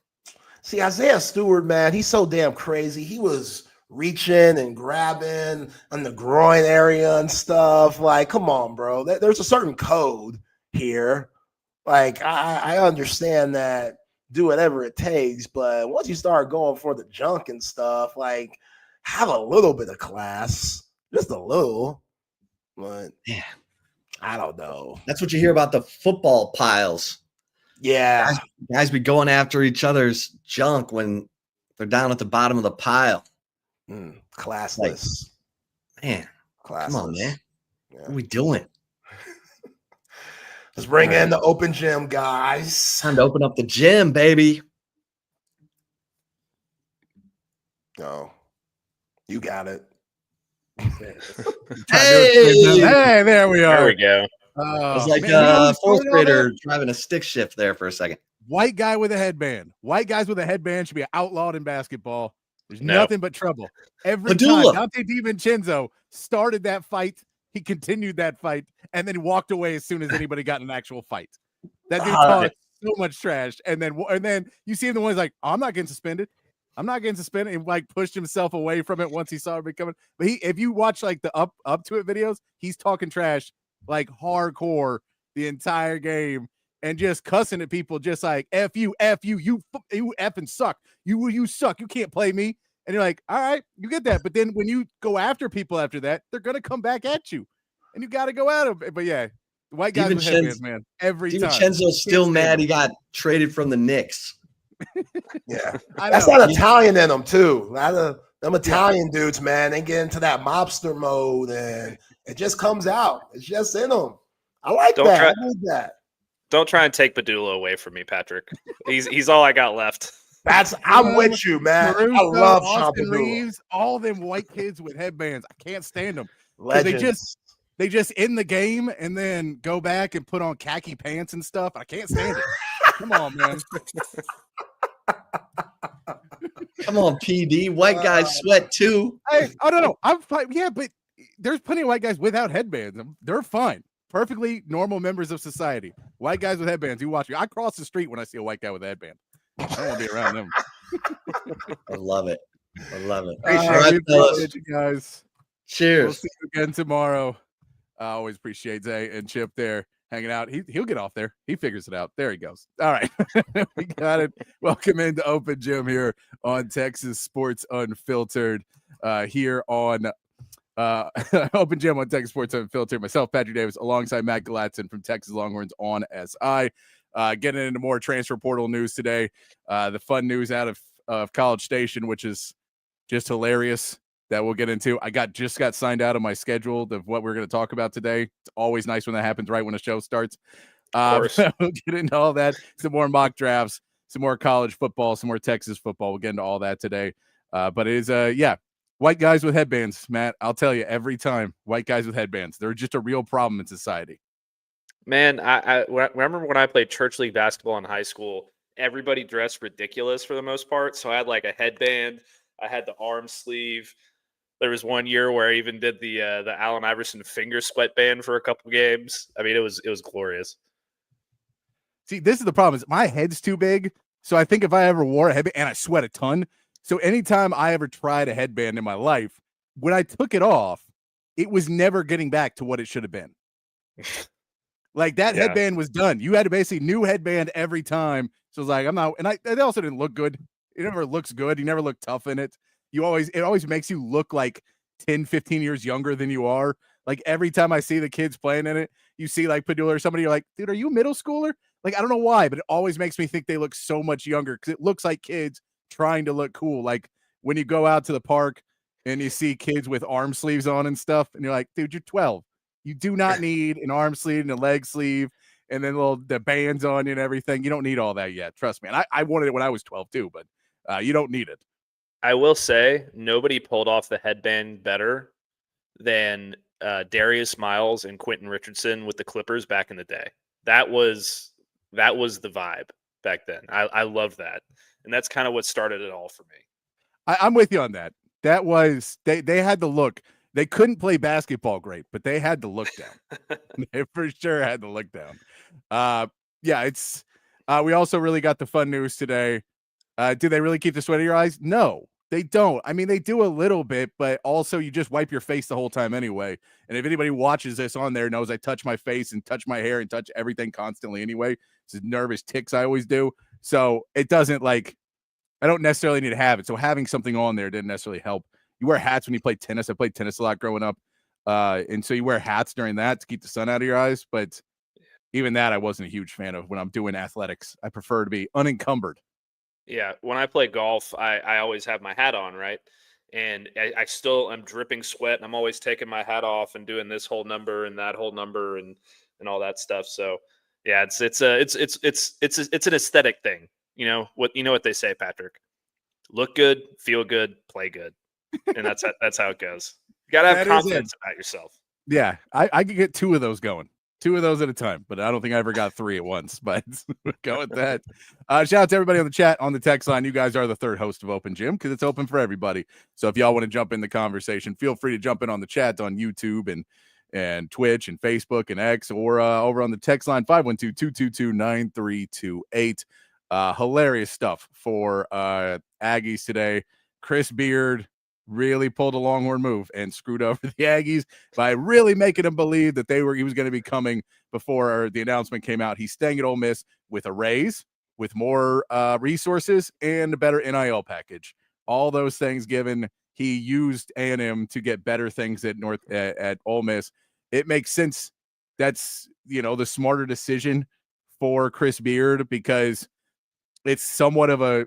See, Isaiah Stewart, man, he's so damn crazy. He was reaching and grabbing on the groin area and stuff. Like, come on, bro. There's a certain code here. Like, I understand that, do whatever it takes, but once you start going for the junk and stuff, like, have a little bit of class, just a little. But yeah, I don't know. That's what you hear about the football piles. Yeah, guys be going after each other's junk when they're down at the bottom of the pile. Classless, man. Classless. Come on, man. Yeah. What are we doing? Let's bring in the open gym, guys. Time to open up the gym, baby. No, you got it. Hey, there we are. There we go. It was like a fourth grader driving a stick shift there for a second. White guy with a headband. White guys with a headband should be outlawed in basketball. There's nothing but trouble. Every time Dante DiVincenzo started that fight, he continued that fight, and then he walked away as soon as anybody got in an actual fight. That dude talked so much trash, and then you see him the one who's like, oh, I'm not getting suspended. I'm not getting suspended, and like pushed himself away from it once he saw it coming. But if you watch like the up to it videos, he's talking trash like hardcore the entire game and just cussing at people, just like F you, you effing suck. You suck. You can't play me. And you're like, all right, you get that. But then when you go after people after that, they're gonna come back at you, and you got to go at them. But yeah, white guys with headbands, man, every time. DiVincenzo's still mad he got traded from the Knicks. Yeah, that's not Italian in them too. Them Italian dudes, man, they get into that mobster mode, and it just comes out. It's just in them. I like that. I need that. Don't try and take Padula away from me, Patrick. He's all I got left. I'm with you, man. I love Austin Reeves, all them white kids with headbands. I can't stand them. They just end the game and then go back and put on khaki pants and stuff. I can't stand it. Come on, man. Come on, PD. White guys sweat too. I don't know. I'm fine. Yeah, but there's plenty of white guys without headbands. They're fine. Perfectly normal members of society. White guys with headbands. You watch me. I cross the street when I see a white guy with a headband. I don't want to be around them. I love it. Appreciate you guys. Cheers. We'll see you again tomorrow. I always appreciate Zay and Chip there hanging out. He'll get off there. He figures it out. There he goes. All right. We got it. Welcome into Open Gym here on Texas Sports Unfiltered. Here on Open Gym on Texas Sports Unfiltered. Myself, Patrick Davis, alongside Matt Galatzan from Texas Longhorns on SI. Getting into more transfer portal news today. The fun news out of College Station, which is just hilarious, that we'll get into. I just got signed out of my schedule of what we're going to talk about today. It's always nice when that happens right when the show starts. We'll get into all that. Some more mock drafts, some more college football, some more Texas football. We'll get into all that today. But it is, white guys with headbands, Matt. I'll tell you every time, white guys with headbands. They're just a real problem in society. Man, I remember when I played church league basketball in high school, everybody dressed ridiculous for the most part. So I had like a headband. I had the arm sleeve. There was one year where I even did the Allen Iverson finger sweatband for a couple games. I mean, it was glorious. See, this is the problem: is my head's too big. So I think if I ever wore a headband, and I sweat a ton, so anytime I ever tried a headband in my life, when I took it off, it was never getting back to what it should have been. Like that headband was done. You had to basically new headband every time. So it was like, I'm not, and it also didn't look good. It never looks good. You never look tough in it. It always makes you look like 10, 15 years younger than you are. Like every time I see the kids playing in it, you see like Padula or somebody, you're like, dude, are you a middle schooler? Like, I don't know why, but it always makes me think they look so much younger because it looks like kids trying to look cool. Like when you go out to the park and you see kids with arm sleeves on and stuff, and you're like, dude, you're 12. You do not need an arm sleeve and a leg sleeve and then the bands on you and everything. You don't need all that yet. Trust me. And I wanted it when I was 12 too, but you don't need it. I will say nobody pulled off the headband better than Darius Miles and Quentin Richardson with the Clippers back in the day. That was the vibe back then. I love that. And that's kind of what started it all for me. I'm with you on that. That was, they had the look. They couldn't play basketball great, but they had to look down. They for sure had to look down. Yeah, it's we also really got the fun news today. Do they really keep the sweat in your eyes? No, they don't. I mean, they do a little bit, but also you just wipe your face the whole time anyway. And if anybody watches this on there knows I touch my face and touch my hair and touch everything constantly anyway. It's nervous ticks I always do. So it doesn't like I don't necessarily need to have it. So having something on there didn't necessarily help. You wear hats when you play tennis. I played tennis a lot growing up. And so you wear hats during that to keep the sun out of your eyes. But even that I wasn't a huge fan of when I'm doing athletics. I prefer to be unencumbered. Yeah, when I play golf, I always have my hat on, right? And I still am dripping sweat, and I'm always taking my hat off and doing this whole number and that whole number and all that stuff. So yeah, it's an aesthetic thing. You know what they say, Patrick. Look good, feel good, play good, and that's how it goes. You gotta have confidence about yourself. Yeah, I could get 2 of those going. 2 of those at a time, but I don't think I ever got 3 at once. But go with that. Shout out to everybody on the chat, on the text line. You guys are the third host of Open Gym because it's open for everybody. So if y'all want to jump in the conversation, feel free to jump in on the chat on YouTube and Twitch and Facebook and X, or over on the text line 512-222-9328. Hilarious stuff for Aggies today. Chris Beard really pulled a Longhorn move and screwed over the Aggies by really making them believe that he was going to be coming before the announcement came out. He's staying at Ole Miss with a raise, with more resources, and a better NIL package. All those things given, he used A&M to get better things at Ole Miss. It makes sense. That's the smarter decision for Chris Beard, because it's somewhat of a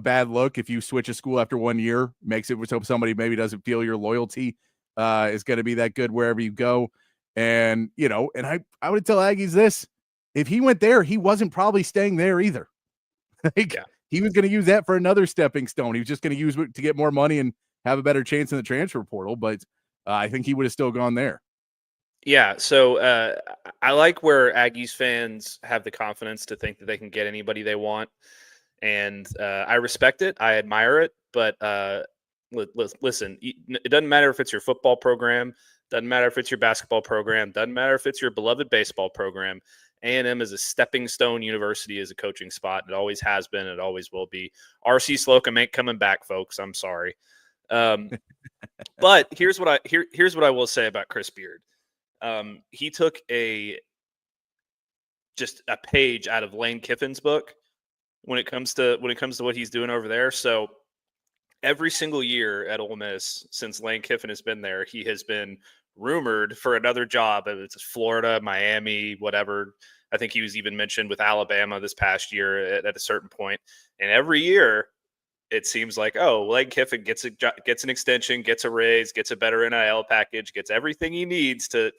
bad look if you switch a school after 1 year. Makes it so somebody maybe doesn't feel your loyalty is going to be that good wherever you go. And and I would tell Aggies this: if he went there, he wasn't probably staying there either. He was going to use that for another stepping stone. He was just going to use it to get more money and have a better chance in the transfer portal. But I think he would have still gone there. Yeah, so I like where Aggies fans have the confidence to think that they can get anybody they want. And I respect it. I admire it. But listen, it doesn't matter if it's your football program. Doesn't matter if it's your basketball program. Doesn't matter if it's your beloved baseball program. A&M is a stepping stone university as a coaching spot. It always has been. It always will be. R.C. Slocum ain't coming back, folks. I'm sorry. But here's what I will say about Chris Beard. He took just a page out of Lane Kiffin's book when it comes to what he's doing over there. So every single year at Ole Miss since Lane Kiffin has been there, he has been rumored for another job. It's Florida, Miami, whatever. I think he was even mentioned with Alabama this past year at a certain point. And every year it seems like, Lane Kiffin gets an extension, gets a raise, gets a better NIL package, gets everything he needs to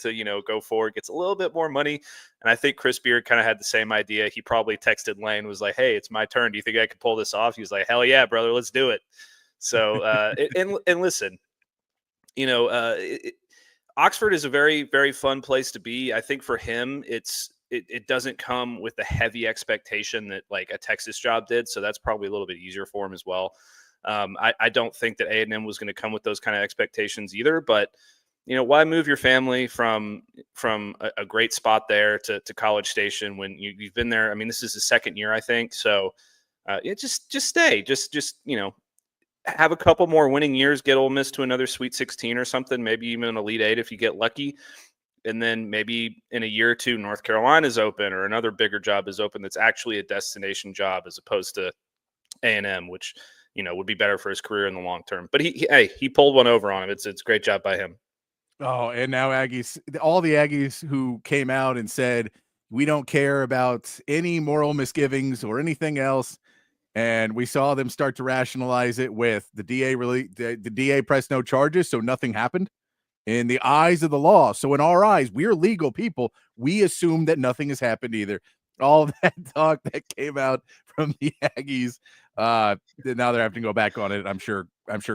go forward, gets a little bit more money. And I think Chris Beard kind of had the same idea. He probably texted Lane, was like, "Hey, it's my turn. Do you think I could pull this off?" He was like, "Hell yeah, brother, let's do it." So, and listen, Oxford is a very, very fun place to be. I think for him, it doesn't come with the heavy expectation that like a Texas job did. So that's probably a little bit easier for him as well. I don't think that A&M was going to come with those kind of expectations either, but why move your family from a great spot there to College Station when you've been there? I mean, this is the second year, I think. So just stay, just have a couple more winning years, get Ole Miss to another Sweet 16 or something, maybe even an Elite 8 if you get lucky. And then maybe in a year or two, North Carolina is open or another bigger job is open that's actually a destination job as opposed to A&M, which, would be better for his career in the long term. But he pulled one over on him. It's a great job by him. Oh, and now all the Aggies who came out and said, we don't care about any moral misgivings or anything else. And we saw them start to rationalize it with the DA the DA pressed no charges, so nothing happened in the eyes of the law. So in our eyes, we're legal people. We assume that nothing has happened either. All that talk that came out from the Aggies, now they're having to go back on it. I'm sure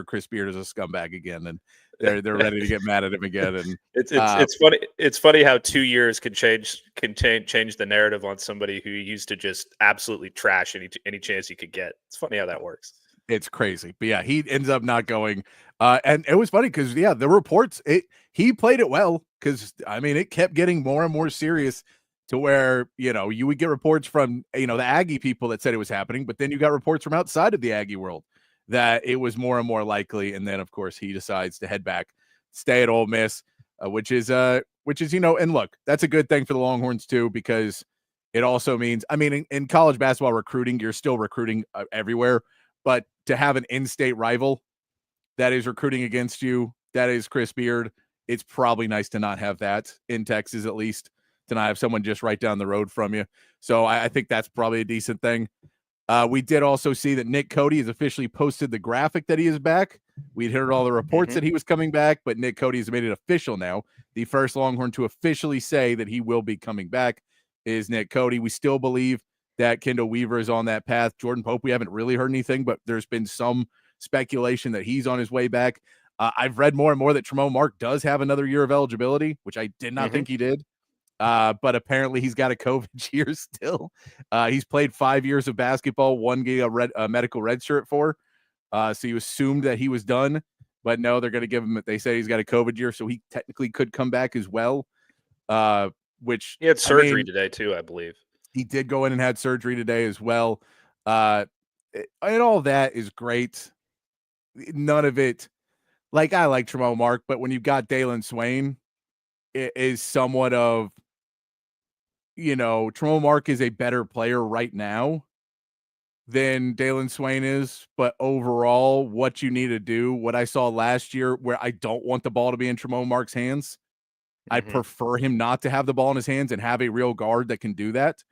Chris Beard is a scumbag again, and they're ready to get mad at him again. And it's funny. It's funny how 2 years can change the narrative on somebody who used to just absolutely trash any chance he could get. It's funny how that works. It's crazy. But yeah, he ends up not going. And it was funny because the reports he played it well because I mean it kept getting more and more serious to where you would get reports from the Aggie people that said it was happening, but then you got reports from outside of the Aggie world that it was more and more likely. And then of course he decides to head back, stay at Ole Miss, which is and look, that's a good thing for the Longhorns too, because it also means, I mean, in college basketball recruiting, you're still recruiting everywhere, but to have an in-state rival that is recruiting against you, that is Chris Beard, it's probably nice to not have that in Texas, at least, to not have someone just right down the road from you. So I think that's probably a decent thing. We did also see that Nick Cody has officially posted the graphic that he is back. We'd heard all the reports that he was coming back, but Nick Cody has made it official now. The first Longhorn to officially say that he will be coming back is Nick Cody. We still believe that Kendall Weaver is on that path. Jordan Pope, we haven't really heard anything, but there's been some speculation that he's on his way back. I've read more and more that Tremont Mark does have another year of eligibility, which I did not think he did. But apparently he's got a COVID year still. He's played 5 years of basketball, one game a medical red shirt for. So you assumed that he was done, but no, they're going to give him, they say he's got a COVID year, so he technically could come back as well. Which he had surgery today too, I believe. He did go in and had surgery today as well. And all that is great. None of it, like I like Tremont Mark, but when you've got Dalen Swain, it is somewhat of, Tremont Mark is a better player right now than Dalen Swain is, but overall, what you need to do, what I saw last year, where I don't want the ball to be in Tremont Mark's hands, I prefer him not to have the ball in his hands and have a real guard that can do that.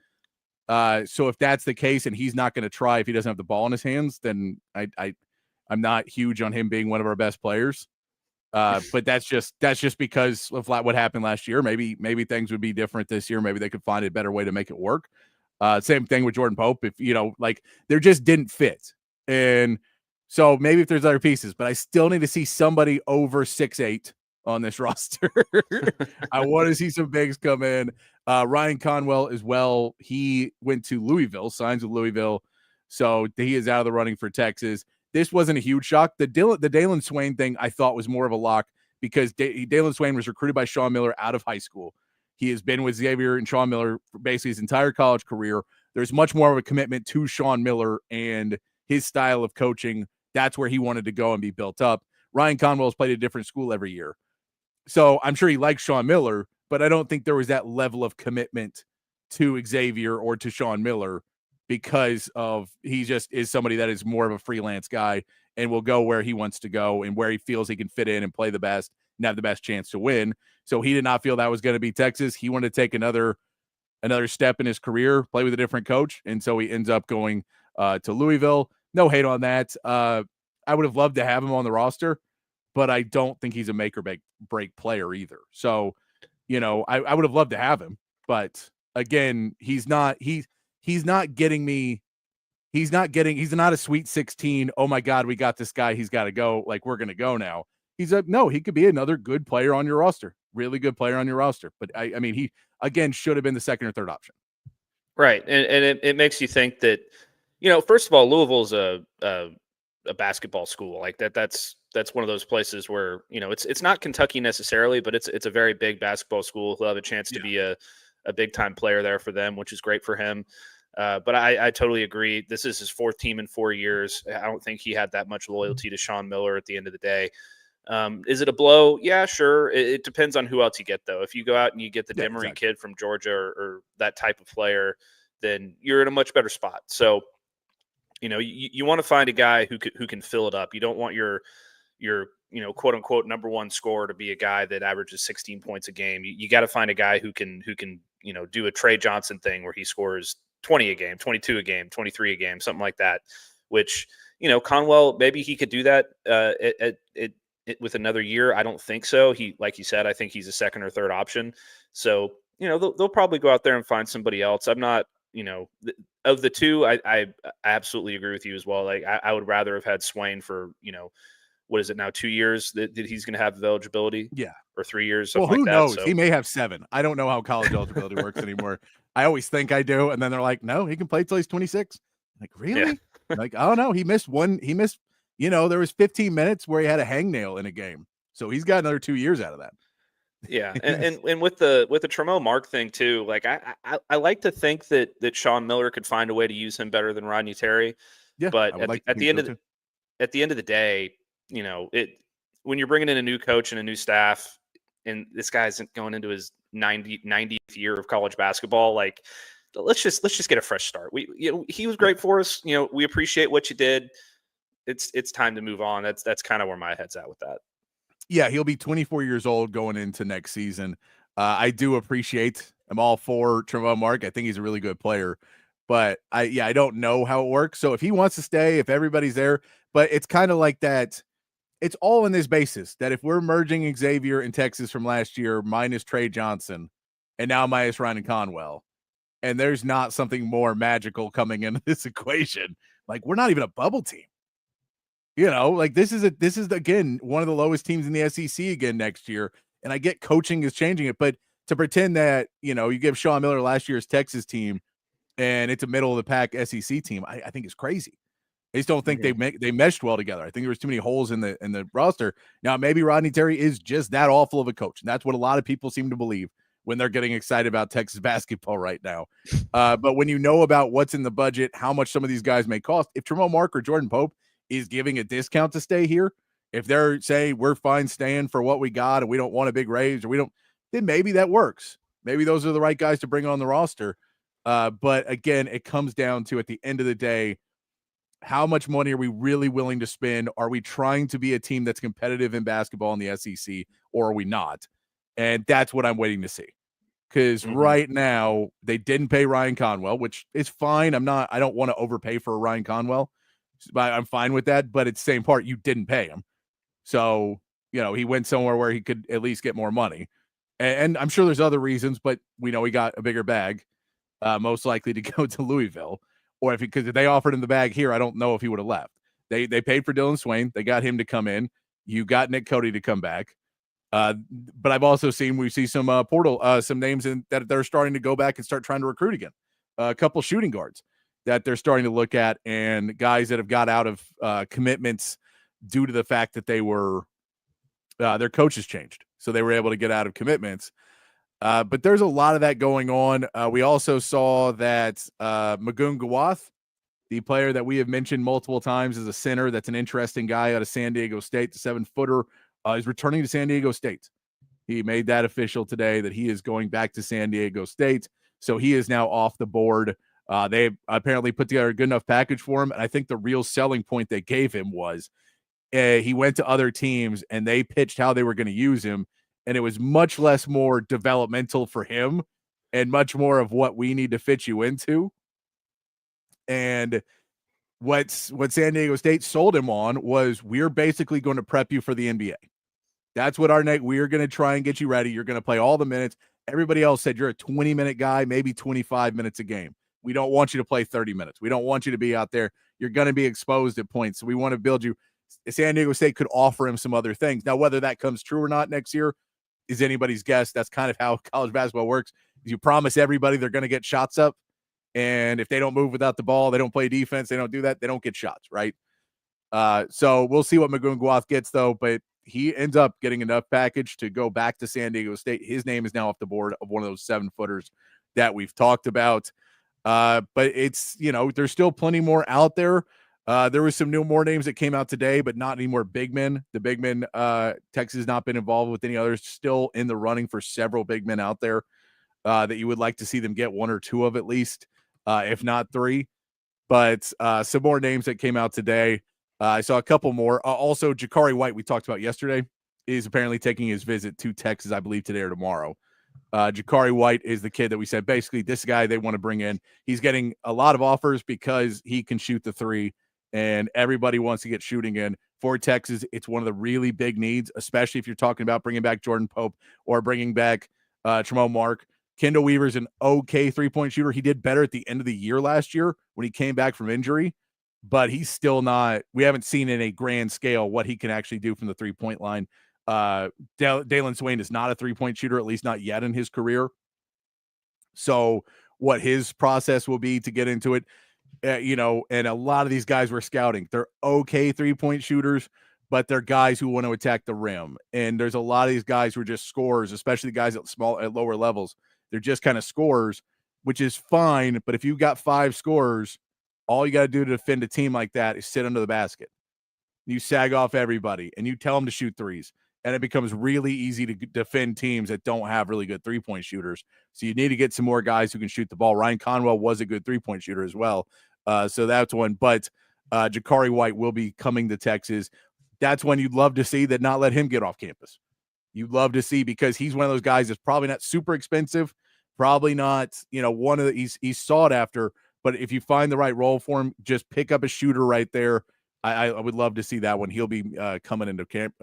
So if that's the case and he's not going to try if he doesn't have the ball in his hands, then I'm not huge on him being one of our best players. But that's just because of what happened last year. Maybe things would be different this year. Maybe they could find a better way to make it work. Same thing with Jordan Pope. If they just didn't fit. And so maybe if there's other pieces, but I still need to see somebody over 6'8" on this roster. I want to see some bigs come in. Ryan Conwell as well. He went to Louisville, signs with Louisville. So he is out of the running for Texas. This wasn't a huge shock. The Dalen Swain thing I thought was more of a lock because Dalen Swain was recruited by Sean Miller out of high school. He has been with Xavier and Sean Miller for basically his entire college career. There's much more of a commitment to Sean Miller and his style of coaching. That's where he wanted to go and be built up. Ryan Conwell has played at a different school every year. So I'm sure he likes Sean Miller, but I don't think there was that level of commitment to Xavier or to Sean Miller because of he just is somebody that is more of a freelance guy and will go where he wants to go and where he feels he can fit in and play the best and have the best chance to win. So he did not feel that was going to be Texas. He wanted to take another step in his career, play with a different coach. And so he ends up going to Louisville. No hate on that. I would have loved to have him on the roster, but I don't think he's a make or break player either. So, I would have loved to have him, but again, he's not getting me. He's not a Sweet 16. Oh my God, we got this guy. He's got to go. Like, we're going to go now. No, he could be another good player on your roster. Really good player on your roster. But I mean, he again should have been the second or third option. Right. And it makes you think that, first of all, Louisville's a basketball school. Like that's one of those places where, it's not Kentucky necessarily, but it's a very big basketball school. He'll have a chance to be a big time player there for them, which is great for him. But I totally agree. This is his fourth team in 4 years. I don't think he had that much loyalty to Sean Miller at the end of the day. Is it a blow? Yeah, sure. It depends on who else you get, though. If you go out and you get the Demery kid from Georgia or that type of player, then you're in a much better spot. So, you want to find a guy who can fill it up. You don't want your quote unquote number one scorer to be a guy that averages 16 points a game. You got to find a guy who can do a Trey Johnson thing where he scores 20 a game, 22 a game, 23 a game, something like that. Which Conwell, maybe he could do that with another year. I don't think so. Like you said, I think he's a second or third option. So they'll probably go out there and find somebody else. I'm not. Of the two, I absolutely agree with you as well. Like I would rather have had Swain for, what is it now, 2 years that he's going to have eligibility? Yeah. Or 3 years. Well, who like knows? So. He may have 7. I don't know how college eligibility works anymore. I always think I do. And then they're like, no, he can play till he's 26. I'm like, really? Like, I don't know. He missed, there was 15 minutes where he had a hangnail in a game. So he's got another 2 years out of that. Yeah, and with the Tremont Mark thing too, like I like to think that Sean Miller could find a way to use him better than Rodney Terry. Yeah, But I would at the end of the day, when you're bringing in a new coach and a new staff, and this guy's going into his 90th year of college basketball, like let's just get a fresh start. He was great for us. We appreciate what you did. It's time to move on. That's kind of where my head's at with that. Yeah, he'll be 24 years old going into next season. I do appreciate. I'm all for Tremont Mark. I think he's a really good player, but I don't know how it works. So if he wants to stay, if everybody's there, but it's kind of like that. It's all in this basis that if we're merging Xavier and Texas from last year minus Trey Johnson and now minus Ryan Conwell, and there's not something more magical coming into this equation, like we're not even a bubble team. Like this is again one of the lowest teams in the SEC again next year. And I get coaching is changing it, but to pretend that you give Sean Miller last year's Texas team and it's a middle of the pack SEC team, I think it's crazy. I just don't think they meshed well together. I think there was too many holes in the roster. Now maybe Rodney Terry is just that awful of a coach, and that's what a lot of people seem to believe when they're getting excited about Texas basketball right now. But when you know about what's in the budget, how much some of these guys may cost, if Tremont Mark or Jordan Pope is giving a discount to stay here, if they're saying we're fine staying for what we got and we don't want a big raise or then maybe that works. Maybe those are the right guys to bring on the roster. But again, it comes down to, at the end of the day, how much money are we really willing to spend? Are we trying to be a team that's competitive in basketball in the SEC, or are we not? And that's what I'm waiting to see. Because right now they didn't pay Ryan Conwell, which is fine. I don't want to overpay for a Ryan Conwell. I'm fine with that, but it's the same part. You didn't pay him. So, he went somewhere where he could at least get more money. And I'm sure there's other reasons, but we know he got a bigger bag, most likely to go to Louisville. Or because if they offered him the bag here, I don't know if he would have left. They paid for Dylan Swain. They got him to come in. You got Nick Cody to come back. But I've also we see some some names that they're starting to go back and start trying to recruit again. A couple shooting guards that they're starting to look at, and guys that have got out of commitments due to the fact that they were their coaches changed, so they were able to get out of commitments. But there's a lot of that going on. We also saw that Magoon Gawath, the player that we have mentioned multiple times as a center, that's an interesting guy out of San Diego State, the 7-footer, is returning to San Diego State. He made that official today that he is going back to San Diego State. So he is now off the board. They apparently put together a good enough package for him. And I think the real selling point they gave him was he went to other teams and they pitched how they were going to use him. And it was much less more developmental for him and much more of what we need to fit you into. And what San Diego State sold him on was, we're basically going to prep you for the NBA. That's what we're going to try and get you ready. You're going to play all the minutes. Everybody else said you're a 20-minute guy, maybe 25 minutes a game. We don't want you to play 30 minutes. We don't want you to be out there. You're going to be exposed at points. So we want to build you. San Diego State could offer him some other things. Now, whether that comes true or not next year is anybody's guess. That's kind of how college basketball works. You promise everybody they're going to get shots up. And if they don't move without the ball, they don't play defense, they don't do that, they don't get shots, right? So we'll see what Magoon Gawath gets, though. But he ends up getting enough package to go back to San Diego State. His name is now off the board of one of those 7-footers that we've talked about. But it's, there's still plenty more out there. There was some more names that came out today, but not any more big men. The big men, Texas has not been involved with any others. Still in the running for several big men out there that you would like to see them get one or two of at least, if not three. But some more names that came out today. I saw a couple more. Also, Jakari White, we talked about yesterday, is apparently taking his visit to Texas, I believe, today or tomorrow. Jakari White is the kid that we said, basically, this guy they want to bring in. He's getting a lot of offers because he can shoot the three, and everybody wants to get shooting in. For Texas, it's one of the really big needs, especially if you're talking about bringing back Jordan Pope or bringing back Tremont Mark. Kendall Weaver's an okay three-point shooter. He did better at the end of the year last year when he came back from injury, but he's still not – we haven't seen in a grand scale what he can actually do from the three-point line. Dalen Swain is not a three-point shooter, at least not yet in his career. So what his process will be to get into it. And a lot of these guys we're scouting, they're okay 3-point shooters, but they're guys who want to attack the rim. And there's a lot of these guys who are just scorers, especially the guys at lower levels. They're just kind of scorers, which is fine. But if you've got 5 scorers, all you got to do to defend a team like that is sit under the basket. You sag off everybody and you tell them to shoot threes. And it becomes really easy to defend teams that don't have really good 3-point shooters. So you need to get some more guys who can shoot the ball. Ryan Conwell was a good 3-point shooter as well. So that's one. But Jakari White will be coming to Texas. That's when you'd love to see that, not let him get off campus. You'd love to see, because he's one of those guys that's probably not super expensive, probably not, one of the, he's sought after. But if you find the right role for him, just pick up a shooter right there. I would love to see that one. He'll be coming into camp,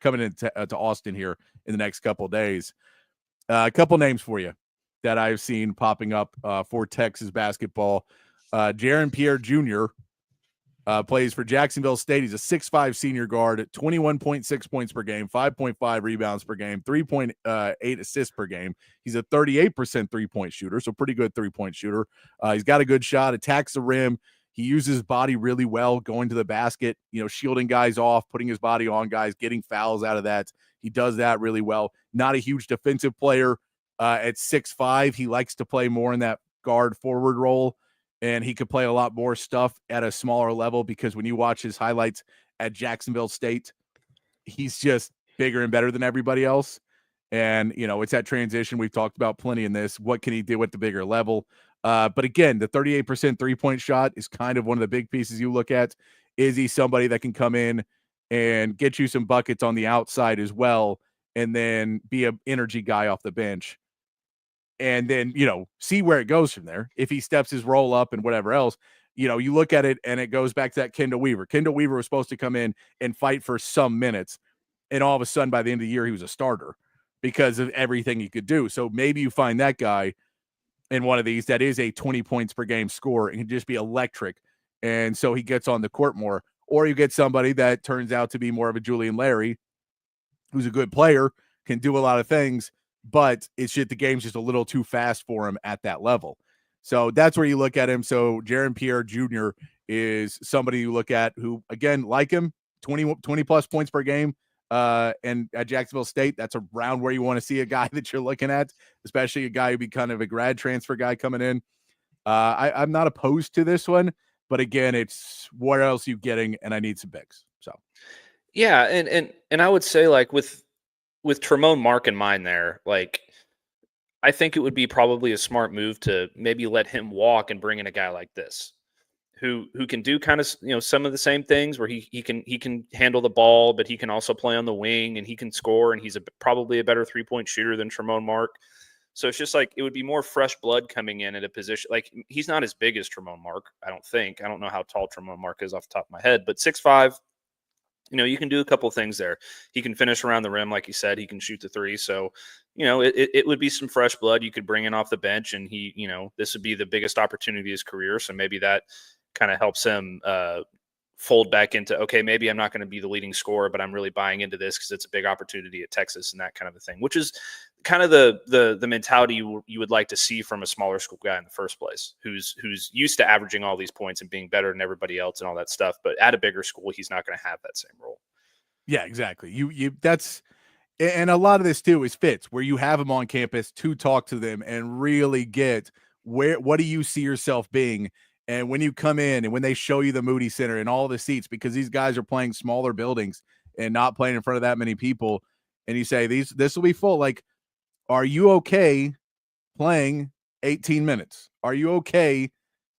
coming into to Austin here in the next couple of days. A couple names for you that I've seen popping up for Texas basketball. Jaron Pierre Jr. Plays for Jacksonville State. He's a 6'5" senior guard, 21.6 points per game, 5.5 rebounds per game, 3.8 assists per game. He's a 38% 3-point shooter, so pretty good 3-point shooter. He's got a good shot, attacks the rim. He uses his body really well, going to the basket, shielding guys off, putting his body on guys, getting fouls out of that. He does that really well. Not a huge defensive player. At 6'5", he likes to play more in that guard forward role. And he could play a lot more stuff at a smaller level, because when you watch his highlights at Jacksonville State, he's just bigger and better than everybody else. And, it's that transition we've talked about plenty in this. What can he do at the bigger level? But again, the 38% 3-point shot is kind of one of the big pieces you look at. Is he somebody that can come in and get you some buckets on the outside as well, and then be an energy guy off the bench? And then, see where it goes from there. If he steps his roll up and whatever else, you look at it and it goes back to that Kendall Weaver. Kendall Weaver was supposed to come in and fight for some minutes. And all of a sudden, by the end of the year, he was a starter because of everything he could do. So maybe you find that guy in one of these that is a 20 points per game scorer and can just be electric. And so he gets on the court more. Or you get somebody that turns out to be more of a Julian Larry, who's a good player, can do a lot of things, but it's just the game's just a little too fast for him at that level. So that's where you look at him. So Jaron Pierre Jr. is somebody you look at who, again, like him, 20 plus points per game. And at Jacksonville State, that's around where you want to see a guy that you're looking at, especially a guy who'd be kind of a grad transfer guy coming in. I'm not opposed to this one, but again, it's what else are you getting? And I need some picks. So, yeah. And I would say, like, with Tremont Mark in mind there, like, I think it would be probably a smart move to maybe let him walk and bring in a guy like this who can do kind of, some of the same things, where he can handle the ball, but he can also play on the wing and he can score, and he's probably a better 3-point shooter than Tremont Mark. So it's just like, it would be more fresh blood coming in at a position. Like, he's not as big as Tremont Mark, I don't think. I don't know how tall Tremont Mark is off the top of my head, but 6'5", you can do a couple of things there. He can finish around the rim, like you said. He can shoot the three. So, it would be some fresh blood you could bring in off the bench, and this would be the biggest opportunity of his career. So maybe that kind of helps him fold back into, okay, maybe I'm not going to be the leading scorer, but I'm really buying into this because it's a big opportunity at Texas and that kind of a thing, which is kind of the mentality you would like to see from a smaller school guy in the first place, who's used to averaging all these points and being better than everybody else and all that stuff. But at a bigger school, he's not going to have that same role. Yeah, exactly. And a lot of this too is fits, where you have them on campus to talk to them and really get what do you see yourself being. And when you come in and when they show you the Moody Center and all the seats, because these guys are playing smaller buildings and not playing in front of that many people, and you say this will be full. Like, are you okay playing 18 minutes? Are you okay,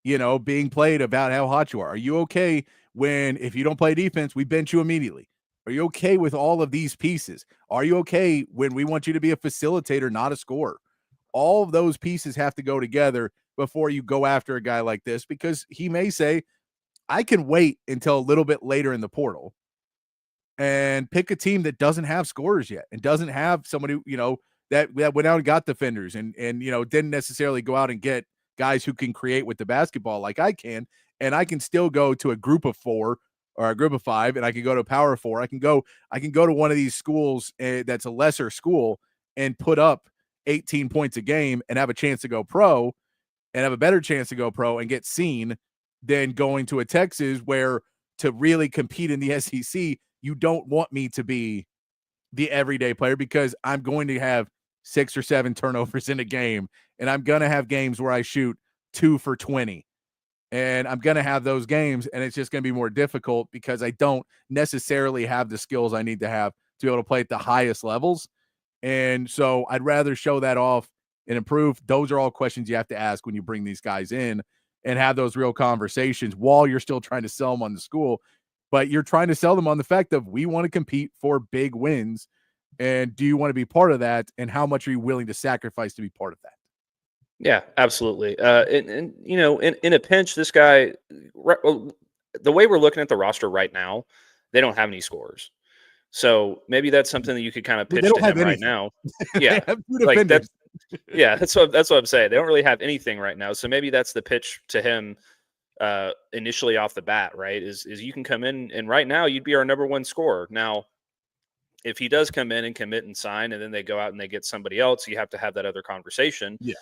being played about how hot you are? Are you okay when, if you don't play defense, we bench you immediately? Are you okay with all of these pieces? Are you okay when we want you to be a facilitator, not a scorer? All of those pieces have to go together before you go after a guy like this, because he may say, I can wait until a little bit later in the portal and pick a team that doesn't have scorers yet and doesn't have somebody, that went out and got defenders and didn't necessarily go out and get guys who can create with the basketball like I can. And I can still go to a group of 4 or a group of 5, and I can go to a power 4. I can go to one of these schools that's a lesser school and put up 18 points a game and have a chance to go pro, and have a better chance to go pro and get seen than going to a Texas where to really compete in the SEC, you don't want me to be the everyday player because I'm going to have 6 or 7 turnovers in a game, and I'm going to have games where I shoot 2 for 20. And I'm going to have those games, and it's just going to be more difficult because I don't necessarily have the skills I need to have to be able to play at the highest levels. And so I'd rather show that off and improve. Those are all questions you have to ask when you bring these guys in and have those real conversations while you're still trying to sell them on the school. But you're trying to sell them on the fact of we want to compete for big wins. And do you want to be part of that? And how much are you willing to sacrifice to be part of that? Yeah, absolutely. And you know, in a pinch, this guy, the way we're looking at the roster right now, they don't have any scorers. So maybe that's something that you could kind of pitch to him right now. Yeah, like that's that's what I'm saying. They don't really have anything right now. So maybe that's the pitch to him initially off the bat, right? Is you can come in and right now you'd be our number 1 scorer. Now, if he does come in and commit and sign, and then they go out and they get somebody else, you have to have that other conversation. Yeah.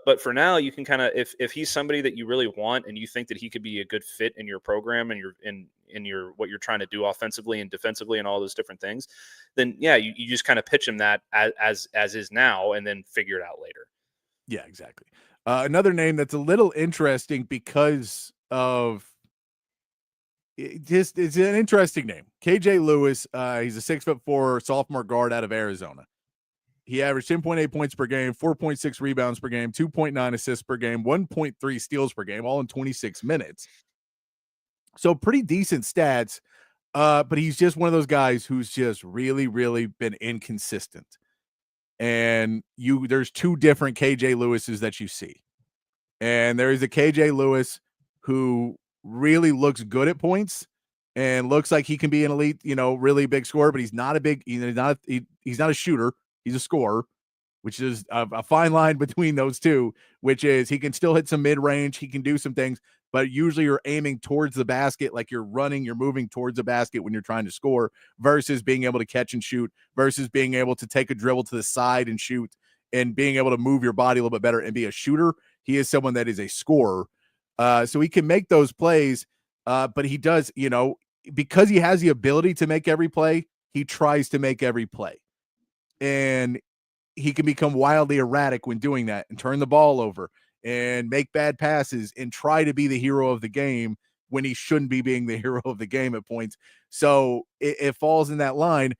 But for now, you can kind of if he's somebody that you really want and you think that he could be a good fit in your program and your what you're trying to do offensively and defensively and all those different things, then yeah, you just kind of pitch him that as is now and then figure it out later. Yeah, exactly. Another name that's a little interesting because of it's an interesting name. KJ Lewis. He's a 6'4" sophomore guard out of Arizona. He averaged 10.8 points per game, 4.6 rebounds per game, 2.9 assists per game, 1.3 steals per game, all in 26 minutes. So pretty decent stats, but he's just one of those guys who's just really, really been inconsistent. And there's 2 different KJ Lewises that you see. And there is a KJ Lewis who really looks good at points and looks like he can be an elite, really big scorer, but he's not he's not a shooter. He's a scorer, which is a fine line between those two, which is he can still hit some mid-range. He can do some things, but usually you're aiming towards the basket, like you're moving towards the basket when you're trying to score versus being able to catch and shoot versus being able to take a dribble to the side and shoot and being able to move your body a little bit better and be a shooter. He is someone that is a scorer. So he can make those plays, but he does, because he has the ability to make every play, he tries to make every play. And he can become wildly erratic when doing that and turn the ball over and make bad passes and try to be the hero of the game when he shouldn't be being the hero of the game at points. So it falls in that line.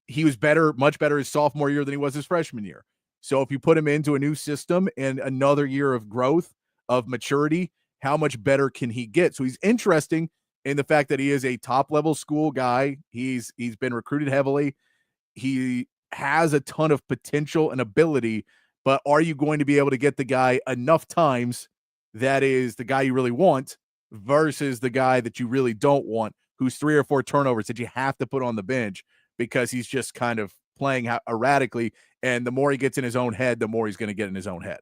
He was much better his sophomore year than he was his freshman year. So if you put him into a new system and another year of growth, of maturity, how much better can he get? So he's interesting in the fact that he is a top-level school guy. He's been recruited heavily. He has a ton of potential and ability, but are you going to be able to get the guy enough times that is the guy you really want versus the guy that you really don't want, who's 3 or 4 turnovers that you have to put on the bench because he's just kind of playing erratically, and the more he gets in his own head, the more he's going to get in his own head.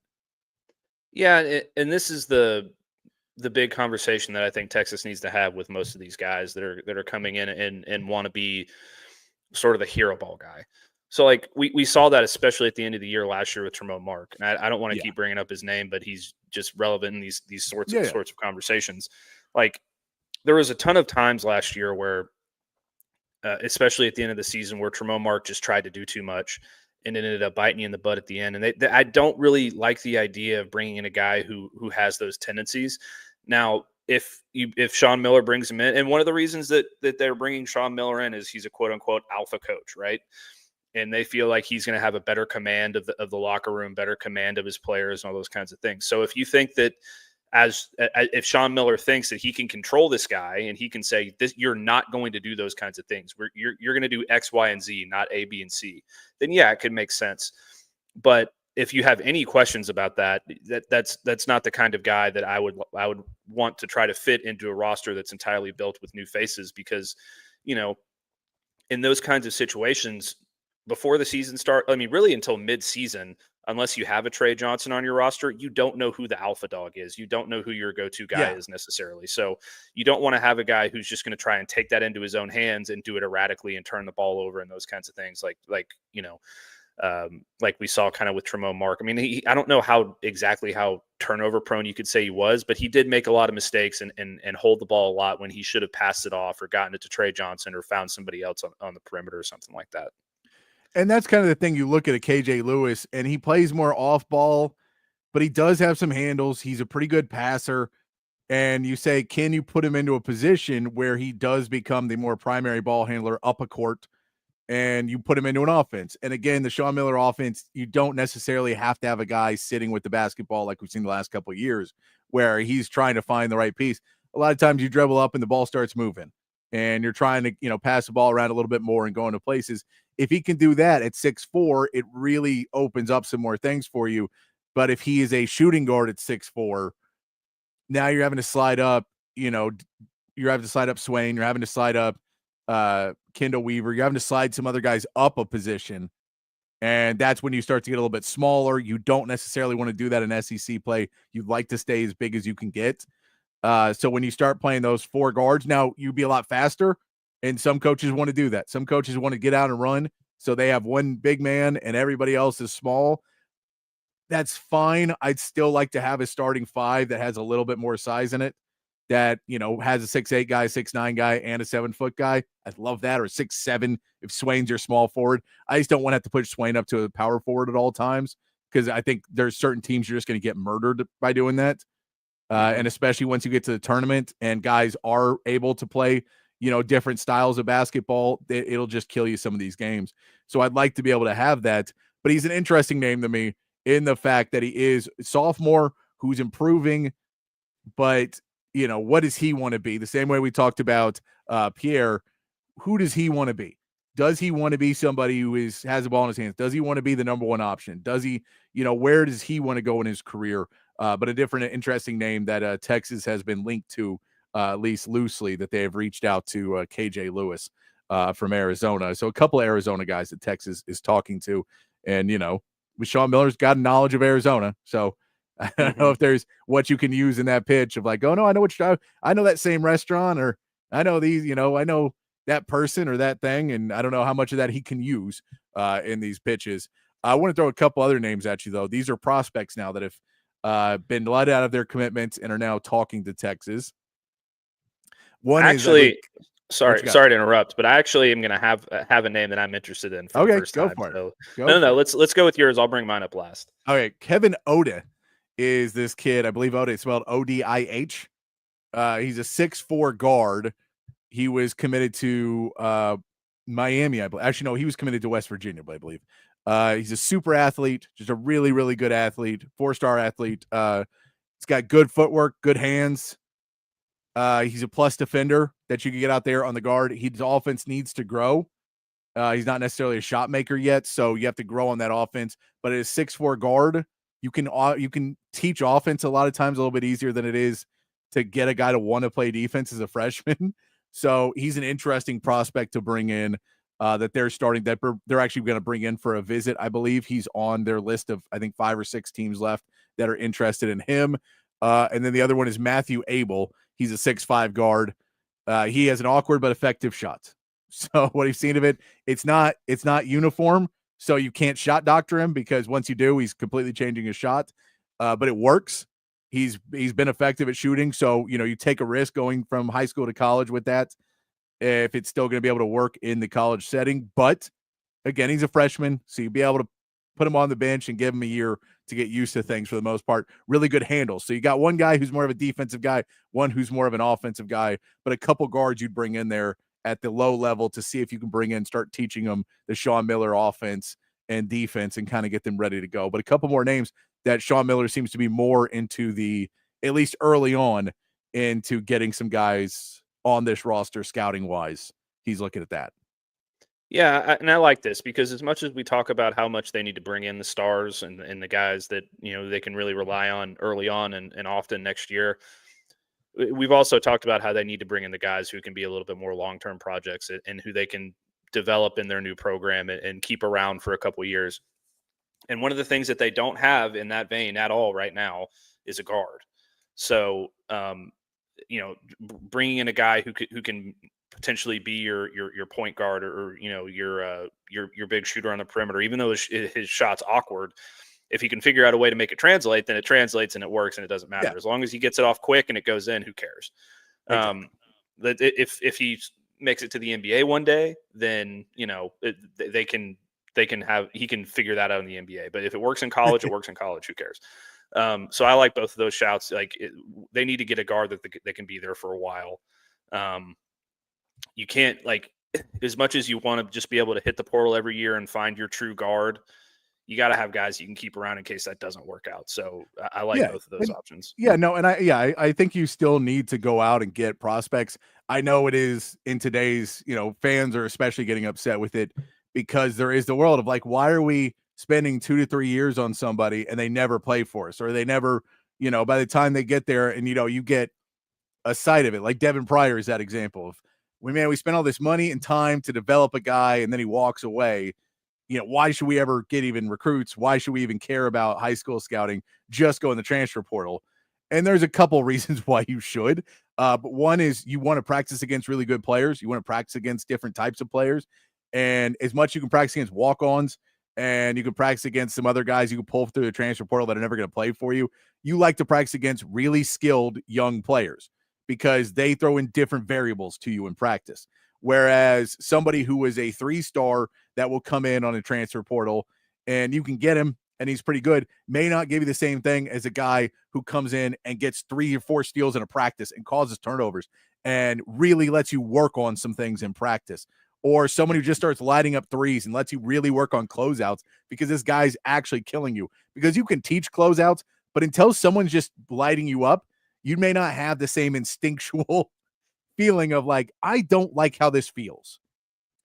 Yeah, and this is the big conversation that I think Texas needs to have with most of these guys that are coming in and want to be sort of the hero ball guy. So like we saw that especially at the end of the year last year with Tremont Mark, and I don't want to keep bringing up his name, but he's just relevant in these sorts of conversations. Like there was a ton of times last year where, especially at the end of the season, where Tremont Mark just tried to do too much and it ended up biting you in the butt at the end. And I don't really like the idea of bringing in a guy who has those tendencies. Now, if Sean Miller brings him in, and one of the reasons that they're bringing Sean Miller in is he's a quote unquote alpha coach, right? And they feel like he's going to have a better command of the locker room, better command of his players, and all those kinds of things. So if you think that if Sean Miller thinks that he can control this guy and he can say this, you're not going to do those kinds of things. You're going to do X, Y, and Z, not A, B, and C. Then yeah, it could make sense. But if you have any questions about that's not the kind of guy that I would want to try to fit into a roster that's entirely built with new faces, because in those kinds of situations before the season start, I mean, really until mid-season, unless you have a Trey Johnson on your roster, you don't know who the alpha dog is. You don't know who your go-to guy is necessarily. So you don't want to have a guy who's just going to try and take that into his own hands and do it erratically and turn the ball over and those kinds of things. like we saw kind of with Tremont Mark. I mean, I don't know how turnover prone you could say he was, but he did make a lot of mistakes and hold the ball a lot when he should have passed it off or gotten it to Trey Johnson or found somebody else on the perimeter or something like that. And that's kind of the thing. You look at a KJ Lewis, and he plays more off ball, but he does have some handles. He's a pretty good passer. And you say, can you put him into a position where he does become the more primary ball handler up a court, and you put him into an offense? And again, the Sean Miller offense, you don't necessarily have to have a guy sitting with the basketball like we've seen the last couple of years where he's trying to find the right piece. A lot of times you dribble up and the ball starts moving, and you're trying to, pass the ball around a little bit more and go into places. If he can do that at 6'4", it really opens up some more things for you. But if he is a shooting guard at 6'4", now you're having to slide up, you're having to slide up Swain, you're having to slide up Kendall Weaver, you're having to slide some other guys up a position. And that's when you start to get a little bit smaller. You don't necessarily want to do that in SEC play. You'd like to stay as big as you can get. So when you start playing those 4 guards, now you'd be a lot faster. And some coaches want to do that. Some coaches want to get out and run. So they have one big man and everybody else is small. That's fine. I'd still like to have a starting 5 that has a little bit more size in it, that, has a 6'8" guy, 6'9" guy, and a 7-foot guy. I'd love that. Or 6'7" if Swain's your small forward. I just don't want to have to push Swain up to a power forward at all times, because I think there's certain teams you're just going to get murdered by doing that. And especially once you get to the tournament and guys are able to play, different styles of basketball, it'll just kill you some of these games. So I'd like to be able to have that. But he's an interesting name to me in the fact that he is a sophomore who's improving. But, what does he want to be? The same way we talked about Pierre, who does he want to be? Does he want to be somebody who has the ball in his hands? Does he want to be the number 1 option? Does he, where does he want to go in his career? But a different, interesting name that Texas has been linked to, at least loosely, that they have reached out to KJ Lewis from Arizona. So a couple of Arizona guys that Texas is talking to. And, Sean Miller's got knowledge of Arizona. So I don't know if there's what you can use in that pitch of like, oh, no, I know I know that same restaurant, or I know these, I know that person or that thing. And I don't know how much of that he can use in these pitches. I want to throw a couple other names at you, though. These are prospects now that have been let out of their commitments and are now talking to Texas. One actually, sorry to interrupt, but I actually am going to have a name that I'm interested in for the first time. For it. So, no. Let's go with yours. I'll bring mine up last. Okay, Kevin Oda is this kid. I believe Oda is spelled Odih. He's a 6'4" guard. He was committed to Miami, I believe. Actually, no, he was committed to West Virginia, I believe. He's a super athlete, just a really, really good athlete, 4-star athlete. He's got good footwork, good hands. He's a plus defender that you can get out there on the guard. His offense needs to grow. He's not necessarily a shot maker yet, so you have to grow on that offense. But as a 6'4" guard, you can teach offense a lot of times a little bit easier than it is to get a guy to want to play defense as a freshman. So he's an interesting prospect to bring in. That they're actually going to bring in for a visit. I believe he's on their list of, I think, 5 or 6 teams left that are interested in him. And then the other one is Matthew Abel. He's a 6'5" guard. He has an awkward but effective shot. So what you've seen of it, it's not uniform. So you can't shot doctor him, because once you do, he's completely changing his shot. But it works. He's been effective at shooting. So, you take a risk going from high school to college with that, if it's still going to be able to work in the college setting. But again, he's a freshman, so you'll be able to put him on the bench and give him a year to get used to things for the most part. Really good handles. So you got one guy who's more of a defensive guy, one who's more of an offensive guy, but a couple guards you'd bring in there at the low level to see if you can start teaching them the Sean Miller offense and defense and kind of get them ready to go. But a couple more names that Sean Miller seems to be more into at least early on, into getting some guys on this roster scouting wise. He's looking at that. Yeah, and I like this because as much as we talk about how much they need to bring in the stars and the guys that they can really rely on early on and often next year, we've also talked about how they need to bring in the guys who can be a little bit more long-term projects and who they can develop in their new program and keep around for a couple of years. And one of the things that they don't have in that vein at all right now is a guard. So, bringing in a guy who can potentially be your point guard or your big shooter on the perimeter, even though his shot's awkward. If he can figure out a way to make it translate, then it translates and it works and it doesn't matter. Yeah. As long as he gets it off quick and it goes in, who cares? Exactly. If he makes it to the NBA one day, then he can figure that out in the NBA. But if it works in college, it works in college. Who cares? So I like both of those shouts. They need to get a guard that can be there for a while. You can't, as much as you want to just be able to hit the portal every year and find your true guard, you got to have guys you can keep around in case that doesn't work out. So I like both of those options. Yeah, no, and I think you still need to go out and get prospects. I know it is in today's, fans are especially getting upset with it because there is the world of why are we spending 2 to 3 years on somebody and they never play for us, or they never, by the time they get there and, you get a sight of it. Like Devin Pryor is that example of we spent all this money and time to develop a guy and then he walks away. Why should we ever get even recruits? Why should we even care about high school scouting? Just go in the transfer portal. And there's a couple reasons why you should. But one is you want to practice against really good players. You want to practice against different types of players. And as much you can practice against walk-ons and you can practice against some other guys you can pull through the transfer portal that are never going to play for you, you like to practice against really skilled young players because they throw in different variables to you in practice. Whereas somebody who is a 3-star that will come in on a transfer portal and you can get him and he's pretty good may not give you the same thing as a guy who comes in and gets 3 or 4 steals in a practice and causes turnovers and really lets you work on some things in practice. Or someone who just starts lighting up threes and lets you really work on closeouts because this guy's actually killing you. Because you can teach closeouts, but until someone's just lighting you up, you may not have the same instinctual feeling of I don't like how this feels.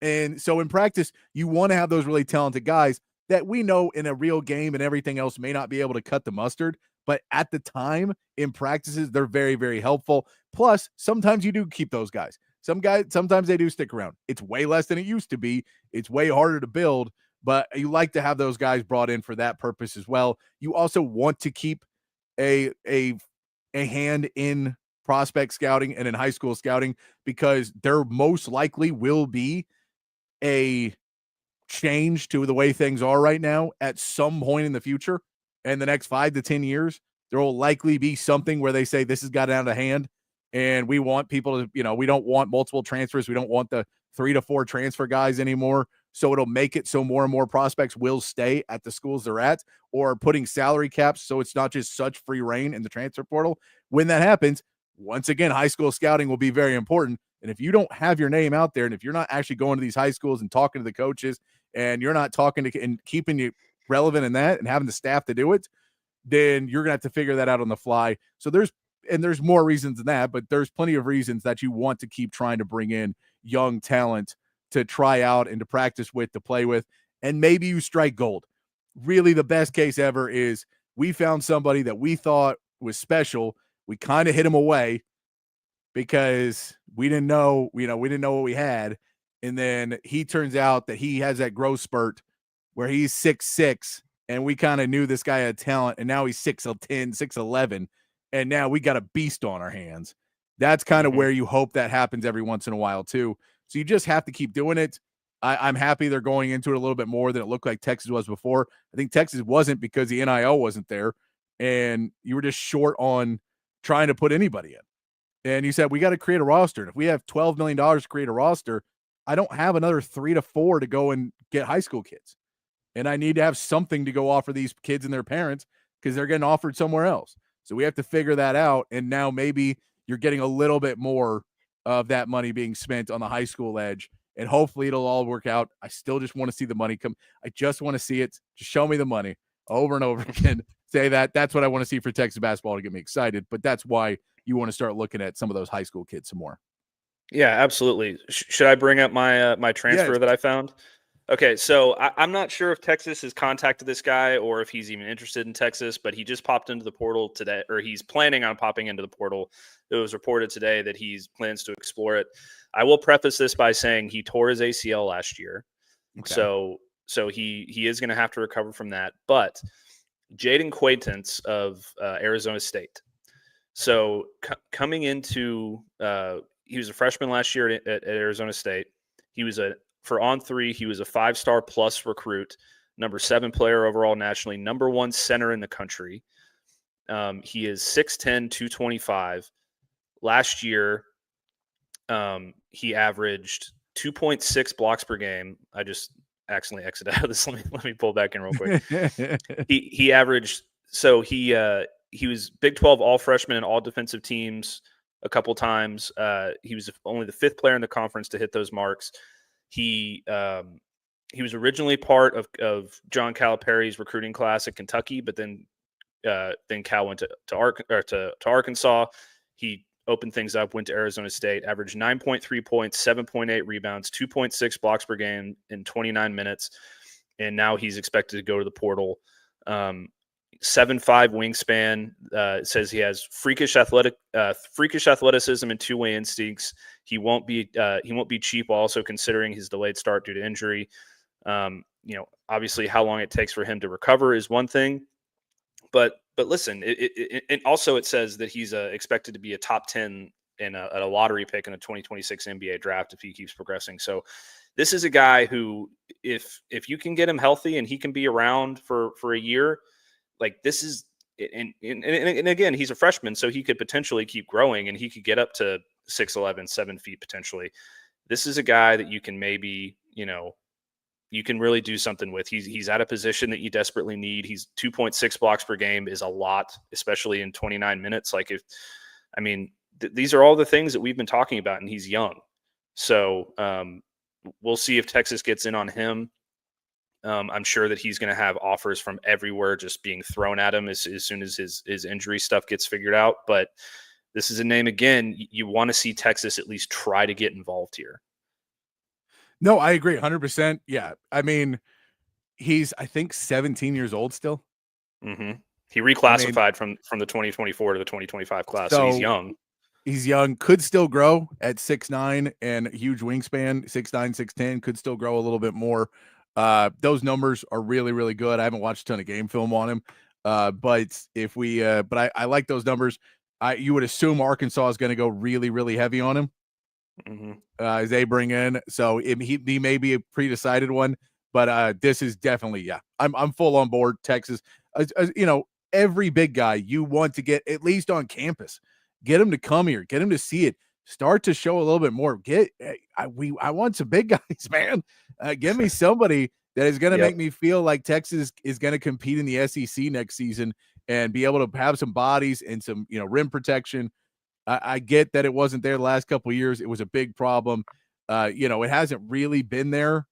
And so in practice, you want to have those really talented guys that we know in a real game and everything else may not be able to cut the mustard. But at the time in practices, they're very, very helpful. Plus, sometimes you do keep those guys. Sometimes they do stick around. It's way less than it used to be. It's way harder to build, but you like to have those guys brought in for that purpose as well. You also want to keep a hand in prospect scouting and in high school scouting because there most likely will be a change to the way things are right now at some point in the future. In the next 5 to 10 years, there will likely be something where they say this has got out of hand and we want people to, we don't want multiple transfers. We don't want the 3 to 4 transfer guys anymore. So it'll make it so more and more prospects will stay at the schools they're at, or putting salary caps so it's not just such free reign in the transfer portal. When that happens, once again, high school scouting will be very important. And if you don't have your name out there, and if you're not actually going to these high schools and talking to the coaches, and you're not talking to and keeping you relevant in that and having the staff to do it, then you're going to have to figure that out on the fly. So there's more reasons than that, but there's plenty of reasons that you want to keep trying to bring in young talent to try out and to practice with, to play with, and maybe you strike gold. Really, the best case ever is we found somebody that we thought was special. We kind of hit him away because we didn't know what we had. And then he turns out that he has that growth spurt where he's 6'6", and we kind of knew this guy had talent, and now he's 6'10", 6'11", and now we got a beast on our hands. That's kind of where you hope that happens every once in a while too. So you just have to keep doing it. I'm happy they're going into it a little bit more than it looked like Texas was before. I think Texas wasn't because the NIL wasn't there, and you were just short on trying to put anybody in. And you said, we got to create a roster. And if we have $12 million to create a roster, I don't have another 3 to 4 to go and get high school kids. And I need to have something to go offer these kids and their parents because they're getting offered somewhere else. So we have to figure that out. And now maybe you're getting a little bit more of that money being spent on the high school edge. And hopefully it'll all work out. I still just want to see the money come. I just want to see it. Just show me the money over and over again. Say that. That's what I want to see for Texas basketball to get me excited. But that's why you want to start looking at some of those high school kids some more. Yeah, absolutely. Should I bring up my my transfer that I found? Okay, so I'm not sure if Texas has contacted this guy or if he's even interested in Texas, but he just popped into the portal today, or he's planning on popping into the portal. It was reported today that he plans to explore it. I will preface this by saying he tore his ACL last year, so he is going to have to recover from that. But Jaden Quaintance of Arizona State. So coming into he was a freshman last year at Arizona State. He was for On3, he was a 5-star plus recruit, number 7 player overall nationally, number 1 center in the country. He is 6'10", 225. Last year, he averaged 2.6 blocks per game. I just accidentally exited out of this. Let me pull back in real quick. he averaged, so he was Big 12 all freshman and all defensive teams a couple times. He was only the 5th player in the conference to hit those marks. He was originally part of John Calipari's recruiting class at Kentucky, but then Cal went to Arkansas. He opened things up, went to Arizona State, averaged 9.3 points, 7.8 rebounds, 2.6 blocks per game in 29 minutes, and now he's expected to go to the portal. 7'5" wingspan. It says he has freakish athleticism and two-way instincts. He won't be cheap. Also considering his delayed start due to injury. Obviously how long it takes for him to recover is one thing, but listen, it also it says that he's expected to be a top 10 in a lottery pick in a 2026 NBA draft if he keeps progressing. So this is a guy who, if you can get him healthy and he can be around for a year, like this is, and again, he's a freshman, so he could potentially keep growing and he could get up to 6'11", 7 feet potentially. This is a guy that you can maybe, you can really do something with. He's at a position that you desperately need. He's 2.6 blocks per game is a lot, especially in 29 minutes. These are all the things that we've been talking about, and he's young. So we'll see if Texas gets in on him. I'm sure that he's going to have offers from everywhere just being thrown at him as soon as his injury stuff gets figured out. But this is a name, again, you want to see Texas at least try to get involved here. No, I agree 100%. Yeah. I mean, he's, I think, 17 years old still. Mm-hmm. He reclassified from the 2024 to the 2025 class. So he's young. He's young, could still grow at 6'9" and huge wingspan, 6'9", 6'10", could still grow a little bit more. Those numbers are really, really good. I haven't watched a ton of game film on him. But if we, but I like those numbers. You would assume Arkansas is going to go really, really heavy on him. Mm-hmm. As they bring in, so he may be a pre-decided one, but this is definitely, yeah, I'm full on board. Texas, every big guy you want to get at least on campus, get him to come here, get him to see it, start to show a little bit more. I want some big guys, man. Give me somebody that is going to make me feel like Texas is going to compete in the SEC next season and be able to have some bodies and some rim protection. I get that it wasn't there the last couple of years. It was a big problem. It hasn't really been there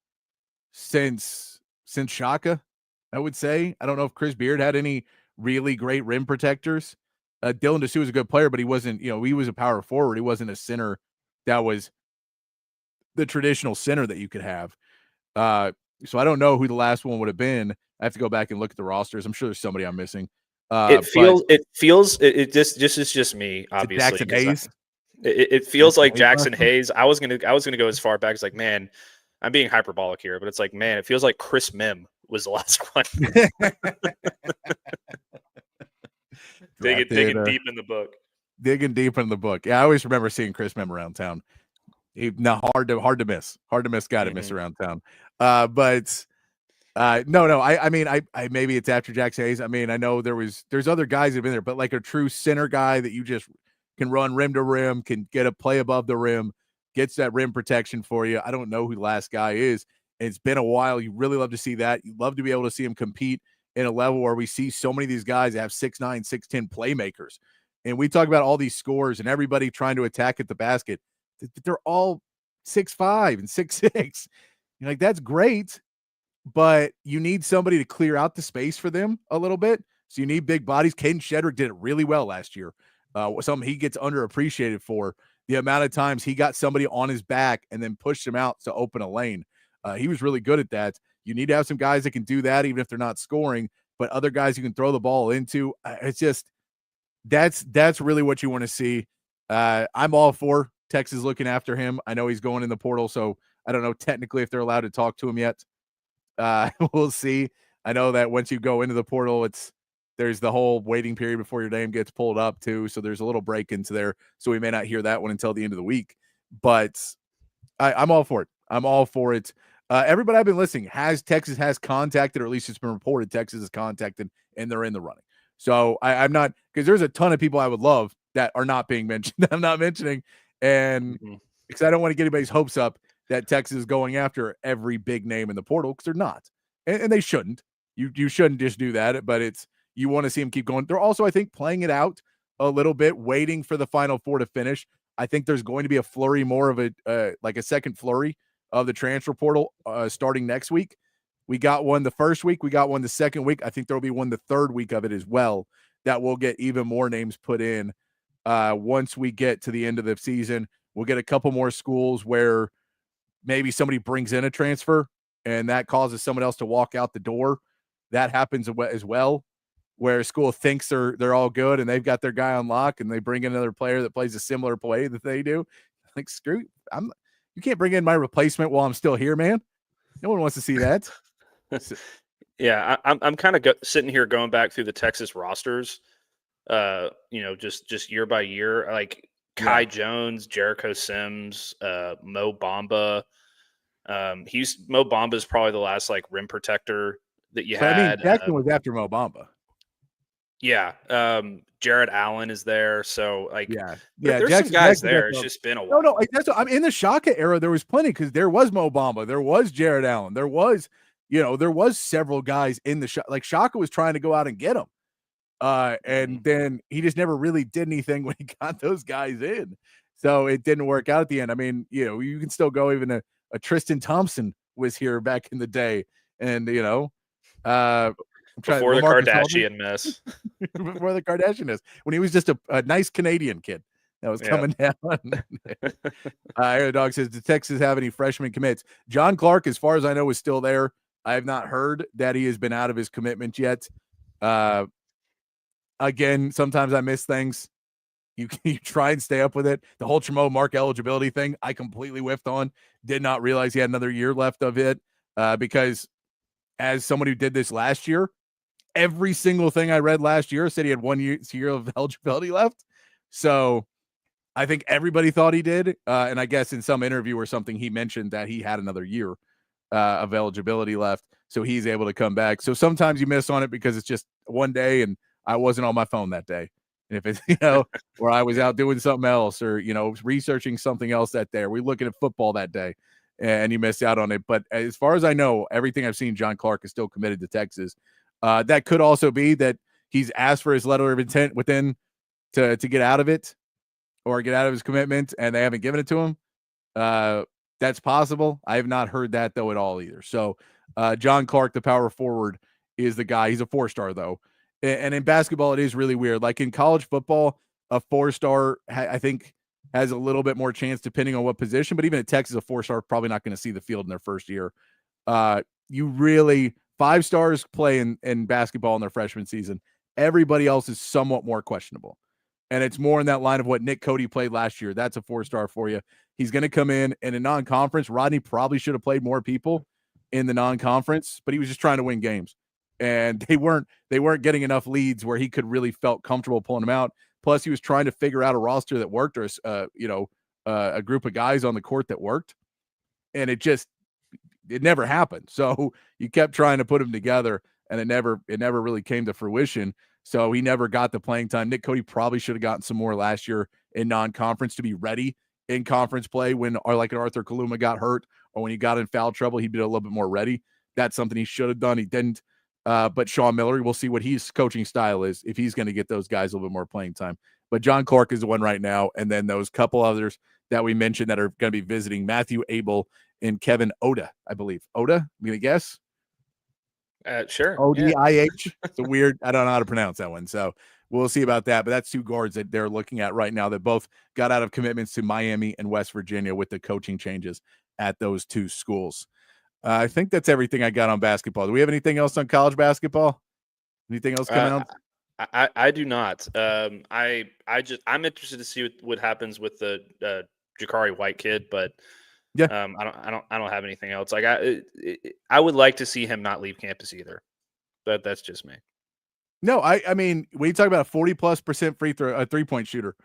since Shaka, I would say. I don't know if Chris Beard had any really great rim protectors. Dylan Dessou was a good player, but he wasn't, he was a power forward. He wasn't a center that was the traditional center that you could have. So I don't know who the last one would have been. I have to go back and look at the rosters. I'm sure there's somebody I'm missing. It is just me, obviously. Jackson Hayes. It feels like Jackson Hayes. I was gonna go as far back as like, man, I'm being hyperbolic here, but it's like, man, it feels like Chris Mim was the last one. digging deep in the book. Digging deep in the book. Yeah, I always remember seeing Chris Mim around town. Hard to miss guy to miss around town. I mean, maybe it's after Jackson Hayes. I mean, I know there's other guys that have been there, but like a true center guy that you just can run rim to rim, can get a play above the rim, gets that rim protection for you. I don't know who the last guy is. It's been a while. You really love to see that. You love to be able to see him compete in a level where we see so many of these guys that have 6'9", 6'10" playmakers. And we talk about all these scores and everybody trying to attack at the basket. They're all 6'5" and 6'6". You're like, that's great, but you need somebody to clear out the space for them a little bit. So you need big bodies. Caden Shedrick did it really well last year. Something he gets underappreciated for, the amount of times he got somebody on his back and then pushed him out to open a lane. He was really good at that. You need to have some guys that can do that, even if they're not scoring, but other guys you can throw the ball into. It's just, that's really what you want to see. I'm all for Texas looking after him. I know he's going in the portal, so I don't know technically if they're allowed to talk to him yet. We'll see. I know that once you go into the portal, there's the whole waiting period before your name gets pulled up too. So there's a little break into there. So we may not hear that one until the end of the week. But I'm all for it. I'm all for it. Everybody I've been listening Texas has contacted, or at least it's been reported Texas has contacted, and they're in the running. So I'm not, because there's a ton of people I would love that are not being mentioned. That I'm not mentioning, and because I don't want to get anybody's hopes up that Texas is going after every big name in the portal, because they're not, and they shouldn't. You shouldn't just do that, but you want to see them keep going. They're also, I think, playing it out a little bit, waiting for the Final Four to finish. I think there's going to be a flurry, more of a like a second flurry of the transfer portal starting next week. We got one the first week. We got one the second week. I think there'll be one the third week of it as well, that will get even more names put in once we get to the end of the season. We'll get a couple more schools where maybe somebody brings in a transfer and that causes someone else to walk out the door. That happens as well, where a school thinks they're all good and they've got their guy on lock and they bring in another player that plays a similar play that they do. Like, screw, you can't bring in my replacement while I'm still here, man. No one wants to see that. Yeah, I'm kind of sitting here going back through the Texas rosters, just year by year, like Kai Jones, Jericho Sims, Mo Bamba. Mo Bamba is probably the last like rim protector that you had. I mean, Jackson was after Mo Bamba. Yeah. Jared Allen is there. So there's some guys there. It's just been a while. No, I'm in the Shaka era. There was plenty, because there was Mo Bamba, there was Jared Allen, there was several guys in the shot. Like, Shaka was trying to go out and get them. And then he just never really did anything when he got those guys in. So it didn't work out at the end. I mean, you can still go, even a Tristan Thompson was here back in the day. And, before the Kardashian mess. Before the Kardashian mess. When he was just a nice Canadian kid that was coming down. Dog says, did Texas have any freshman commits? John Clark, as far as I know, is still there. I have not heard that he has been out of his commitment yet. Again, sometimes I miss things. You try and stay up with it. The whole Tremo Mark eligibility thing, I completely whiffed on. Did not realize he had another year left of it, because as someone who did this last year, every single thing I read last year said he had 1 year of eligibility left. So I think everybody thought he did. And I guess in some interview or something, he mentioned that he had another year of eligibility left. So he's able to come back. So sometimes you miss on it because it's just one day and I wasn't on my phone that day. And if it's, or I was out doing something else, or, researching something else that day, or we looking at football that day, and you missed out on it. But as far as I know, everything I've seen, John Clark is still committed to Texas. That could also be that he's asked for his letter of intent within to get out of it, or get out of his commitment, and they haven't given it to him. That's possible. I have not heard that, though, at all either. So John Clark, the power forward, is the guy. He's a 4-star, though. And in basketball, it is really weird. Like in college football, a 4-star, I think, has a little bit more chance depending on what position. But even at Texas, a 4-star probably not going to see the field in their first year. 5-stars play in basketball in their freshman season. Everybody else is somewhat more questionable. And it's more in that line of what Nick Cody played last year. That's a 4-star for you. He's going to come in a non-conference. Rodney probably should have played more people in the non-conference, but he was just trying to win games. And they weren't getting enough leads where he could really felt comfortable pulling them out. Plus, he was trying to figure out a roster that worked, or a group of guys on the court that worked, and it never happened. So you kept trying to put them together, and it never really came to fruition. So he never got the playing time. Nick Cody probably should have gotten some more last year in non-conference to be ready in conference play when, or like an Arthur Kaluma got hurt, or when he got in foul trouble, he'd be a little bit more ready. That's something he should have done. He didn't. But Sean Miller, we'll see what his coaching style is, if he's going to get those guys a little bit more playing time. But John Clark is the one right now. And then those couple others that we mentioned that are going to be visiting, Matthew Abel and Kevin Oda, I believe. Oda, I'm going to guess. Sure. O-D-I-H. It's a weird, I don't know how to pronounce that one. So we'll see about that. But that's two guards that they're looking at right now that both got out of commitments to Miami and West Virginia with the coaching changes at those two schools. I think that's everything I got on basketball. Do we have anything else on college basketball? Anything else coming out? I do not. I'm interested to see what happens with the Jakari White kid, but yeah, I don't have anything else. Like I would like to see him not leave campus either. That's just me. No, I mean, when you talk about a 40+% free throw, a 3-point shooter,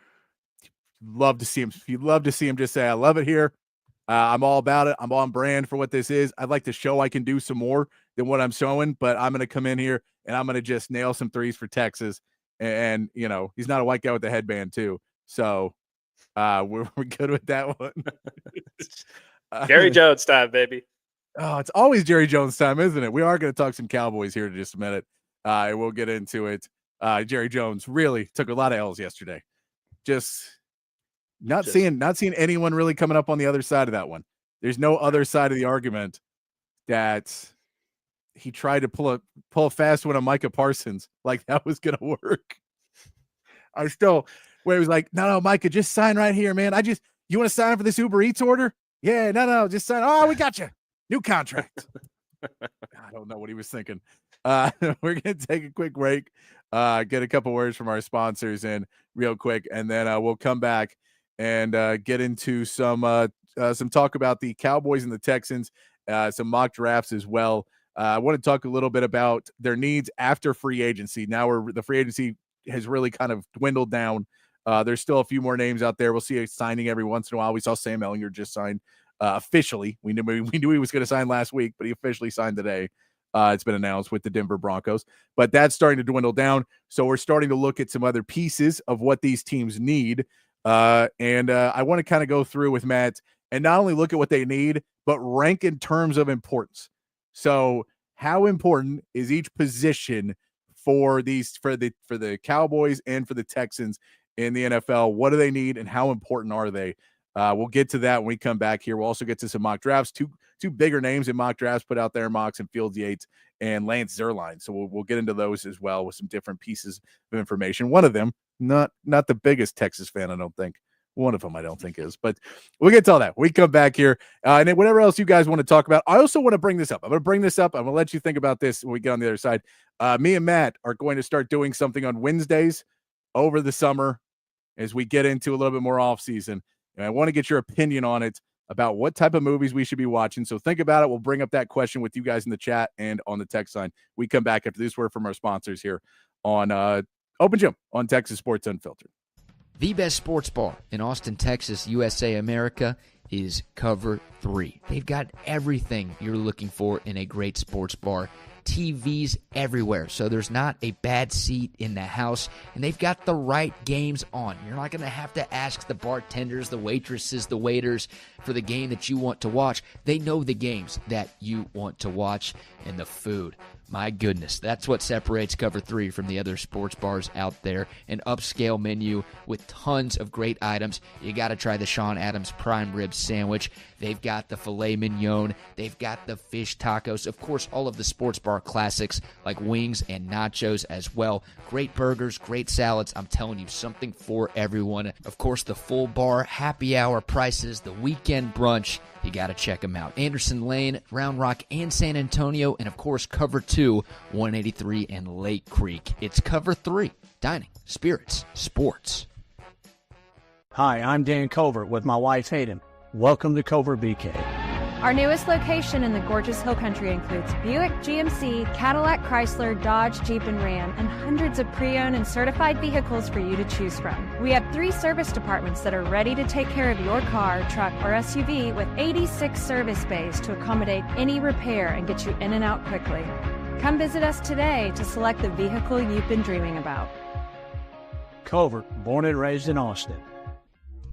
love to see him. You'd love to see him just say, I love it here. I'm all about it. I'm on brand for what this is. I'd like to show I can do some more than what I'm showing, but I'm going to come in here and I'm going to just nail some threes for Texas. And, you know, he's not a white guy with a headband too. So we're good with that one. Jerry Jones time, baby. Oh, it's always Jerry Jones time, isn't it? We are going to talk some Cowboys here in just a minute. We'll get into it. Jerry Jones really took a lot of L's yesterday. Just not seeing anyone really coming up on the other side of that one. There's no other side of the argument that he tried to pull a fast one on Micah Parsons like that was gonna work. Where he was like, no, Micah, just sign right here, man. You want to sign for this Uber Eats order? Yeah, no, just sign. Oh, we got you. New contract. I don't know what he was thinking. We're gonna take a quick break, get a couple words from our sponsors in real quick, and then we'll come back and get into some talk about the Cowboys and the Texans, some mock drafts as well. I want to talk a little bit about their needs after free agency. Now the free agency has really kind of dwindled down. There's still a few more names out there. We'll see a signing every once in a while. We saw Sam Ellinger just sign officially. We knew he was going to sign last week, but he officially signed today. It's been announced with the Denver Broncos, but that's starting to dwindle down. So we're starting to look at some other pieces of what these teams need. And I want to kind of go through with Matt and not only look at what they need, but rank in terms of importance. So how important is each position for the Cowboys and for the Texans in the NFL? What do they need and how important are they? We'll get to that when we come back here. We'll also get to some mock drafts, two bigger names in mock drafts put out there in mocks, and Fields Yates and Lance Zierlein. So we'll get into those as well with some different pieces of information. One of them, not the biggest Texas fan, I don't think. One of them I don't think is, but we'll get to all that. We come back here. And then whatever else you guys want to talk about. I also want to bring this up. I'm going to bring this up. I'm going to let you think about this when we get on the other side. Me and Matt are going to start doing something on Wednesdays over the summer as we get into a little bit more off season. And I want to get your opinion on it about what type of movies we should be watching. So think about it. We'll bring up that question with you guys in the chat and on the text line. We come back after this word from our sponsors here on Open Gym on Texas Sports Unfiltered. The best sports bar in Austin, Texas, USA, America is Cover 3. They've got everything you're looking for in a great sports bar. TVs everywhere, so there's not a bad seat in the house, and they've got the right games on. You're not going to have to ask the bartenders, the waitresses, the waiters for the game that you want to watch. They know the games that you want to watch, and the food. My goodness, that's what separates Cover 3 from the other sports bars out there. An upscale menu with tons of great items. You got to try the Sean Adams prime rib sandwich. They've got the filet mignon. They've got the fish tacos. Of course, all of the sports bar classics like wings and nachos as well. Great burgers, great salads. I'm telling you, something for everyone. Of course, the full bar happy hour prices, the weekend brunch. You got to check them out. Anderson Lane, Round Rock, and San Antonio. And, of course, Cover 2, 183 and Lake Creek. It's Cover 3, dining, spirits, sports. Hi, I'm Dan Covert with my wife Hayden. Welcome to Covert BK. Our newest location in the gorgeous Hill Country includes Buick, GMC, Cadillac, Chrysler, Dodge, Jeep, and Ram, and hundreds of pre-owned and certified vehicles for you to choose from. We have 3 service departments that are ready to take care of your car, truck, or SUV with 86 service bays to accommodate any repair and get you in and out quickly. Come visit us today to select the vehicle you've been dreaming about. Covert, born and raised in Austin.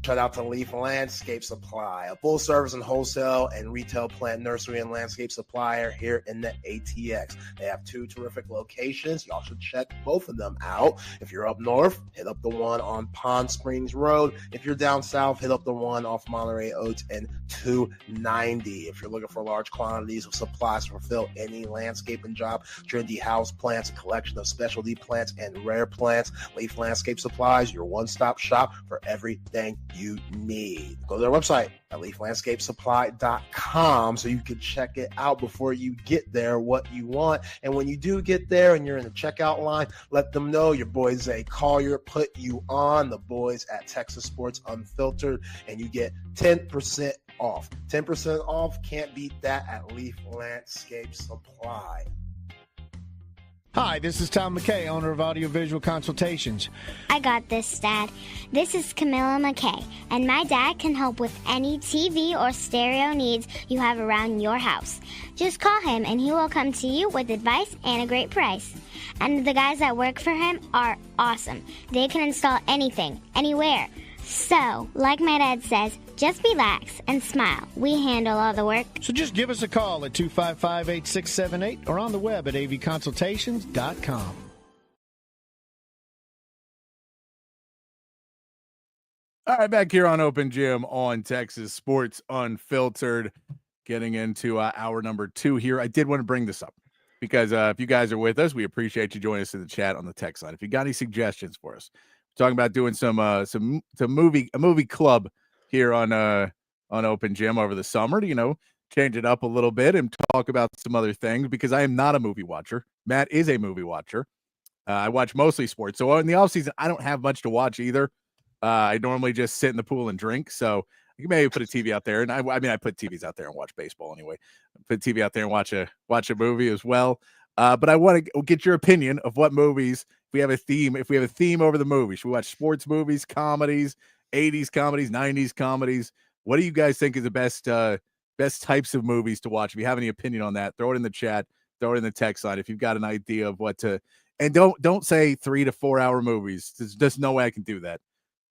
Shout out to Leaf Landscape Supply, a full service and wholesale and retail plant nursery and landscape supplier here in the ATX. They have 2 terrific locations. Y'all should check both of them out. If you're up north, hit up the one on Pond Springs Road. If you're down south, hit up the one off Monterey Oaks and 290. If you're looking for large quantities of supplies to fulfill any landscaping job, trendy house plants, a collection of specialty plants and rare plants, Leaf Landscape Supplies, your one-stop shop for everything you need. Go to their website at leaflandscapesupply.com so you can check it out before you get there what you want. And when you do get there and you're in the checkout line, let them know your boy Zay Collier put you on, the boys at Texas Sports Unfiltered, and you get 10% off. 10% off, can't beat that at Leaf Landscape Supply. Hi, this is Tom McKay, owner of Audiovisual Consultations. I got this, Dad. This is Camilla McKay, and my dad can help with any TV or stereo needs you have around your house. Just call him, and he will come to you with advice and a great price. And the guys that work for him are awesome. They can install anything, anywhere. So, like my dad says, just relax and smile. We handle all the work. So just give us a call at 255-8678 or on the web at avconsultations.com. All right, back here on Open Gym on Texas Sports Unfiltered, getting into hour number 2 here. I did want to bring this up because if you guys are with us, we appreciate you joining us in the chat on the text line. If you got any suggestions for us, we're talking about doing a movie club here on Open Gym over the summer to, change it up a little bit and talk about some other things, because I am not a movie watcher. Matt is a movie watcher. I watch mostly sports. So in the off season, I don't have much to watch either. I normally just sit in the pool and drink. So you maybe put a TV out there. And I put TVs out there and watch baseball anyway. Put TV out there and watch a movie as well. But I want to get your opinion of what movies, if we have a theme over the movie. Should we watch sports movies, comedies, 80s comedies, 90s comedies? What do you guys think is the best types of movies to watch? If you have any opinion on that, throw it in the chat, throw it in the text line. If you've got an idea of what to, and don't say 3 to 4 hour movies. There's no way I can do that.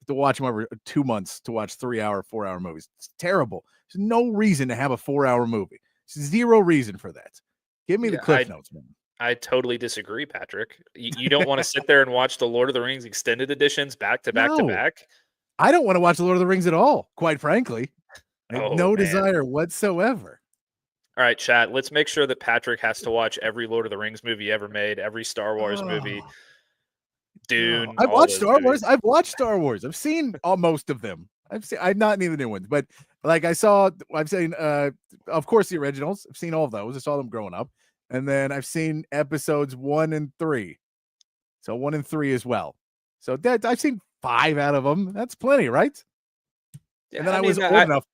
To watch them over 2 months to watch 3 hour, 4 hour movies. It's terrible. There's no reason to have a 4 hour movie. There's zero reason for that. Give me the Cliff Notes, man. I totally disagree, Patrick. You don't want to sit there and watch the Lord of the Rings extended editions back to back to back. I don't want to watch the Lord of the Rings at all, quite frankly. I have no desire whatsoever. All right, chat. Let's make sure that Patrick has to watch every Lord of the Rings movie ever made, every Star Wars movie. Dune. I've watched Star Wars. I've watched Star Wars. I've seen most of them. I've not seen the new ones, but like I've seen, of course, the originals. I've seen all of those. I saw them growing up, and then I've seen episodes 1 and 3. So 1 and 3 as well. So that I've seen 5 out of them. That's plenty, right? Yeah, and then I was old enough.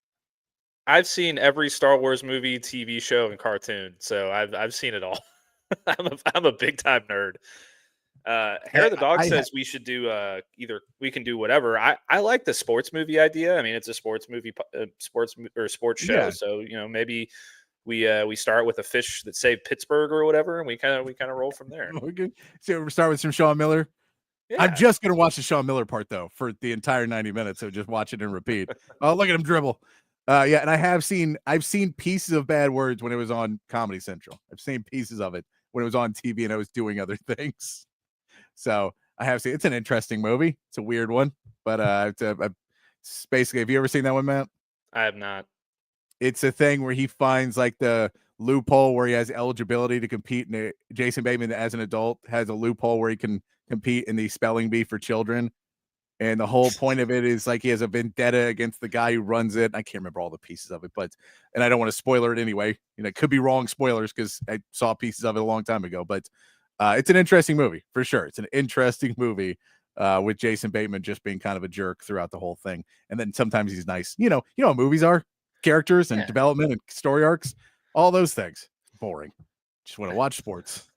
I've seen every Star Wars movie, TV show, and cartoon. So I've seen it all. I'm a big time nerd. Hair of the Dog says we should do we can do whatever. I like the sports movie idea. I mean, it's a sports movie, sports show. Yeah. So maybe we start with a fish that saved Pittsburgh or whatever, and we kind of roll from there. Okay. So we start with some Sean Miller. Yeah. I'm just gonna watch the Sean Miller part though for the entire 90 minutes. So just watch it and repeat. Oh, look at him dribble. Yeah, and I've seen pieces of Bad Words when it was on Comedy Central. I've seen pieces of it when it was on TV and I was doing other things. So I have seen. It's an interesting movie. It's a weird one, but basically, have you ever seen that one, Matt? I have not. It's a thing where he finds like the loophole where he has eligibility to compete. And Jason Bateman, as an adult, has a loophole where he can compete in the spelling bee for children. And the whole point of it is like he has a vendetta against the guy who runs it. I can't remember all the pieces of it, and I don't want to spoiler it anyway. It could be wrong spoilers because I saw pieces of it a long time ago. But it's an interesting movie for sure. It's an interesting movie with Jason Bateman just being kind of a jerk throughout the whole thing. And then sometimes he's nice. You know how movies are, characters and development and story arcs, all those things. Boring. Just want to watch sports.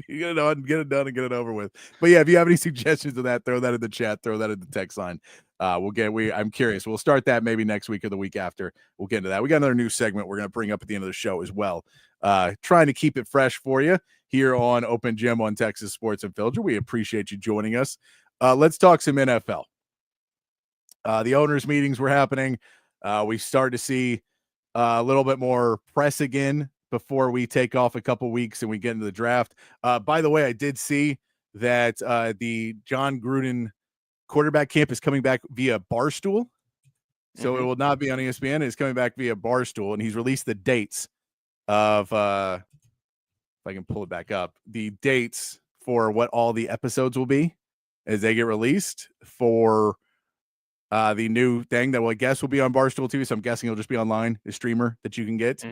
You get it on, get it done, and get it over with. But yeah, if you have any suggestions of that, throw that in the chat, throw that in the text line. I'm curious. We'll start that maybe next week or the week after. We'll get into that. We got another new segment we're going to bring up at the end of the show as well. Trying to keep it fresh for you here on Open Gym on Texas Sports Unfiltered. We appreciate you joining us. Let's talk some NFL. The owners' meetings were happening. We start to see a little bit more press again before we take off a couple weeks and we get into the draft. By the way, I did see that the John Gruden quarterback camp is coming back via Barstool. So it will not be on ESPN. It's coming back via Barstool, and he's released the dates of, if I can pull it back up, the dates for what all the episodes will be as they get released for the new thing that I guess will be on Barstool too. So I'm guessing it'll just be online, the streamer that you can get.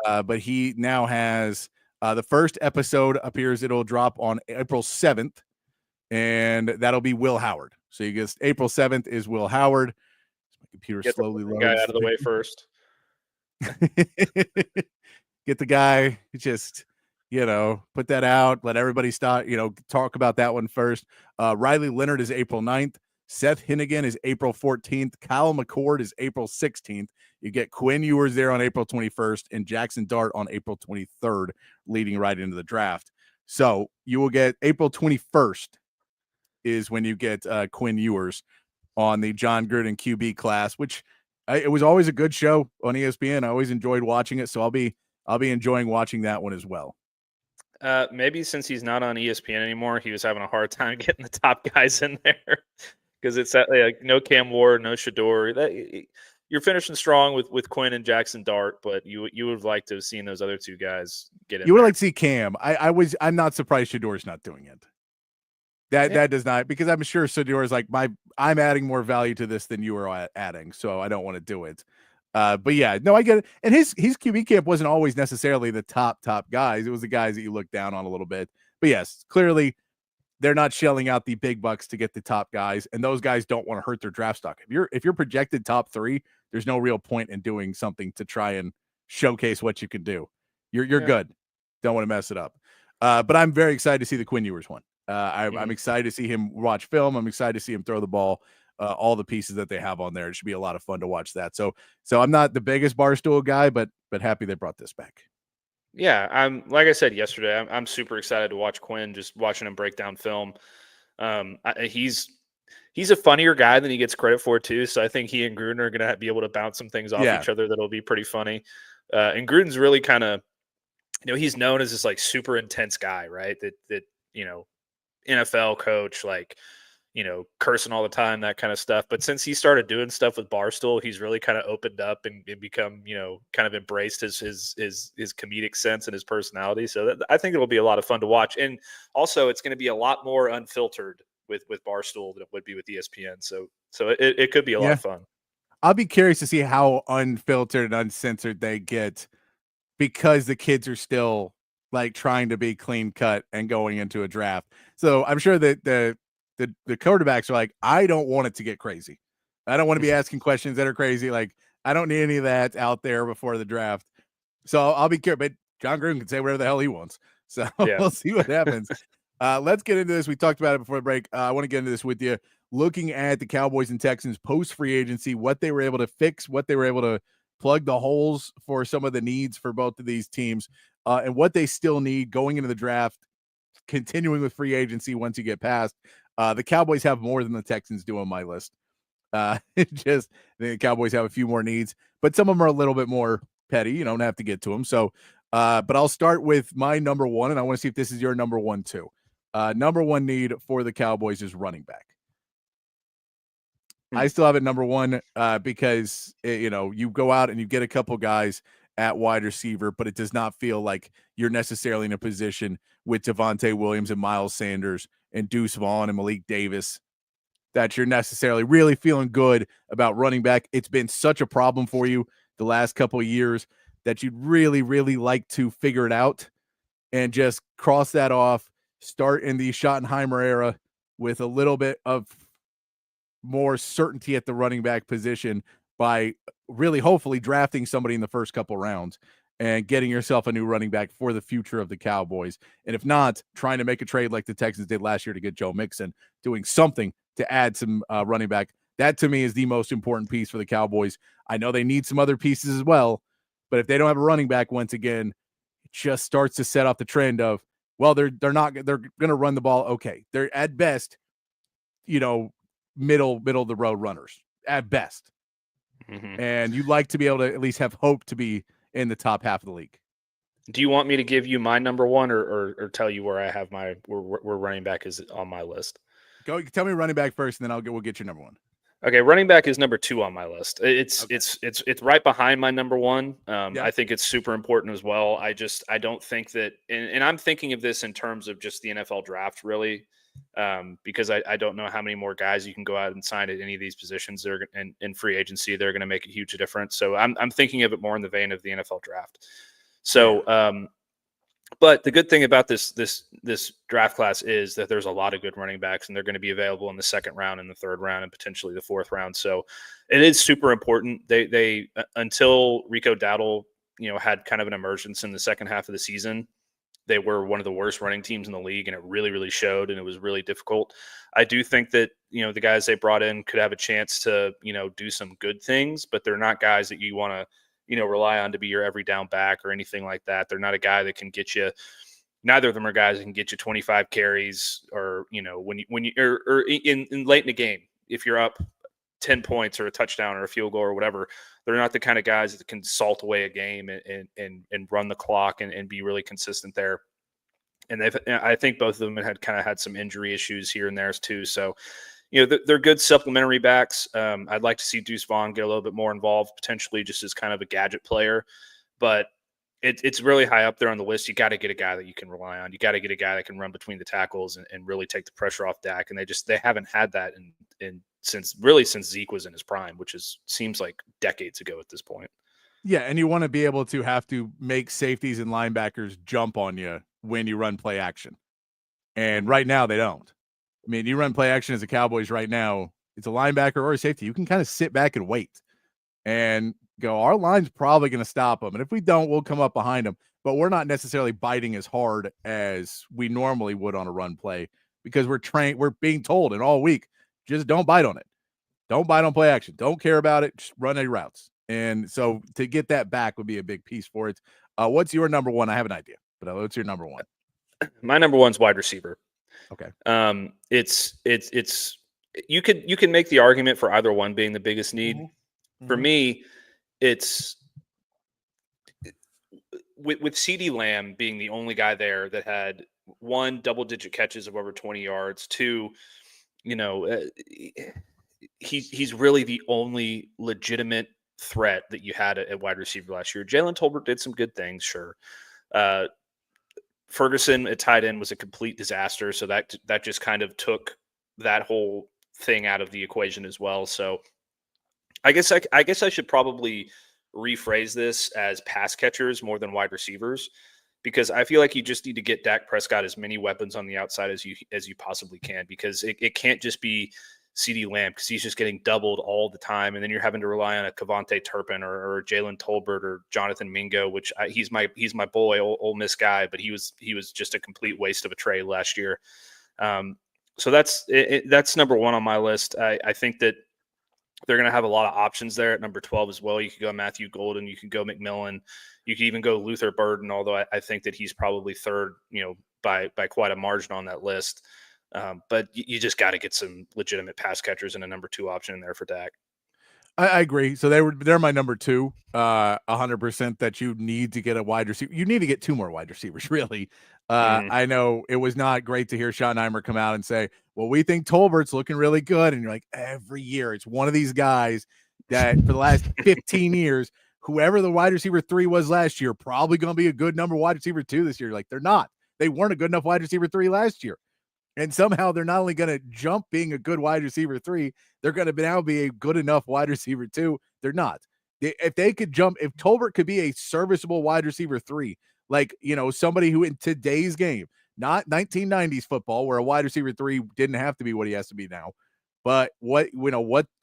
But he now has the first episode appears. It'll drop on April 7th, and that'll be Will Howard. So you guess April 7th is Will Howard. My computer slowly loads. Guy out of the way first. Get the guy. Just put that out, let everybody start, talk about that one first. Riley Leonard is April 9th. Seth Hennigan is April 14th. Kyle McCord is April 16th. You get Quinn Ewers there on April 21st and Jackson Dart on April 23rd, leading right into the draft. So you will get April 21st is when you get Quinn Ewers on the John Gruden QB class, which it was always a good show on ESPN. I always enjoyed watching it, so I'll be enjoying watching that one as well. Maybe since he's not on ESPN anymore, he was having a hard time getting the top guys in there because it's like no Cam Ward, no Shador. You're finishing strong with Quinn and Jackson Dart, but you would have liked to have seen those other two guys get in. You would like to see Cam. I'm not surprised Shador's not doing it. That does not, because I'm sure Shador is like I'm adding more value to this than you are adding, so I don't want to do it. But yeah, no, I get it. And his QB camp wasn't always necessarily the top Guys. It was the guys that you look down on a little bit. But yes, clearly they're not shelling out the big bucks to get the top guys, and those guys don't want to hurt their draft stock. If you're projected top 3, there's no real point in doing something to try and showcase what you can do. You're good. Don't want to mess it up. But I'm very excited to see the Quinn Ewers one. I'm excited to see him watch film. I'm excited to see him throw the ball. All the pieces that they have on there. It should be a lot of fun to watch that. So I'm not the biggest Barstool guy, but happy they brought this back. Yeah, I'm like I said yesterday, I'm super excited to watch Quinn. Just watching him break down film. He's a funnier guy than he gets credit for too. So I think he and Gruden are going to be able to bounce some things off each other that'll be pretty funny. And Gruden's really kind of, he's known as this like super intense guy, right? That NFL coach, like, cursing all the time, that kind of stuff. But since he started doing stuff with Barstool, he's really kind of opened up and become, kind of embraced his comedic sense and his personality. So I think it'll be a lot of fun to watch. And also it's going to be a lot more unfiltered with Barstool than it would be with ESPN. So it could be a lot of fun. I'll be curious to see how unfiltered and uncensored they get, because the kids are still like trying to be clean cut and going into a draft. So I'm sure that the quarterbacks are like, I don't want it to get crazy. I don't want to be asking questions that are crazy. Like, I don't need any of that out there before the draft. So I'll be curious. But John Gruden can say whatever the hell he wants. So we'll see what happens. Let's get into this. We talked about it before the break. I want to get into this with you. Looking at the Cowboys and Texans post free agency, what they were able to fix, what they were able to plug the holes for some of the needs for both of these teams, and what they still need going into the draft, continuing with free agency once you get past. The Cowboys have more than the Texans do on my list. The Cowboys have a few more needs, but some of them are a little bit more petty. You don't have to get to them. So, but I'll start with my number one, and I want to see if this is your number one too. Number one need for the Cowboys is running back. I still have it number one because, you go out and you get a couple guys at wide receiver, but it does not feel like you're necessarily in a position with Devontae Williams and Miles Sanders and Deuce Vaughn and Malik Davis that you're necessarily really feeling good about running back. It's been such a problem for you the last couple of years that you'd really, really like to figure it out and just cross that off, start in the Schottenheimer era with a little bit of more certainty at the running back position by really hopefully drafting somebody in the first couple rounds and getting yourself a new running back for the future of the Cowboys. And if not, trying to make a trade like the Texans did last year to get Joe Mixon, doing something to add some running back. That to me is the most important piece for the Cowboys. I know they need some other pieces as well, but if they don't have a running back, once again, it just starts to set off the trend of, well, they're going to run the ball. Okay. They're at best, middle of the road runners at best. Mm-hmm. And you'd like to be able to at least have hope to be in the top half of the league. Do you want me to give you my number one or tell you where I have where running back is on my list? Go tell me running back first, and then we'll get your number one. Okay, running back is number 2 on my list. It's right behind my number one. I think it's super important as well. I don't think that, and I'm thinking of this in terms of just the NFL draft, really, because I don't know how many more guys you can go out and sign at any of these positions that are in free agency. They're going to make a huge difference. So I'm thinking of it more in the vein of the NFL draft. So, but the good thing about this draft class is that there's a lot of good running backs, and they're going to be available in the second round and the third round and potentially the fourth round. So it is super important. They until Rico Dowdle, had kind of an emergence in the second half of the season, they were one of the worst running teams in the league, and it really, really showed, and it was really difficult. I do think that, the guys they brought in could have a chance to, do some good things, but they're not guys that you want to, rely on to be your every down back or anything like that. They're not a guy that can get you. Neither of them are guys that can get you 25 carries or, when you or in late in the game, if you're up 10 points or a touchdown or a field goal or whatever, they're not the kind of guys that can salt away a game and run the clock and be really consistent there. And I think both of them had kind of had some injury issues here and there too. So, they're good supplementary backs. I'd like to see Deuce Vaughn get a little bit more involved, potentially just as kind of a gadget player, but it's really high up there on the list. You got to get a guy that you can rely on. You got to get a guy that can run between the tackles and really take the pressure off Dak. And they haven't had that since Zeke was in his prime, which seems like decades ago at this point. Yeah, and you want to be able to have to make safeties and linebackers jump on you when you run play action. And right now they don't. I mean, you run play action as a Cowboys right now, it's a linebacker or a safety. You can kind of sit back and wait and go, our line's probably going to stop them. And if we don't, we'll come up behind them. But we're not necessarily biting as hard as we normally would on a run play because we're being told and all week, just don't bite on it. Don't bite on play action. Don't care about it. Just run your routes. And so to get that back would be a big piece for it. What's your number one? I have an idea, but what's your number one? My number one's wide receiver. Okay. It's you can make the argument for either one being the biggest need. Mm-hmm. For me, it's with CeeDee Lamb being the only guy there that had one, double-digit catches of over 20 yards. Two, he's really the only legitimate threat that you had at wide receiver last year. Jalen Tolbert did some good things, sure. Ferguson at tight end was a complete disaster, so that just kind of took that whole thing out of the equation as well. So I guess I should probably rephrase this as pass catchers more than wide receivers, because I feel like you just need to get Dak Prescott as many weapons on the outside as you possibly can, because it can't just be CeeDee Lamb because he's just getting doubled all the time, and then you're having to rely on a Kevontae Turpin or Jalen Tolbert or Jonathan Mingo, which he's my boy, Ole Miss guy, but he was just a complete waste of a trade last year. So that's number one on my list. I think that they're going to have a lot of options there at number 12 as well. You could go Matthew Golden, you can go McMillan, you could even go Luther Burden, although I think that he's probably third, by quite a margin on that list. But you just got to get some legitimate pass catchers and a number 2 option in there for Dak. I agree. So they're my number 2, 100% that you need to get a wide receiver. You need to get 2 more wide receivers, really. I know it was not great to hear Schottenheimer come out and say, well, we think Tolbert's looking really good. And you're like, every year it's one of these guys that for the last 15 years, whoever the wide receiver 3 was last year, probably going to be a good number wide receiver 2 this year. Like, they're not. They weren't a good enough wide receiver 3 last year. And somehow they're not only going to jump being a good wide receiver 3, they're going to now be a good enough wide receiver 2. They're not. If they could jump, if Tolbert could be a serviceable wide receiver 3, like, somebody who in today's game, not 1990s football where a wide receiver 3 didn't have to be what he has to be now, but what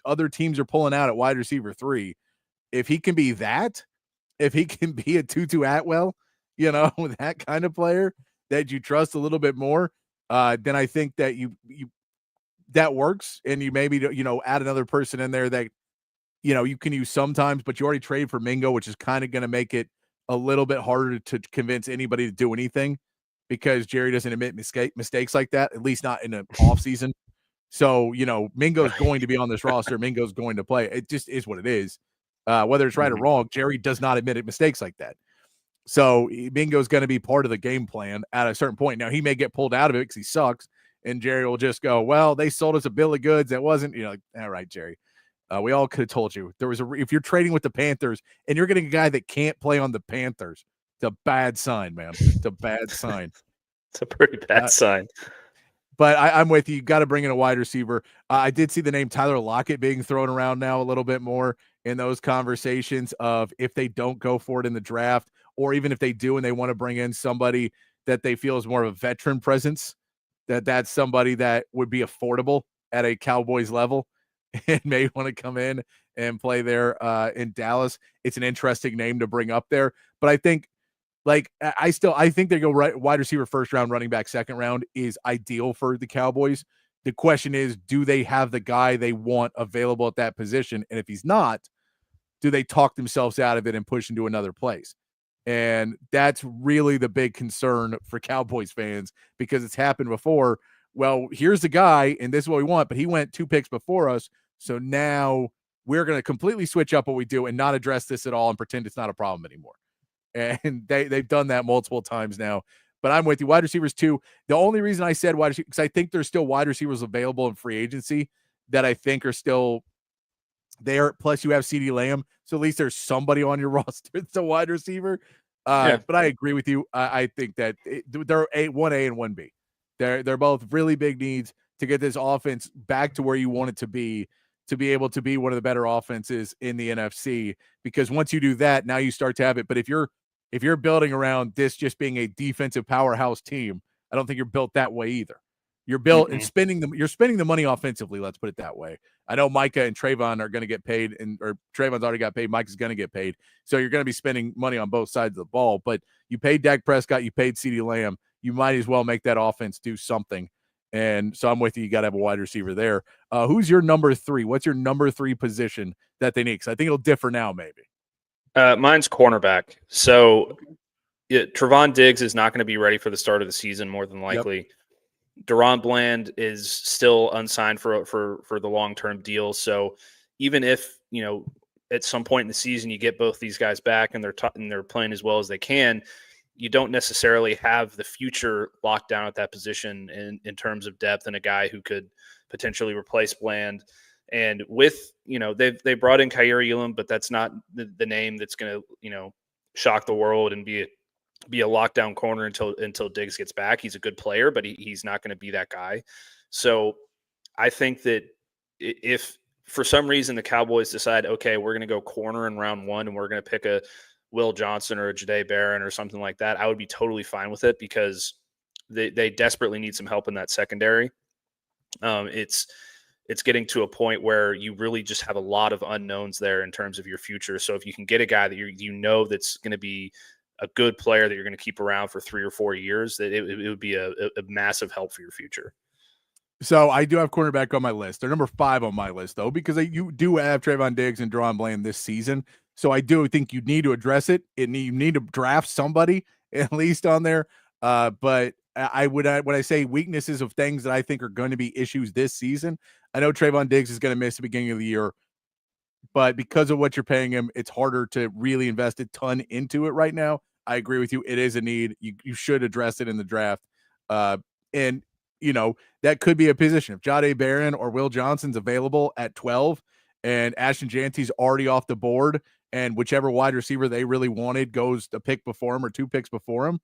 other teams are pulling out at wide receiver 3, if he can be that, if he can be a Tutu Atwell, that kind of player that you trust a little bit more, then I think that you that works, and you maybe add another person in there that you can use sometimes, but you already trade for Mingo, which is kind of going to make it a little bit harder to convince anybody to do anything, because Jerry doesn't admit mistakes like that, at least not in an off season. So Mingo's going to be on this roster. Mingo's going to play. It just is what it is. Whether it's right or wrong, Jerry does not admit mistakes like that. So Mingo's going to be part of the game plan at a certain point. Now, he may get pulled out of it because he sucks, and Jerry will just go, well, they sold us a bill of goods that wasn't, like, all right, Jerry. We all could have told you. If you're trading with the Panthers and you're getting a guy that can't play on the Panthers, it's a bad sign, man. It's a bad sign. It's a pretty bad sign. But I'm with you. You got to bring in a wide receiver. I did see the name Tyler Lockett being thrown around now a little bit more in those conversations of if they don't go for it in the draft, or even if they do and they want to bring in somebody that they feel is more of a veteran presence, that's somebody that would be affordable at a Cowboys level and may want to come in and play there in Dallas. It's an interesting name to bring up there. But I think Like I think they go wide receiver first round, running back second round is ideal for the Cowboys. The question is, do they have the guy they want available at that position? And if he's not, do they talk themselves out of it and push into another place? And that's really the big concern for Cowboys fans, because it's happened before. Well, here's the guy, and this is what we want, but he went 2 picks before us. So now we're going to completely switch up what we do and not address this at all and pretend it's not a problem anymore. And they've done that multiple times now. But I'm with you. Wide receivers too. The only reason I said wide receivers, because I think there's still wide receivers available in free agency that I think are still there. Plus, you have CeeDee Lamb, so at least there's somebody on your roster that's a wide receiver. But I agree with you. I think that they're 1A and 1B. They're both really big needs to get this offense back to where you want it to be able to be one of the better offenses in the NFC. Because once you do that, now you start to have it. But if you're building around this just being a defensive powerhouse team, I don't think you're built that way either. You're built and you're spending the money offensively. Let's put it that way. I know Micah and Trayvon are going to get paid, or Trayvon's already got paid. Micah's going to get paid. So you're going to be spending money on both sides of the ball. But you paid Dak Prescott, you paid CeeDee Lamb. You might as well make that offense do something. And so I'm with you. You got to have a wide receiver there. Who's your number 3? What's your number 3 position that they need? Because I think it'll differ now, maybe. Mine's cornerback. So Trevon Diggs is not going to be ready for the start of the season, more than likely. Yep. Deron Bland is still unsigned for the long-term deal. So even if, at some point in the season you get both these guys back and they're playing as well as they can, you don't necessarily have the future locked down at that position in terms of depth and a guy who could potentially replace Bland. And with, they brought in Collier Elam, but that's not the name that's going to, shock the world and be a lockdown corner until Diggs gets back. He's a good player, but he's not going to be that guy. So I think that if for some reason the Cowboys decide, okay, we're going to go corner in round 1 and we're going to pick a Will Johnson or a Jahdae Barron or something like that, I would be totally fine with it, because they desperately need some help in that secondary. It's getting to a point where you really just have a lot of unknowns there in terms of your future. So if you can get a guy that that's going to be a good player that you're going to keep around for 3 or 4 years, that it would be a massive help for your future. So I do have cornerback on my list. They're number 5 on my list, though, because you do have Trayvon Diggs and Deron Bland this season. So I do think you need to address it. You need to draft somebody at least on there. But when I say weaknesses of things that I think are going to be issues this season, I know Trayvon Diggs is going to miss the beginning of the year, but because of what you're paying him, it's harder to really invest a ton into it right now. I agree with you. It is a need. You should address it in the draft. And that could be a position. If Jahdae Barron or Will Johnson's available at 12 and Ashton Janty's already off the board, and whichever wide receiver they really wanted goes a pick before him or 2 picks before him,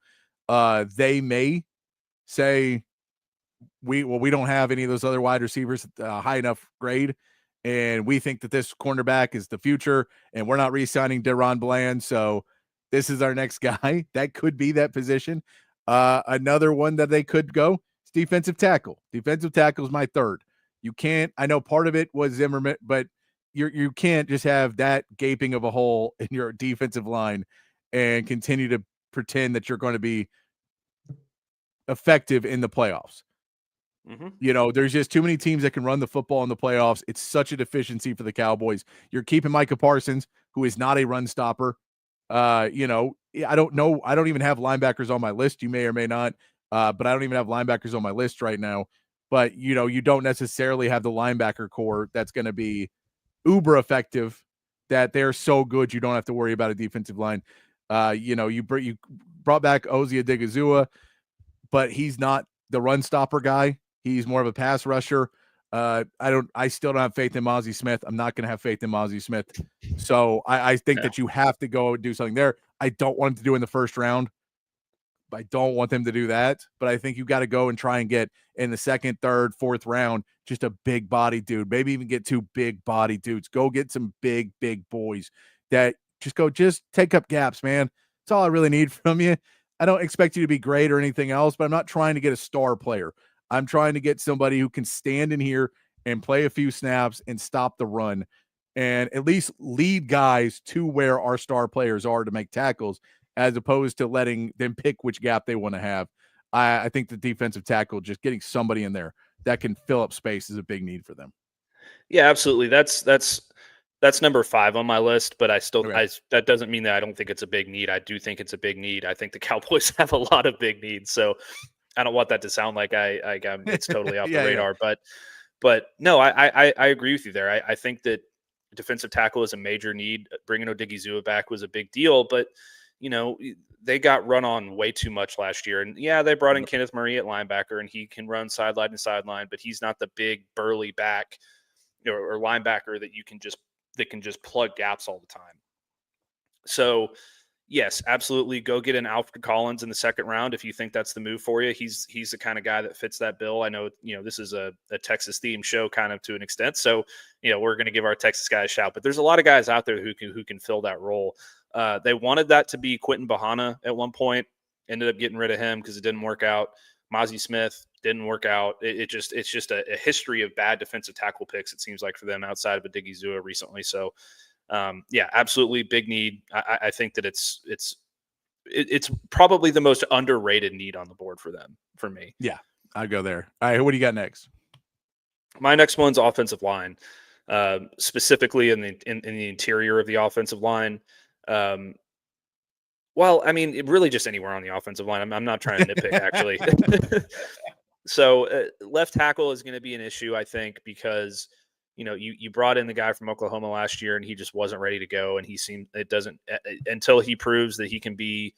they may say, we don't have any of those other wide receivers high enough grade, and we think that this cornerback is the future, and we're not re-signing Deron Bland, so this is our next guy. That could be that position. Another one that they could go is defensive tackle. Defensive tackle is my 3rd. You can't, I know part of it was Zimmerman, but you can't just have that gaping of a hole in your defensive line and continue to pretend that you're going to be effective in the playoffs. Mm-hmm. There's just too many teams that can run the football in the playoffs. It's such a deficiency for the Cowboys. You're keeping Micah Parsons, who is not a run stopper. I don't know. I don't even have linebackers on my list. You may or may not, but I don't even have linebackers on my list right now. But, you don't necessarily have the linebacker core that's going to be uber effective, that they're so good you don't have to worry about a defensive line. You brought back Ozzie Odigizua, but he's not the run stopper guy. He's more of a pass rusher. I still don't have faith in Mozzie Smith. I'm not going to have faith in Mozzie Smith. So I think that you have to go and do something there. I don't want him to do in the first round. I don't want them to do that, but I think you got to go and try and get in the 2nd, 3rd, 4th round, just a big body dude, maybe even get 2 big body dudes. Go get some big boys that just take up gaps, man. That's all I really need from you. I don't expect you to be great or anything else, but I'm not trying to get a star player. I'm trying to get somebody who can stand in here and play a few snaps and stop the run and at least lead guys to where our star players are to make tackles. as opposed to letting them pick which gap they want to have. I think the defensive tackle, just getting somebody in there that can fill up space, is a big need for them. Yeah, absolutely. That's number 5 on my list, but Okay. that doesn't mean that I don't think it's a big need. I do think it's a big need. I think the Cowboys have a lot of big needs, so I don't want that to sound like it's totally off Yeah, the radar. But no, I agree with you there. I think that defensive tackle is a major need. Bringing Odigizua back was a big deal, but they got run on way too much last year. And yeah, they brought in Kenneth Murray at linebacker, and he can run sideline to sideline, but he's not the big burly back or linebacker that can just plug gaps all the time. So yes, absolutely. Go get an Alfred Collins in the second round if you think that's the move for you. He's the kind of guy that fits that bill. I know, this is a Texas themed show kind of to an extent. So, we're going to give our Texas guy a shout, but there's a lot of guys out there who can fill that role. They wanted that to be Quentin Bahana at one point, ended up getting rid of him because it didn't work out. Mozzie Smith didn't work out. It's just a history of bad defensive tackle picks, it seems like, for them outside of Odigizua recently. So, yeah, absolutely big need. I think that it's probably the most underrated need on the board for them, for me. Yeah, I'd go there. All right, what do you got next? My next one's offensive line, specifically in the interior of the offensive line. Well, I mean, really just anywhere on the offensive line. I'm not trying to nitpick, actually. So left tackle is going to be an issue, I think, because you brought in the guy from Oklahoma last year and he just wasn't ready to go. And until he proves that he can be,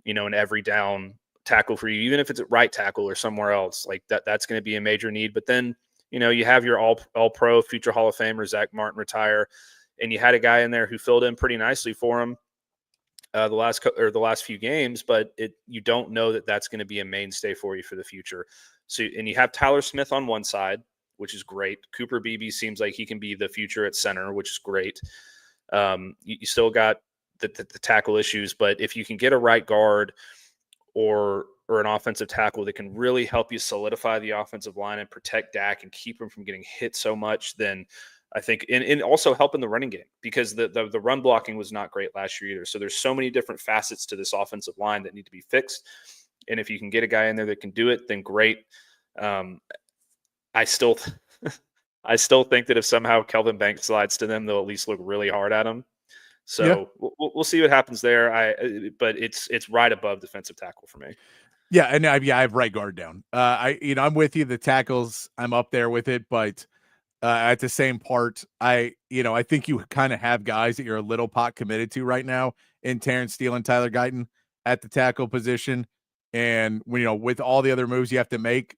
an every down tackle for you, even if it's at right tackle or somewhere else, like that's going to be a major need. But then, you have your all pro future Hall of Famer, Zach Martin, retire. And you had a guy in there who filled in pretty nicely for him the last few games, but you don't know that that's going to be a mainstay for you for the future. So, and you have Tyler Smith on one side, which is great. Cooper Beebe seems like he can be the future at center, which is great. You still got the tackle issues, but if you can get a right guard or an offensive tackle that can really help you solidify the offensive line and protect Dak and keep him from getting hit so much, then I think, and also help in the running game, because the run blocking was not great last year either. So there's so many different facets to this offensive line that need to be fixed. And if you can get a guy in there that can do it, then great. I still think that if somehow Kelvin Banks slides to them, they'll at least look really hard at him. So yeah, we'll see what happens there. But it's right above defensive tackle for me. Yeah, and I have right guard down. I'm with you. The tackles, I'm up there with it, but at the same part, I think you kind of have guys that you're a little pot committed to right now in Terrence Steele and Tyler Guyton at the tackle position. And with all the other moves you have to make,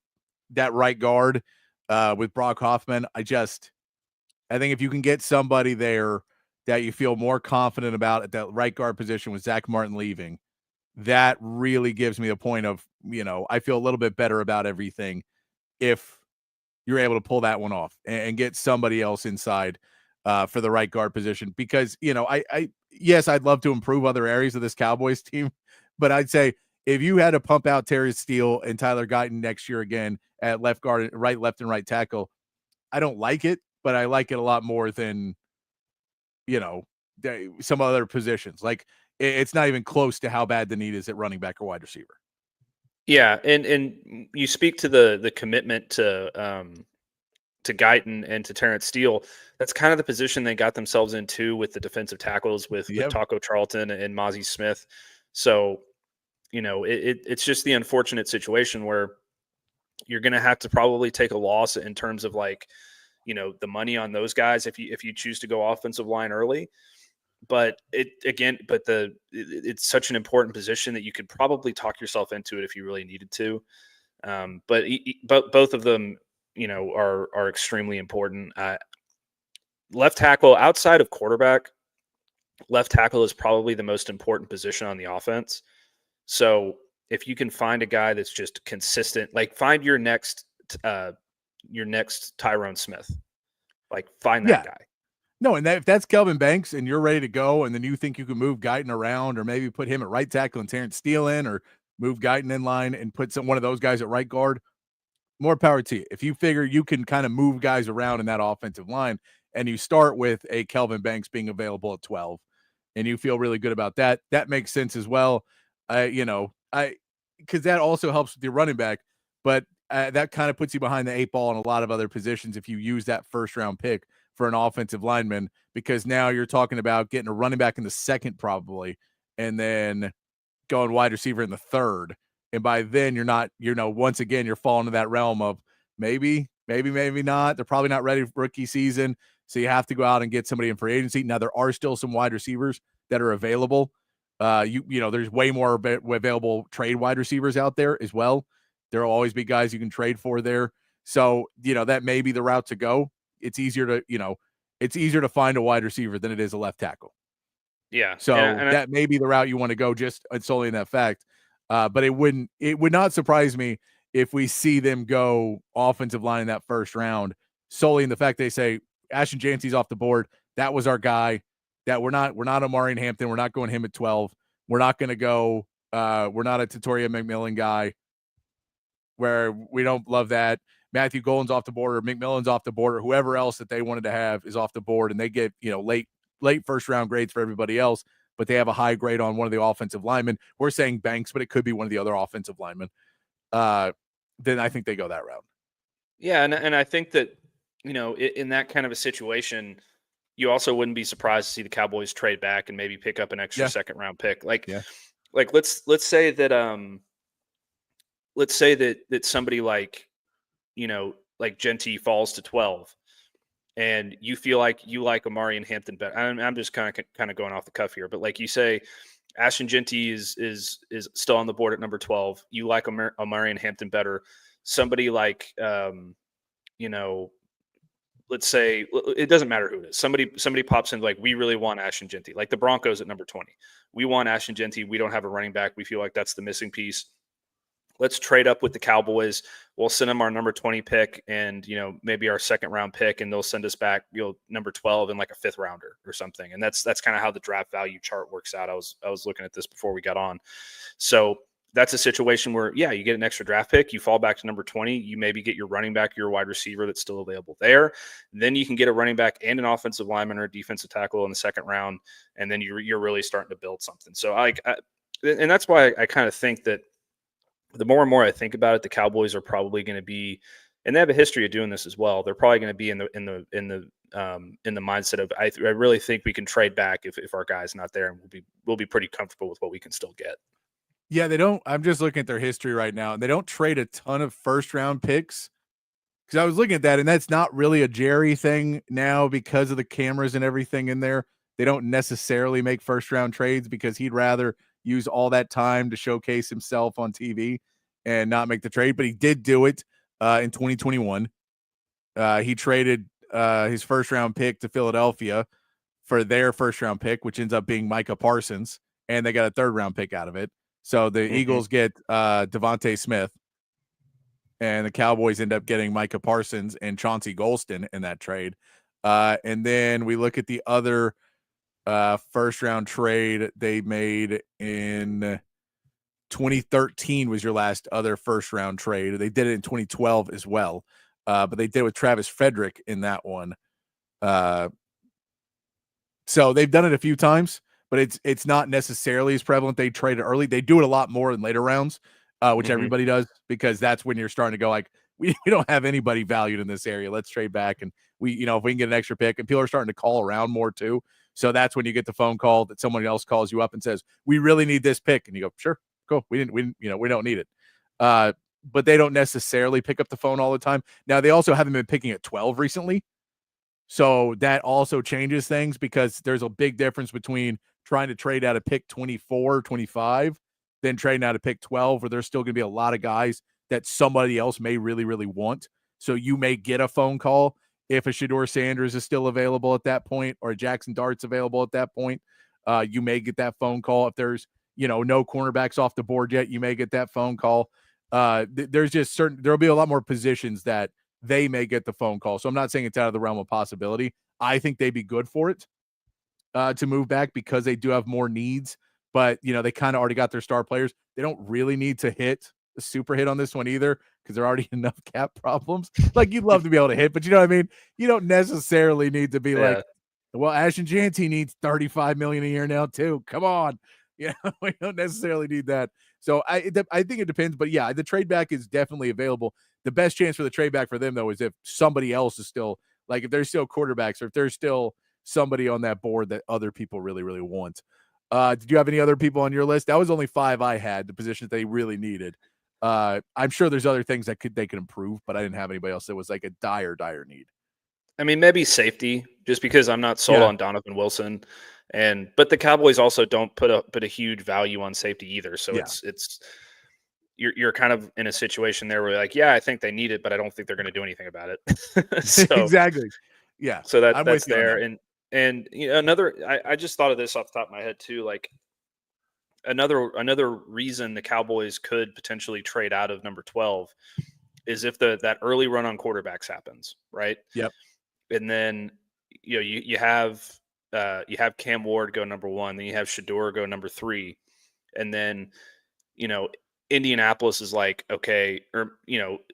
that right guard with Brock Hoffman, I think if you can get somebody there that you feel more confident about at that right guard position with Zach Martin leaving, that really gives me a point of, I feel a little bit better about everything if you're able to pull that one off and get somebody else inside for the right guard position. Because, yes, I'd love to improve other areas of this Cowboys team, but I'd say if you had to pump out Terry Steele and Tyler Guyton next year again at left guard, left and right tackle, I don't like it, but I like it a lot more than, some other positions. Like, it's not even close to how bad the need is at running back or wide receiver. Yeah, and you speak to the commitment to Guyton and to Terrence Steele. That's kind of the position they got themselves into with the defensive tackles with Taco Charlton and Mozzie Smith. So, it's just the unfortunate situation where you're going to have to probably take a loss in terms of the money on those guys if you choose to go offensive line early. But it's such an important position that you could probably talk yourself into it if you really needed to. But both of them, are extremely important. Left tackle, outside of quarterback, left tackle is probably the most important position on the offense. So if you can find a guy that's just consistent, like find your next Tyrone Smith, find that guy. No, and if that's Kelvin Banks and you're ready to go, and then you think you can move Guyton around, or maybe put him at right tackle and Terrence Steele in, or move Guyton in line and put one of those guys at right guard, more power to you. If you figure you can kind of move guys around in that offensive line, and you start with a Kelvin Banks being available at 12, and you feel really good about that, that makes sense as well. Because that also helps with your running back, but that kind of puts you behind the 8 ball in a lot of other positions if you use that first round pick for an offensive lineman, because now you're talking about getting a running back in the 2nd probably, and then going wide receiver in the 3rd. And by then you're not, once again, you're falling to that realm of maybe not. They're probably not ready for rookie season. So you have to go out and get somebody in free agency. Now there are still some wide receivers that are available. There's way more available trade wide receivers out there as well. There will always be guys you can trade for there. So, that may be the route to go. It's easier to find a wide receiver than it is a left tackle. Yeah. So that may be the route you want to go, just solely in that fact. But it would not surprise me if we see them go offensive line in that first round, solely in the fact they say Ashton Janty's off the board. That was our guy. That we're not Amari and Hampton. We're not going him at 12. We're not going to go. We're not a Tatoria McMillan guy, where we don't love that. Matthew Golden's off the board, or McMillan's off the board, or whoever else that they wanted to have is off the board, and they get late first round grades for everybody else, but they have a high grade on one of the offensive linemen. We're saying Banks, but it could be one of the other offensive linemen. Then I think they go that route. Yeah, and I think that in that kind of a situation, you also wouldn't be surprised to see the Cowboys trade back and maybe pick up an extra 2nd round pick. Like let's say that somebody like Genty falls to 12, and you feel like you like Amari and Hampton better. I'm just kind of going off the cuff here, but like you say, Ashton Genty is still on the board at number 12. You like Amari and Hampton better. Somebody like let's say, it doesn't matter who it is. Somebody pops in like, we really want Ashton Genty, like the Broncos at number 20. We want Ashton Genty. We don't have a running back. We feel like that's the missing piece. Let's trade up with the Cowboys. We'll send them our number 20 pick and, maybe our 2nd round pick, and they'll send us back, number 12 and like a 5th rounder or something. And that's kind of how the draft value chart works out. I was looking at this before we got on. So that's a situation where, you get an extra draft pick, you fall back to number 20, you maybe get your running back, your wide receiver that's still available there. Then you can get a running back and an offensive lineman or a defensive tackle in the 2nd round. And then you're really starting to build something. So and that's why I kind of think that the more and more I think about it, the Cowboys are probably going to be, and they have a history of doing this as well. They're probably going to be in the mindset of, I really think we can trade back if our guy's not there, and we'll be pretty comfortable with what we can still get. Yeah, they don't. I'm just looking at their history right now, and they don't trade a ton of first round picks, because I was looking at that, and that's not really a Jerry thing now because of the cameras and everything in there. They don't necessarily make first round trades because he'd rather use all that time to showcase himself on TV and not make the trade. But he did do it in 2021. He traded his first round pick to Philadelphia for their first round pick, which ends up being Micah Parsons, and they got a 3rd round pick out of it. So the Eagles get Devontae Smith, and the Cowboys end up getting Micah Parsons and Chauncey Golston in that trade. And then we look at the other first round trade they made in 2013 was your last other first round trade. They did it in 2012 as well. But they did it with Travis Frederick in that one. So they've done it a few times, but it's not necessarily as prevalent. They trade it early. They do it a lot more in later rounds, which everybody does, because that's when you're starting to go like, we don't have anybody valued in this area. Let's trade back. And if we can get an extra pick, and people are starting to call around more too. So that's when you get the phone call that someone else calls you up and says, we really need this pick. And you go, sure, cool. We don't need it. But they don't necessarily pick up the phone all the time. Now, they also haven't been picking at 12 recently. So that also changes things, because there's a big difference between trying to trade out of pick 24, 25, then trading out of pick 12, where there's still going to be a lot of guys that somebody else may really, really want. So you may get a phone call if a Shedeur Sanders is still available at that point, or a Jackson Dart's available at that point. You may get that phone call. If there's, no cornerbacks off the board yet, you may get that phone call. There's just there'll be a lot more positions that they may get the phone call. So I'm not saying it's out of the realm of possibility. I think they'd be good for it to move back, because they do have more needs, but they kind of already got their star players. They don't really need to hit a super hit on this one either, because there are already enough cap problems. Like, you'd love to be able to hit, but you know what I mean? You don't necessarily need to be like Well, Ashton Janty needs $35 million a year now too. Come on. Yeah, we don't necessarily need that. So I think it depends, but yeah, the trade back is definitely available. The best chance for the trade back for them though is if somebody else is still, like, if there's still quarterbacks or if there's still somebody on that board that other people really, really want. Did you have any other people on your list? That was only 5 I had, the positions they really needed. I'm sure there's other things that they could improve, but I didn't have anybody else that was like a dire need. I mean, maybe safety, just because I'm not sold on Donovan Wilson, but the Cowboys also don't put a huge value on safety either. So it's you're kind of in a situation there where you're like, yeah, I think they need it, but I don't think they're going to do anything about it. So, exactly. Yeah. So that's there. And you know, I just thought of this off the top of my head too. Like another reason the Cowboys could potentially trade out of number 12 is if that early run on quarterbacks happens, right? Yep. And then you have Cam Ward go number 1, then you have Shador go number 3, and then Indianapolis is like, okay, or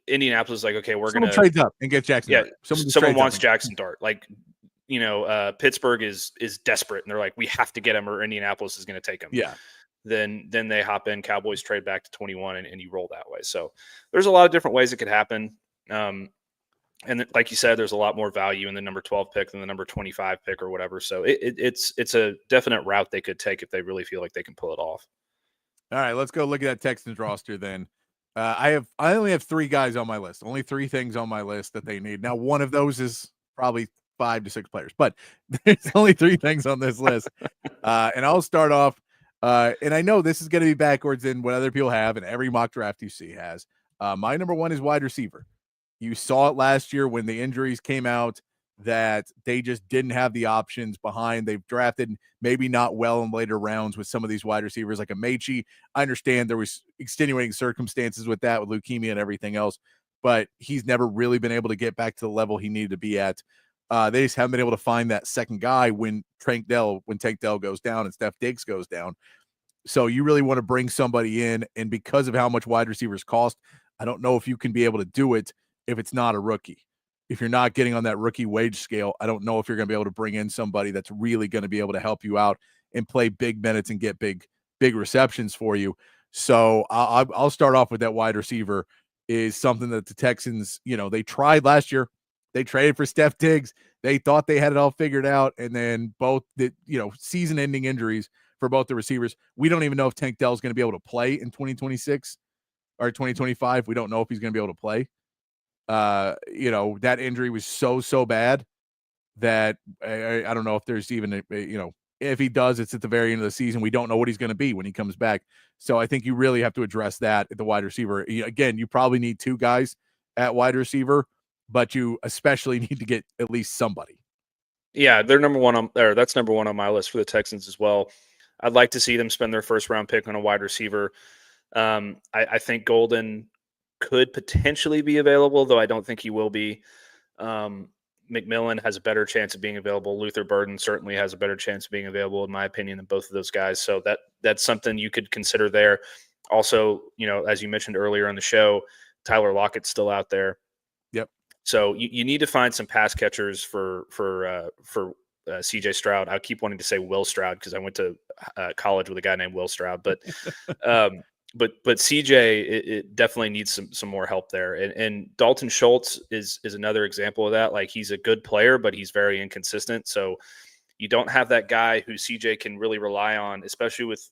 Indianapolis is like, okay, we're going to trade up and get Jackson. Yeah, Dart. Someone wants Jackson Dart. Like, Pittsburgh is desperate, and they're like, we have to get him, or Indianapolis is going to take him. Yeah. Then they hop in. Cowboys trade back to 21, and you roll that way. So there's a lot of different ways it could happen. And like you said, there's a lot more value in the number 12 pick than the number 25 pick or whatever. So it's a definite route they could take if they really feel like they can pull it off. All right, let's go look at that Texans roster then. I only have 3 guys on my list. Only 3 things on my list that they need. Now, one of those is probably 5 to 6 players, but there's only 3 things on this list. And I'll start off. And I know this is going to be backwards in what other people have, and every mock draft you see has. My number 1 is wide receiver. You saw it last year when the injuries came out that they just didn't have the options behind. They've drafted maybe not well in later rounds with some of these wide receivers like Amechi. I understand there was extenuating circumstances with that, with leukemia and everything else, but he's never really been able to get back to the level he needed to be at. They just haven't been able to find that second guy when Tank Dell goes down and Steph Diggs goes down. So you really want to bring somebody in, and because of how much wide receivers cost, I don't know if you can be able to do it if it's not a rookie. If you're not getting on that rookie wage scale, I don't know if you're going to be able to bring in somebody that's really going to be able to help you out and play big minutes and get big receptions for you. So I'll start off with that wide receiver is something that the Texans, they tried last year. They traded for Steph Diggs. They thought they had it all figured out. And then both the, season-ending injuries for both the receivers. We don't even know if Tank Dell is going to be able to play in 2026 or 2025. We don't know if he's going to be able to play. That injury was so bad that I don't know if there's even if he does, it's at the very end of the season. We don't know what he's going to be when he comes back. So I think you really have to address that at the wide receiver. Again, you probably need 2 guys at wide receiver, but you especially need to get at least somebody. Yeah, they're number 1 that's number 1 on my list for the Texans as well. I'd like to see them spend their first round pick on a wide receiver. I think Golden could potentially be available, though I don't think he will be. McMillan has a better chance of being available. Luther Burden certainly has a better chance of being available, in my opinion, than both of those guys. So that's something you could consider there. Also, as you mentioned earlier on the show, Tyler Lockett's still out there. Yep. So you need to find some pass catchers for CJ Stroud. I keep wanting to say Will Stroud because I went to college with a guy named Will Stroud, but CJ it definitely needs some more help there. And Dalton Schultz is another example of that. Like, he's a good player, but he's very inconsistent. So you don't have that guy who CJ can really rely on, especially with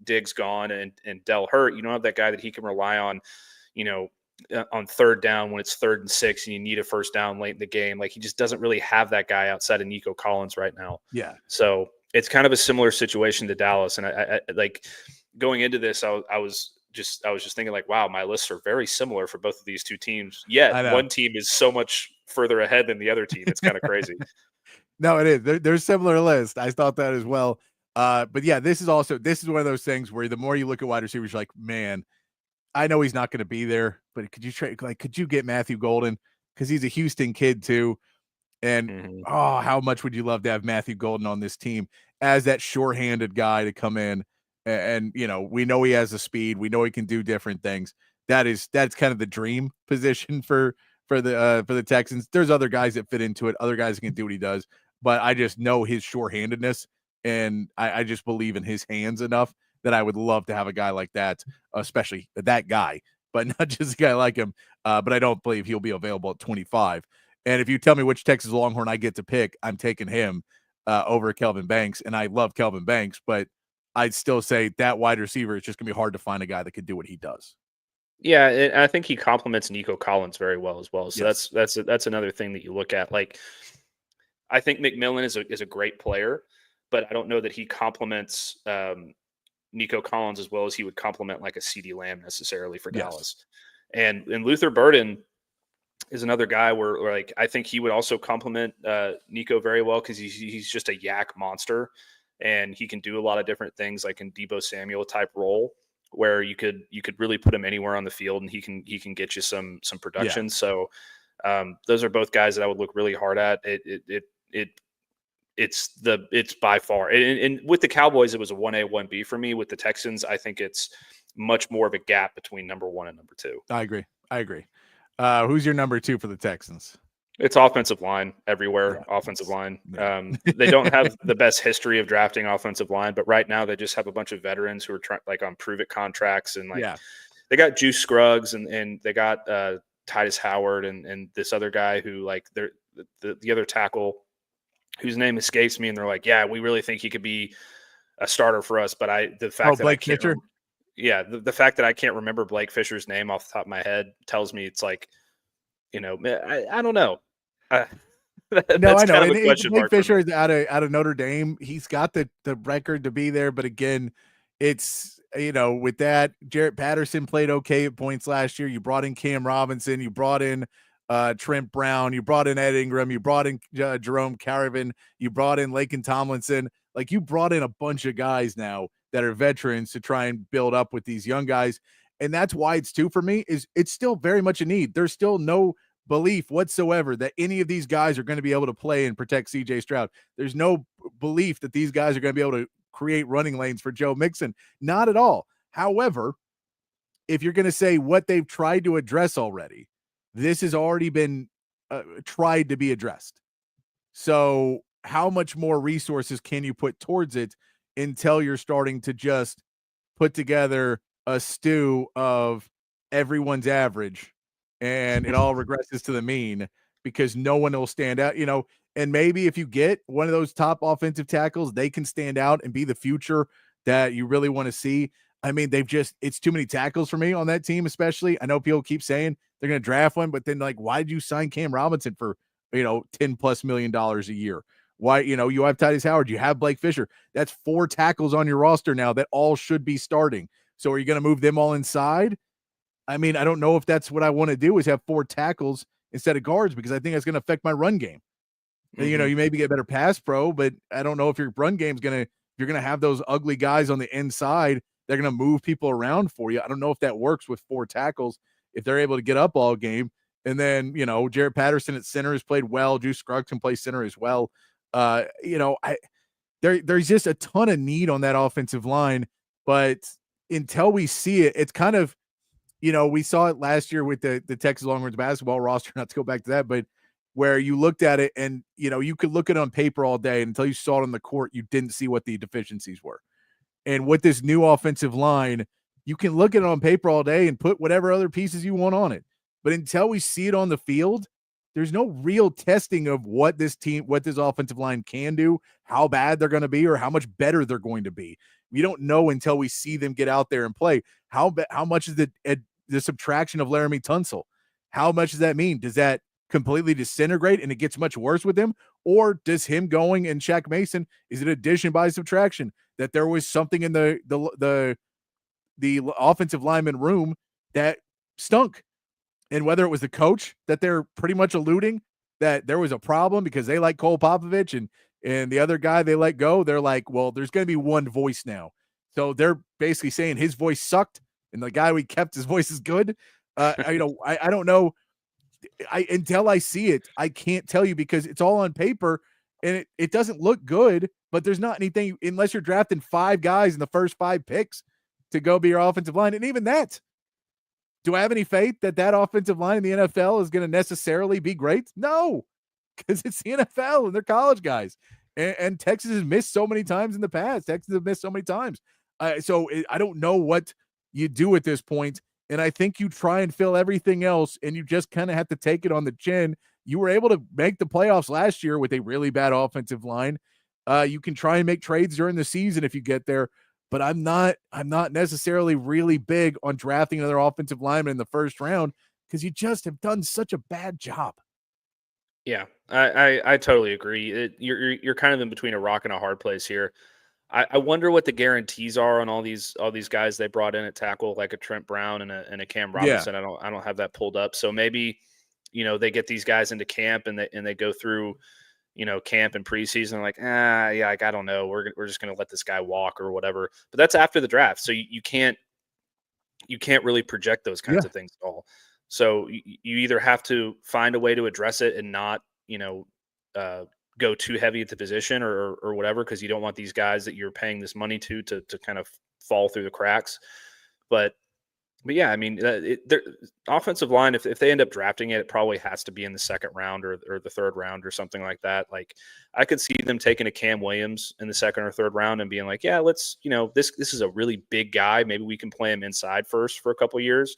Diggs gone and Dell hurt. You don't have that guy that he can rely on, on third down when it's 3rd and 6 and you need a first down late in the game. Like, he just doesn't really have that guy outside of Nico Collins right now. Yeah. So it's kind of a similar situation to Dallas. And I like going into this, I was just thinking like, wow, my lists are very similar for both of these 2 teams. Yet one team is so much further ahead than the other team. It's kind of crazy. No, it is. There's similar lists. I thought that as well. But yeah, this is one of those things where the more you look at wide receivers, you're like, man, I know he's not going to be there, but could you get Matthew Golden? Because he's a Houston kid too. And how much would you love to have Matthew Golden on this team as that shorthanded guy to come in? And we know he has the speed. We know he can do different things. That's kind of the dream position for the Texans. There's other guys that fit into it. Other guys that can do what he does. but I just know his sure-handedness, and I just believe in his hands enough that I would love to have a guy like that, especially that guy, but not just a guy like him. But I don't believe he'll be available at 25. And if you tell me which Texas Longhorn I get to pick, I'm taking him over Kelvin Banks. And I love Kelvin Banks, but I'd still say that wide receiver is just going to be hard to find a guy that could do what he does. Yeah, I think he complements Nico Collins very well as well. So Yes. that's another thing that you look at. Like, I think McMillan is a great player, but I don't know that he complements Nico Collins as well as he would complement like a CeeDee Lamb necessarily for Dallas. And Luther Burden is another guy where like I think he would also complement Nico very well because he's just a yak monster, and he can do a lot of different things like in Deebo Samuel type role where you could really put him anywhere on the field and he can get you some production. So those are both guys that I would look really hard at. It's by far, and with the Cowboys, it was a 1A, 1B for me. With the Texans, I think it's much more of a gap between number 1 and number 2. I agree. Who's your number 2 for the Texans? It's offensive line everywhere. Yeah. Offensive line. They don't have the best history of drafting offensive line, but right now they just have a bunch of veterans who are like on prove-it contracts, and they got Juice Scruggs and they got Titus Howard and this other guy who like they're the other tackle whose name escapes me, and they're like, yeah, we really think he could be a starter for us. But the fact that Blake Fisher. The fact that I can't remember Blake Fisher's name off the top of my head tells me it's like, I don't know. I know. Blake Fisher is out of Notre Dame. He's got the record to be there, but again, it's with that, Jarrett Patterson played okay at points last year. You brought in Cam Robinson, you brought in Trent Brown, you brought in Ed Ingram, you brought in Jerome Caravan, you brought in Laken Tomlinson. Like, you brought in a bunch of guys now that are veterans to try and build up with these young guys. And that's why it's 2 for me, is it's still very much a need. There's still no belief whatsoever that any of these guys are going to be able to play and protect CJ Stroud. There's no belief that these guys are going to be able to create running lanes for Joe Mixon. Not at all. However, if you're going to say what they've tried to address already, this has already been tried to be addressed. So how much more resources can you put towards it until you're starting to just put together a stew of everyone's average and it all regresses to the mean because no one will stand out, and maybe if you get one of those top offensive tackles, they can stand out and be the future that you really want to see. I mean, it's too many tackles for me on that team, especially. I know people keep saying they're going to draft one, but then like, why did you sign Cam Robinson for, $10+ million a year? Why, you have Titus Howard, you have Blake Fisher. That's 4 tackles on your roster now that all should be starting. So are you going to move them all inside? I mean, I don't know if that's what I want to do, is have 4 tackles instead of guards, because I think that's going to affect my run game. Mm-hmm. You maybe get better pass pro, but I don't know if your run game's if you're going to have those ugly guys on the inside, they're going to move people around for you. I don't know if that works with 4 tackles, if they're able to get up all game. And then, Jarrett Patterson at center has played well. Juice Scruggs can play center as well. There's just a ton of need on that offensive line, but until we see it, it's kind of, we saw it last year with the Texas Longhorns basketball roster, not to go back to that, but where you looked at it and, you could look at it on paper all day, and until you saw it on the court, you didn't see what the deficiencies were. And with this new offensive line, you can look at it on paper all day and put whatever other pieces you want on it. But until we see it on the field, there's no real testing of what this offensive line can do, how bad they're going to be, or how much better they're going to be. We don't know until we see them get out there and play. How much is the subtraction of Laramie Tunsil? How much does that mean? Does that completely disintegrate and it gets much worse with him? Or does him going and Shaq Mason, is it addition by subtraction? That there was something in the offensive lineman room that stunk. And whether it was the coach that they're pretty much alluding that there was a problem because they like Cole Popovich and the other guy they let go, they're like, well, there's going to be one voice now. So they're basically saying his voice sucked and the guy we kept, his voice is good. I don't know. Until I see it, I can't tell you because it's all on paper and it doesn't look good, but there's not anything unless you're drafting 5 guys in the first 5 picks to go be your offensive line. And even that, do I have any faith that offensive line in the NFL is going to necessarily be great? No. because it's the NFL and they're college guys. And Texas has missed so many times in the past. Texas have missed so many times. I don't know what you do at this point. And I think you try and fill everything else, and you just kind of have to take it on the chin. You were able to make the playoffs last year with a really bad offensive line. You can try and make trades during the season if you get there, but I'm not necessarily really big on drafting another offensive lineman in the first round because you just have done such a bad job. Yeah, I totally agree. You're kind of in between a rock and a hard place here. I wonder what the guarantees are on all these guys they brought in at tackle, like a Trent Brown and a Cam Robinson. Yeah. I don't have that pulled up. So maybe, they get these guys into camp and they go through, camp and preseason. Like, yeah, like, I don't know. We're just going to let this guy walk or whatever. But that's after the draft, so you can't really project those kinds of things at all. So you either have to find a way to address it and not, go too heavy at the position or whatever, because you don't want these guys that you're paying this money to kind of fall through the cracks. But yeah, I mean, offensive line, if they end up drafting it, it probably has to be in the second round or the third round or something like that. Like, I could see them taking a Cam Williams in the second or third round and being like, yeah, let's, this is a really big guy. Maybe we can play him inside first for a couple of years.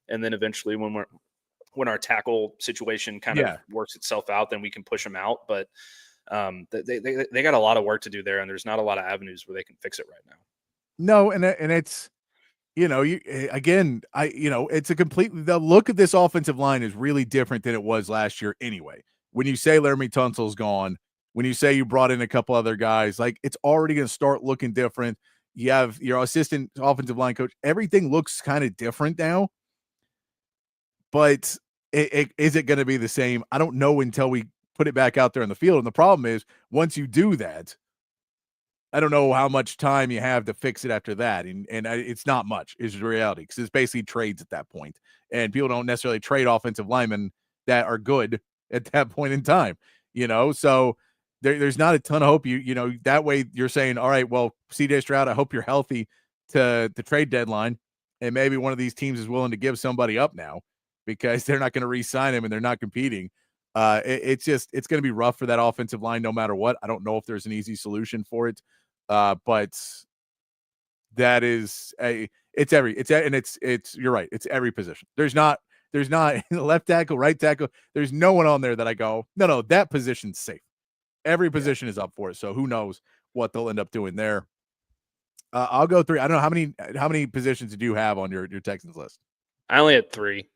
And then eventually when our tackle situation kind of works itself out, then we can push him out. But they got a lot of work to do there, and there's not a lot of avenues where they can fix it right now. No, and it's, it's a completely, the look of this offensive line is really different than it was last year anyway. When you say Laramie Tunsil's gone, when you say you brought in a couple other guys, like, it's already going to start looking different. You have your assistant offensive line coach. Everything looks kind of different now. But is it going to be the same? I don't know until we put it back out there in the field. And the problem is, once you do that, I don't know how much time you have to fix it after that. And it's not much is the reality, because it's basically trades at that point. And people don't necessarily trade offensive linemen that are good at that point in time, so there's not a ton of hope. That way you're saying, all right, well, CJ Stroud, I hope you're healthy to the trade deadline. And maybe one of these teams is willing to give somebody up now, because they're not going to re-sign him and they're not competing. It's going to be rough for that offensive line no matter what. I don't know if there's an easy solution for it, but that is you're right. It's every position. There's not left tackle, right tackle. There's no one on there that I go, no, that position's safe. Every position is up for it. So who knows what they'll end up doing there. I'll go through. I don't know how many positions did you have on your Texans list? I only had 3.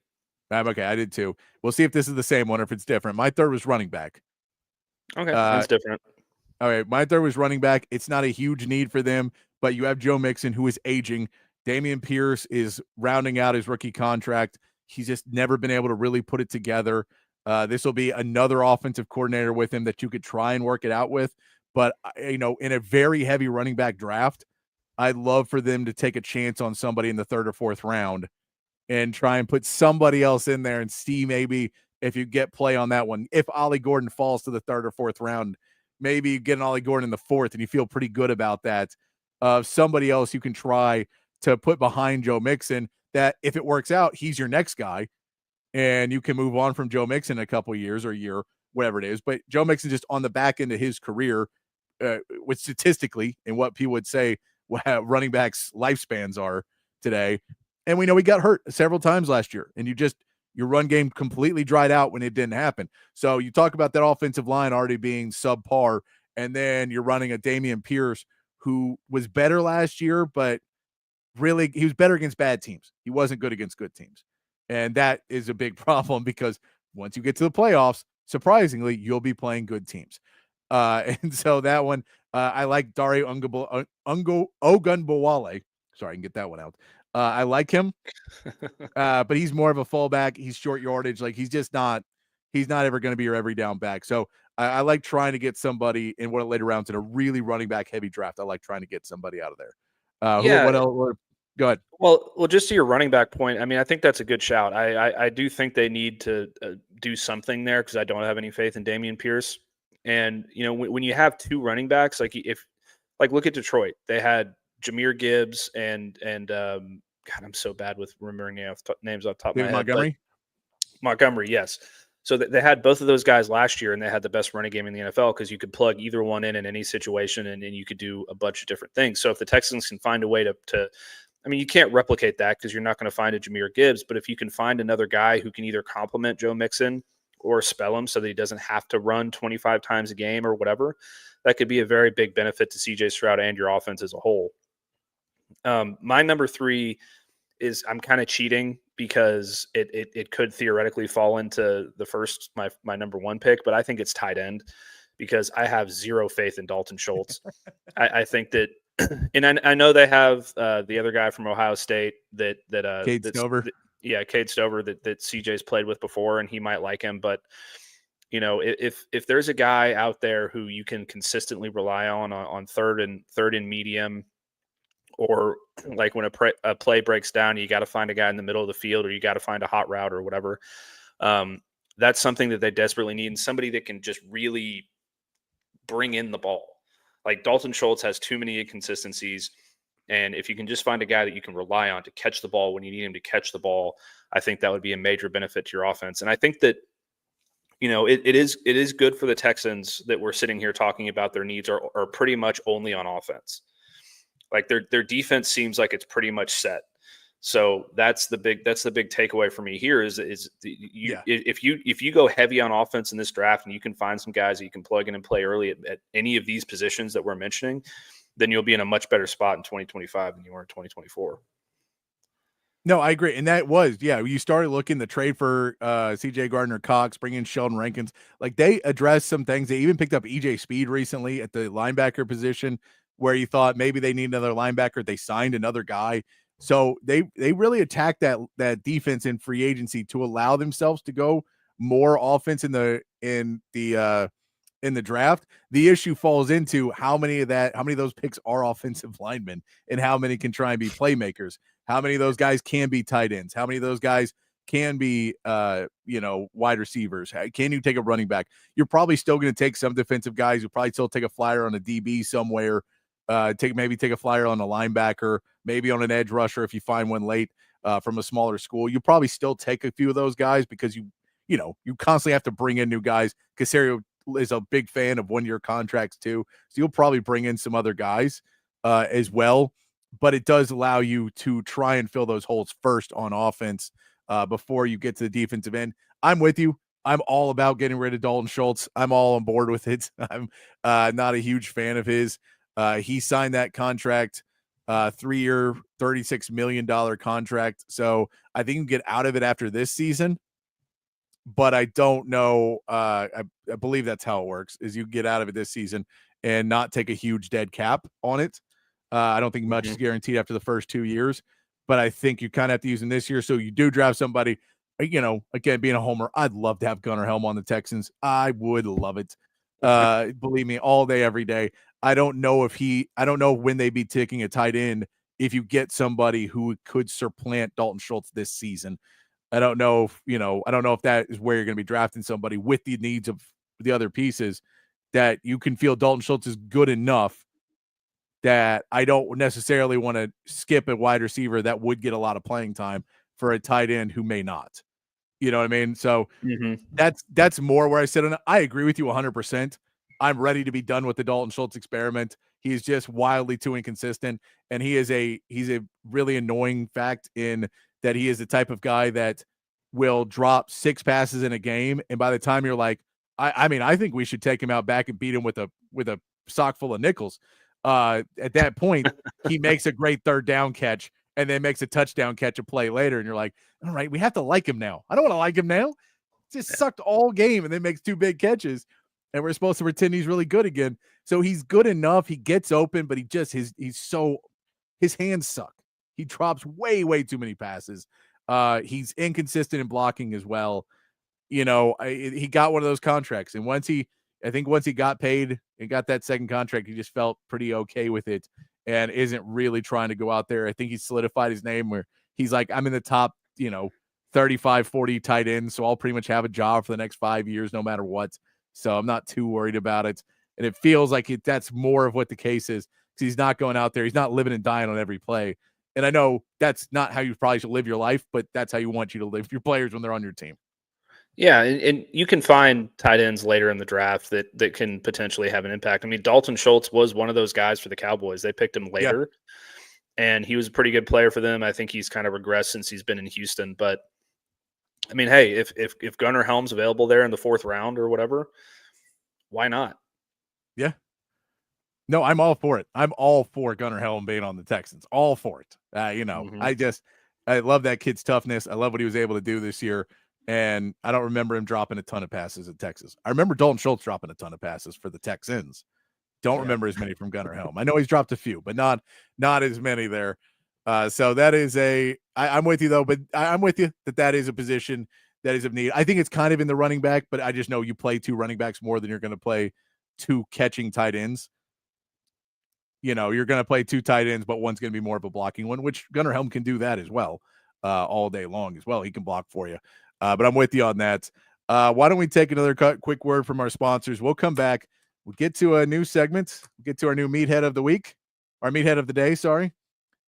Okay, I did too. We'll see if this is the same one or if it's different. My third was running back. Okay, that's different. All right, my third was running back. It's not a huge need for them, but you have Joe Mixon, who is aging. Dameon Pierce is rounding out his rookie contract. He's just never been able to really put it together. This will be another offensive coordinator with him that you could try and work it out with. But, in a very heavy running back draft, I'd love for them to take a chance on somebody in the third or fourth round and try and put somebody else in there and see maybe if you get play on that one. If Ollie Gordon falls to the third or fourth round, maybe you get an Ollie Gordon in the fourth and you feel pretty good about that. Somebody else you can try to put behind Joe Mixon, that if it works out, he's your next guy and you can move on from Joe Mixon in a couple of years or a year, whatever it is. But Joe Mixon just on the back end of his career, with statistically and what people would say running backs lifespans are today. And we know he got hurt several times last year, and your run game completely dried out when it didn't happen. So you talk about that offensive line already being subpar, and then you're running a Dameon Pierce who was better last year, but really he was better against bad teams. He wasn't good against good teams. And that is a big problem, because once you get to the playoffs, surprisingly, you'll be playing good teams. And so that one, I like Dario Ogunbowale. Sorry, I can get that one out. I like him, but he's more of a fullback. He's short yardage. Like, he's not ever going to be your every down back. So I like trying to get somebody in one of the later rounds in a really running back heavy draft. I like trying to get somebody out of there. What else? Go ahead. Well, just to your running back point, I mean, I think that's a good shout. I do think they need to do something there, because I don't have any faith in Dameon Pierce. And, when you have 2 running backs, look at Detroit. They had Jahmyr Gibbs and God, I'm so bad with remembering names off the top of my head. Montgomery? Montgomery, yes. So they had both of those guys last year, and they had the best running game in the NFL because you could plug either one in any situation, and you could do a bunch of different things. So if the Texans can find a way to I mean, you can't replicate that because you're not going to find a Jahmyr Gibbs, but if you can find another guy who can either complement Joe Mixon or spell him so that he doesn't have to run 25 times a game or whatever, that could be a very big benefit to CJ Stroud and your offense as a whole. My number 3 is I'm kind of cheating because it could theoretically fall into the first, my number 1 pick, but I think it's tight end because I have zero faith in Dalton Schultz. I think that, and I know they have the other guy from Ohio State Cade Stover. Cade Stover that CJ's played with before, and he might like him. But if there's a guy out there who you can consistently rely on third and medium, or like when a play breaks down, you got to find a guy in the middle of the field, or you got to find a hot route or whatever. That's something that they desperately need, and somebody that can just really bring in the ball. Like Dalton Schultz has too many inconsistencies. And if you can just find a guy that you can rely on to catch the ball when you need him to catch the ball, I think that would be a major benefit to your offense. And I think that, it is good for the Texans that we're sitting here talking about their needs are pretty much only on offense. Like their defense seems like it's pretty much set. So that's the big takeaway for me here is if you go heavy on offense in this draft and you can find some guys that you can plug in and play early at any of these positions that we're mentioning, then you'll be in a much better spot in 2025 than you were in 2024. No, I agree. And that was, you started looking the trade for CJ Gardner-Cox, bringing in Sheldon Rankins. Like they addressed some things. They even picked up EJ Speed recently at the linebacker position where you thought maybe they need another linebacker. They signed another guy. So they really attacked that defense in free agency to allow themselves to go more offense in the draft. The issue falls into how many of those picks are offensive linemen and how many can try and be playmakers. How many of those guys can be tight ends? How many of those guys can be, wide receivers? Can you take a running back? You're probably still going to take some defensive guys. You'll probably still take a flyer on a DB somewhere. Take a flyer on a linebacker, maybe on an edge rusher if you find one late from a smaller school. You probably still take a few of those guys because you constantly have to bring in new guys. Caserio is a big fan of 1-year contracts too, so you'll probably bring in some other guys as well. But it does allow you to try and fill those holes first on offense before you get to the defensive end. I'm with you. I'm all about getting rid of Dalton Schultz. I'm all on board with it. I'm not a huge fan of his. He signed that contract, 3-year, $36 million contract. So I think you can get out of it after this season. But I don't know. I believe that's how it works, is you get out of it this season and not take a huge dead cap on it. I don't think much is guaranteed after the first 2 years, but I think you kind of have to use them this year. So you do draft somebody, again, being a homer, I'd love to have Gunnar Helm on the Texans. I would love it. Believe me, all day, every day. I don't know when they'd be taking a tight end if you get somebody who could supplant Dalton Schultz this season. I don't know if that is where you're going to be drafting somebody with the needs of the other pieces that you can feel Dalton Schultz is good enough that I don't necessarily want to skip a wide receiver that would get a lot of playing time for a tight end who may not. You know what I mean? So that's more where I sit on it. I agree with you 100%. I'm ready to be done with the Dalton Schultz experiment. He's just wildly too inconsistent, and he's a really annoying fact in that he is the type of guy that will drop 6 passes in a game, and by the time you're like, I think we should take him out back and beat him with a sock full of nickels. At that point, he makes a great third down catch and then makes a touchdown catch a play later. And you're like, all right, we have to like him now. I don't want to like him now. Just sucked all game and then makes 2 big catches. And we're supposed to pretend he's really good again. So he's good enough. He gets open, but his hands suck. He drops way, way too many passes. He's inconsistent in blocking as well. He got one of those contracts. And once he got paid and got that second contract, he just felt pretty okay with it and isn't really trying to go out there. I think he solidified his name where he's like, I'm in the top, 35, 40 tight ends. So I'll pretty much have a job for the next 5 years, no matter what. So I'm not too worried about it. And it feels like that's more of what the case is, because he's not going out there. He's not living and dying on every play. And I know that's not how you probably should live your life, but that's how you want you to live your players when they're on your team. Yeah, and you can find tight ends later in the draft that can potentially have an impact. I mean, Dalton Schultz was one of those guys for the Cowboys. They picked him later, and he was a pretty good player for them. I think he's kind of regressed since he's been in Houston. But, I mean, hey, if Gunnar Helm's available there in the 4th round or whatever, why not? Yeah. No, I'm all for it. I'm all for Gunnar Helm being on the Texans. All for it. I love that kid's toughness. I love what he was able to do this year. And I don't remember him dropping a ton of passes at Texas. I remember Dalton Schultz dropping a ton of passes for the Texans. Don't remember as many from Gunnar Helm. I know he's dropped a few, but not as many there. So that is I'm with you though, but I'm with you that is a position that is of need. I think it's kind of in the running back, but I just know you play 2 running backs more than you're going to play 2 catching tight ends. You're going to play 2 tight ends, but one's going to be more of a blocking one, which Gunnar Helm can do that as well, all day long as well. He can block for you. But I'm with you on that. Why don't we take another quick word from our sponsors? We'll come back. We'll get to a new segment. We'll get to our new meathead of the week, our meathead of the day, sorry,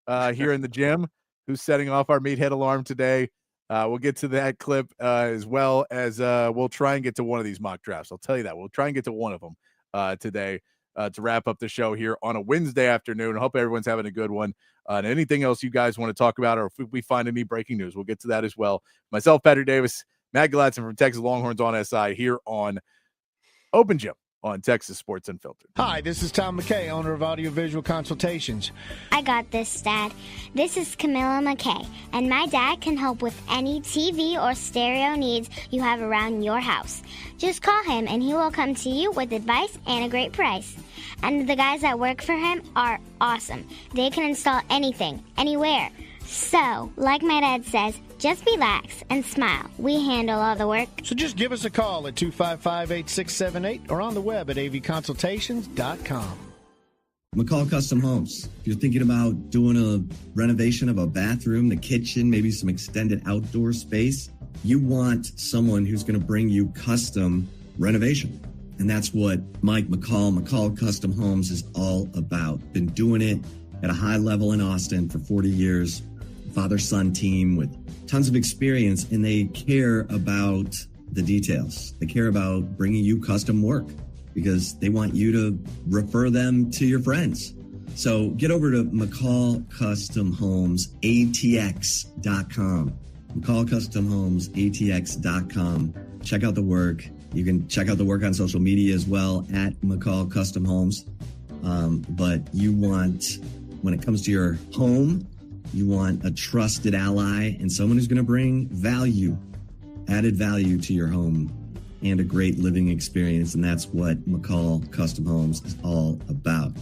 here in the gym, who's setting off our meathead alarm today. We'll get to that clip as well as we'll try and get to one of these mock drafts. I'll tell you that. We'll try and get to one of them today. To wrap up the show here on a Wednesday afternoon. I hope everyone's having a good one. And anything else you guys want to talk about, or if we find any breaking news, we'll get to that as well. Myself, Patrick Davis, Matt Galatzan from Texas Longhorns on SI here on Open Gym on Texas Sports Unfiltered. Hi, this is Tom McKay, owner of Audiovisual Consultations. I got this, Dad. This is Camilla McKay, and my dad can help with any TV or stereo needs you have around your house. Just call him, and he will come to you with advice and a great price. And the guys that work for him are awesome. They can install anything, anywhere. So, like my dad says, just relax and smile. We handle all the work. So just give us a call at 255-8678 or on the web at avconsultations.com. McCall Custom Homes. If you're thinking about doing a renovation of a bathroom, the kitchen, maybe some extended outdoor space, you want someone who's going to bring you custom renovation. And that's what Mike McCall Custom Homes is all about. Been doing it at a high level in Austin for 40 years. Father-son team with tons of experience, and they care about the details. They care about bringing you custom work because they want you to refer them to your friends. So get over to McCall Custom Homes, ATX.com. McCall Custom Homes, ATX.com. Check out the work. You can check out the work on social media as well at McCall Custom Homes. But you want, when it comes to your home, you want a trusted ally and someone who's going to bring value, added value to your home and a great living experience. And that's what McCall Custom Homes is all about.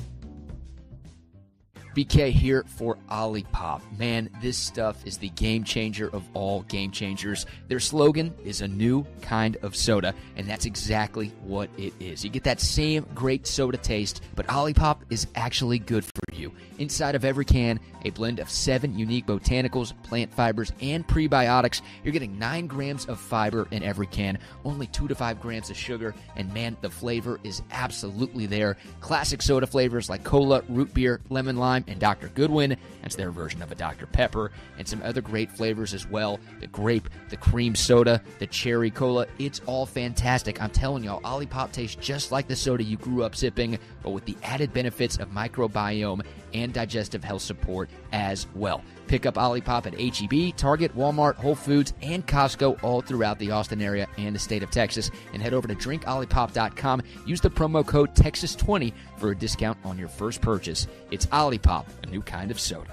BK here for OLIPOP. Man, this stuff is the game changer of all game changers. Their slogan is a new kind of soda, and that's exactly what it is. You get that same great soda taste, but OLIPOP is actually good for you. Inside of every can, a blend of 7 unique botanicals, plant fibers, and prebiotics. You're getting 9 grams of fiber in every can, only 2 to 5 grams of sugar, and man, the flavor is absolutely there. Classic soda flavors like cola, root beer, lemon lime, and Dr. Goodwin. That's their version of a Dr. Pepper, and some other great flavors as well. The grape, the cream soda, the cherry cola. It's all fantastic. I'm telling y'all, OLIPOP tastes just like the soda you grew up sipping, but with the added benefits of microbiome and digestive health support as well. Pick up OLIPOP at H-E-B, Target, Walmart, Whole Foods, and Costco all throughout the Austin area and the state of Texas. And head over to drinkolipop.com. Use the promo code Texas20 for a discount on your first purchase. It's OLIPOP, a new kind of soda.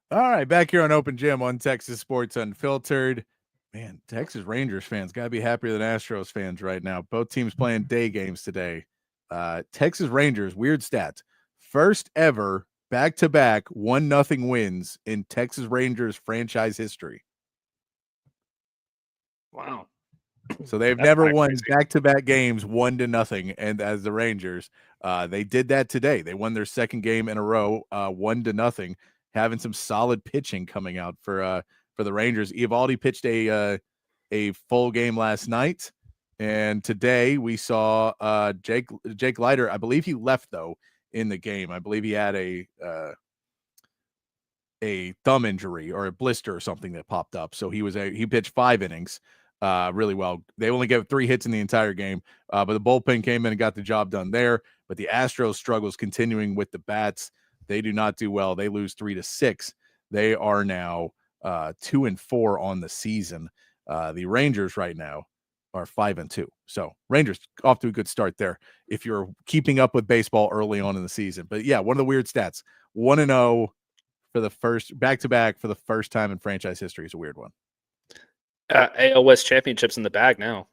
All right, back here on Open Gym on Texas Sports Unfiltered. Man, Texas Rangers fans got to be happier than Astros fans right now. Both teams playing day games today. Texas Rangers, weird stats. First ever back-to-back 1-0 wins in Texas Rangers franchise history. Wow. So they've never won back-to-back games 1-0, and as the Rangers, they did that today. They won their second game in a row, 1-0, having some solid pitching coming out for the Rangers. Eovaldi pitched a full game last night, and today we saw Jake Leiter. I believe he left though in the game. I believe he had a a thumb injury or a blister or something that popped up. So he pitched 5 innings really well. They only gave 3 hits in the entire game, but the bullpen came in and got the job done there. But the Astros struggles continuing with the bats. They do not do well. They lose 3-6. They are now 2-4 on the season. The Rangers right now are 5-2. So Rangers off to a good start there if you're keeping up with baseball early on in the season. But yeah, one of the weird stats, 1-0 for the first back-to-back for the first time in franchise history is a weird one. AL West Championship's in the bag now.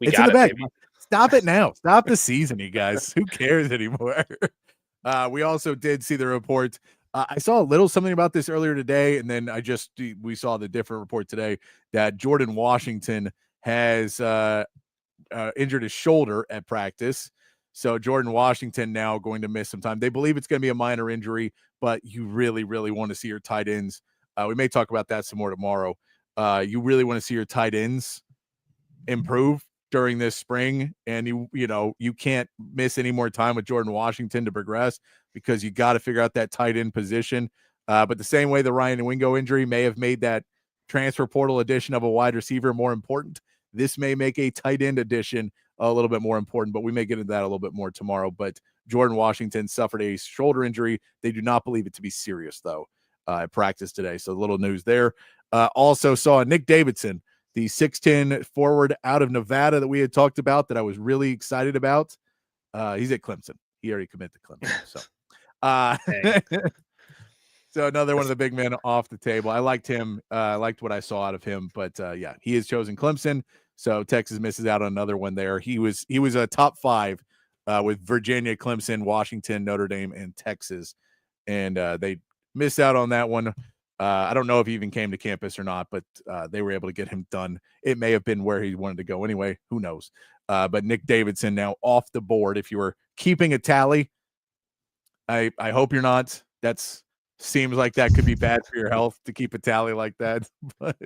It's in the bag. Baby. Stop it now. Stop the season, you guys. Who cares anymore? We also did see the report. I saw a little something about this earlier today, and then we saw the different report today that Jordan Washington has injured his shoulder at practice. So Jordan Washington now going to miss some time. They believe it's going to be a minor injury, but you really, really want to see your tight ends. We may talk about that some more tomorrow. You really want to see your tight ends improve during this spring, and you can't miss any more time with Jordan Washington to progress because you got to figure out that tight end position. But the same way the Ryan Wingo injury may have made that transfer portal addition of a wide receiver more important, this may make a tight end addition a little bit more important, but we may get into that a little bit more tomorrow. But Jordan Washington suffered a shoulder injury. They do not believe it to be serious, though, at practice today. So a little news there. Also saw Nick Davidson, the 6'10 forward out of Nevada that we had talked about that I was really excited about. He's at Clemson. He already committed to Clemson. So, so another one of the big men off the table. I liked him. I liked what I saw out of him. But, yeah, he has chosen Clemson. So Texas misses out on another one there. He was a top 5 with Virginia, Clemson, Washington, Notre Dame, and Texas. And they missed out on that one. I don't know if he even came to campus or not, but they were able to get him done. It may have been where he wanted to go anyway. Who knows? But Nick Davidson now off the board. If you were keeping a tally, I hope you're not. Seems like that could be bad for your health to keep a tally like that. But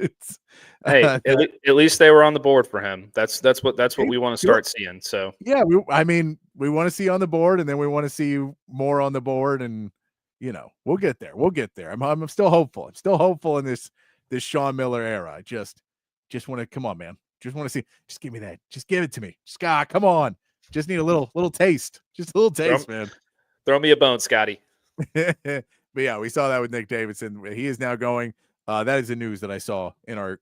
hey, at least they were on the board for him. That's what we want to start seeing. So yeah, we want to see on the board, and then we want to see more on the board, and we'll get there. I'm still hopeful. I'm still hopeful in this Sean Miller era. I just want to come on, man. Just want to see. Just give me that. Just give it to me. Scott, come on. Just need a little taste. Just a little taste, man. Throw me a bone, Scotty. But yeah, we saw that with Nick Davidson. He is now going. That is the news that I saw in our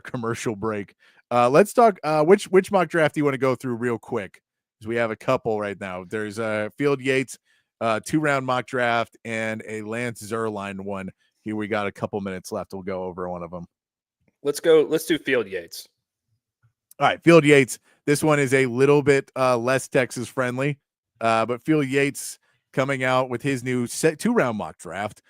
commercial break. Let's talk. Which mock draft do you want to go through real quick? Because we have a couple right now. There's Field Yates, 2-round mock draft, and a Lance Zierlein one. Here we got a couple minutes left. We'll go over one of them. Let's go. Let's do Field Yates. All right, Field Yates. This one is a little bit less Texas friendly, but Field Yates coming out with his new 2-round mock draft.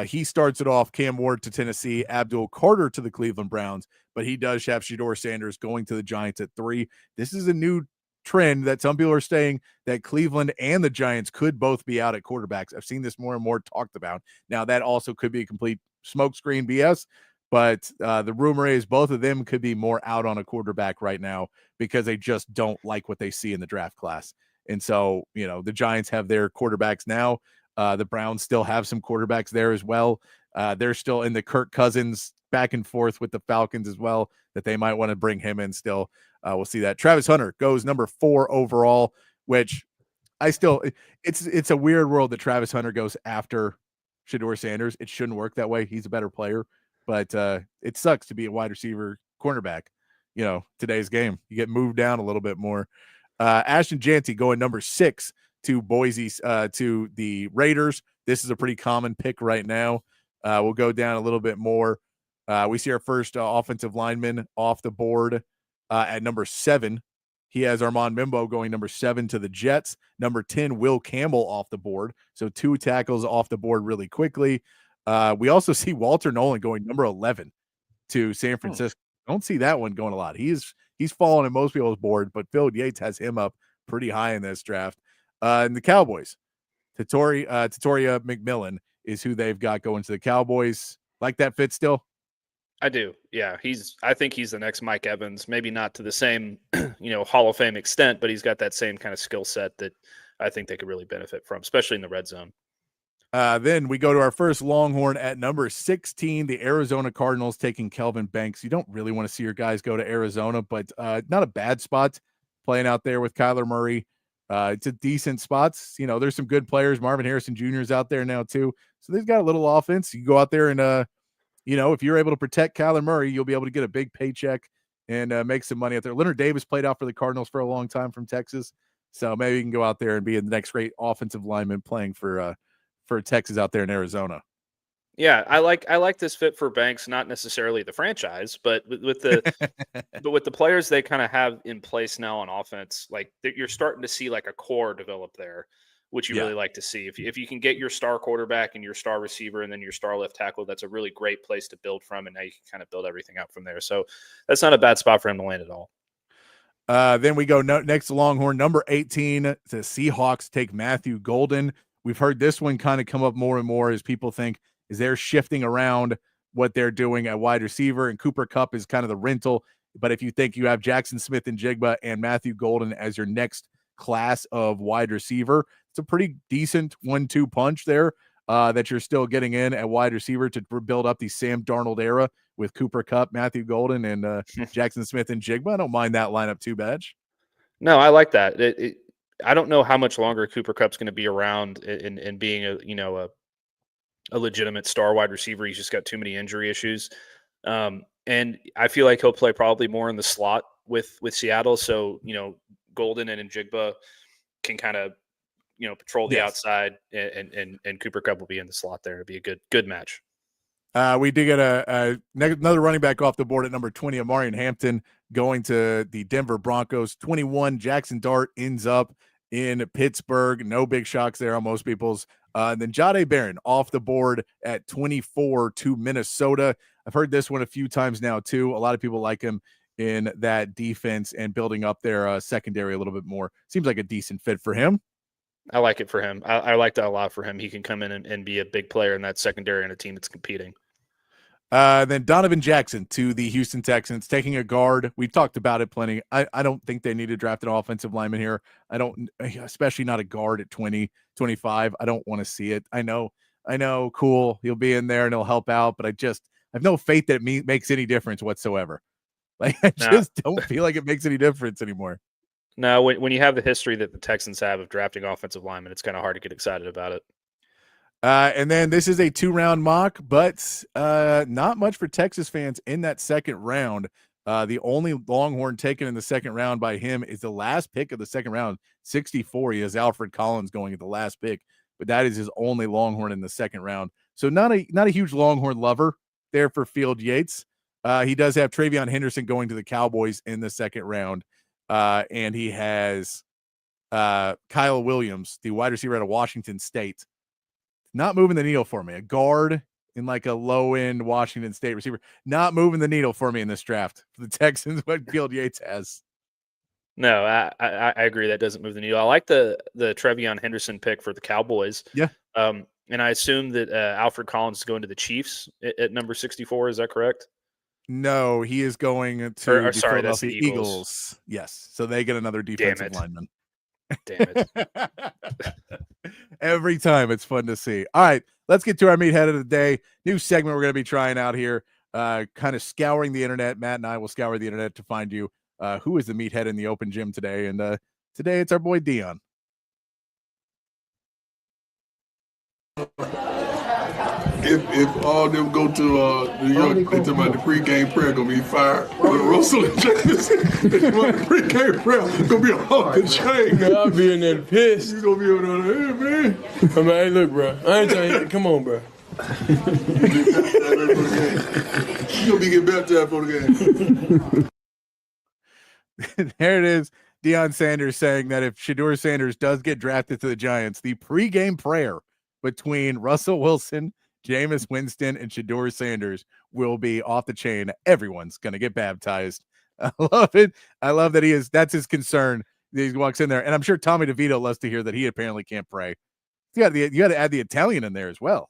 He starts it off Cam Ward to Tennessee, Abdul Carter to the Cleveland Browns, but he does have Shedeur Sanders going to the Giants at 3. This is a new trend that some people are saying that Cleveland and the Giants could both be out at quarterbacks. I've seen this more and more talked about. Now, that also could be a complete smokescreen BS, but the rumor is both of them could be more out on a quarterback right now because they just don't like what they see in the draft class. And so, the Giants have their quarterbacks now. The Browns still have some quarterbacks there as well. They're still in the Kirk Cousins back and forth with the Falcons as well, that they might want to bring him in still. We'll see that. Travis Hunter goes number 4 overall, which it's a weird world that Travis Hunter goes after Shedeur Sanders. It shouldn't work that way. He's a better player, but it sucks to be a wide receiver cornerback. Today's game, you get moved down a little bit more. Ashton Janty going number 6 to Boise, to the Raiders. This is a pretty common pick right now. We'll go down a little bit more. We see our first offensive lineman off the board at number 7. He has Armand Mimbo going number 7 to the Jets. Number 10, Will Campbell off the board. So 2 tackles off the board really quickly. We also see Walter Nolan going number 11 to San Francisco. Don't see that one going a lot. He's fallen in most people's board, but Phil Yates has him up pretty high in this draft. And the Cowboys, Tatoria McMillan is who they've got going to the Cowboys. Like that fit still? I do. Yeah. I think he's the next Mike Evans, maybe not to the same, Hall of Fame extent, but he's got that same kind of skill set that I think they could really benefit from, especially in the red zone. Then we go to our first Longhorn at number 16, the Arizona Cardinals taking Kelvin Banks. You don't really want to see your guys go to Arizona, but not a bad spot playing out there with Kyler Murray. It's a decent spot. There's some good players. Marvin Harrison Jr. is out there now too. So they've got a little offense. You go out there and, if you're able to protect Kyler Murray, you'll be able to get a big paycheck and make some money out there. Leonard Davis played out for the Cardinals for a long time from Texas. So maybe you can go out there and be the next great offensive lineman playing for Texas out there in Arizona. Yeah, I like this fit for Banks, not necessarily the franchise, but with the players they kind of have in place now on offense, like you're starting to see like a core develop there, which you really like to see. If you can get your star quarterback and your star receiver and then your star left tackle, that's a really great place to build from, and now you can kind of build everything out from there. So that's not a bad spot for him to land at all. Then we go next to Longhorn, number 18, the Seahawks take Matthew Golden. We've heard this one kind of come up more and more as people think is they're shifting around what they're doing at wide receiver, and Cooper Kupp is kind of the rental. But if you think you have Jackson Smith and Jigba and Matthew Golden as your next class of wide receiver, it's a pretty decent 1-2 punch there that you're still getting in at wide receiver to build up the Sam Darnold era with Cooper Kupp, Matthew Golden, and Jackson Smith and Jigba. I don't mind that lineup too bad. No, I like that. I don't know how much longer Cooper Kupp's going to be around in being a legitimate star wide receiver. He's just got too many injury issues. And I feel like he'll play probably more in the slot with Seattle. So, Golden and Njigba can kind of, patrol the outside and Cooper Kupp will be in the slot there. It'll be a good match. We did get another running back off the board at number 20, Amarian Hampton, going to the Denver Broncos. 21, Jackson Dart ends up in Pittsburgh. No big shocks there on most people's. And then Jahdae Barron off the board at 24 to Minnesota. I've heard this one a few times now too. A lot of people like him in that defense and building up their secondary a little bit more. Seems like a decent fit for him. I like it for him. I like that a lot for him. He can come in and be a big player in that secondary on a team that's competing. Then Donovan Jackson to the Houston Texans, taking a guard. We've talked about it plenty. I don't think they need to draft an offensive lineman here. I don't, especially not a guard at 20, 25. I don't want to see it. I know, cool. He'll be in there and he'll help out, but I have no faith that it makes any difference whatsoever. Like, I just don't feel like it makes any difference anymore. No, when you have the history that the Texans have of drafting offensive linemen, it's kind of hard to get excited about it. And then this is a 2-round mock, but not much for Texas fans in that second round. The only Longhorn taken in the second round by him is the last pick of the second round, 64. He has Alfred Collins going at the last pick, but that is his only Longhorn in the second round. So not a huge Longhorn lover there for Field Yates. He does have Travion Henderson going to the Cowboys in the second round. And he has Kyle Williams, the wide receiver out of Washington State. Not moving the needle for me. A guard in like a low-end Washington State receiver. Not moving the needle for me in this draft for the Texans, what Field Yates has. No, I agree. That doesn't move the needle. I like the Travion Henderson pick for the Cowboys. Yeah. And I assume that Alfred Collins is going to the Chiefs at number 64. Is that correct? No, he is going to the Philadelphia Eagles. Yes. So they get another defensive lineman. Damn it. Every time it's fun to see. All right, let's get to our meathead of the day. New segment we're going to be trying out here, kind of scouring the internet. Matt and I will scour the internet to find you who is the meathead in the open gym today. And today it's our boy Dion. If all them go to New York, they talking about the pregame prayer gonna be fired. But Russell and James, the pregame prayer gonna be a hunk of chain. Man, I'll be in there pissed. You gonna be over there, hey man. I mean, hey, look, bro. I ain't trying to come on, bro. You gonna be getting baptized for the game. There it is. Deion Sanders saying that if Shedeur Sanders does get drafted to the Giants, the pregame prayer between Russell Wilson, Jameis Winston, and Shedeur Sanders will be off the chain. Everyone's going to get baptized. I love it. I love that that's his concern. He walks in there, and I'm sure Tommy DeVito loves to hear that he apparently can't pray. You got to add the Italian in there as well.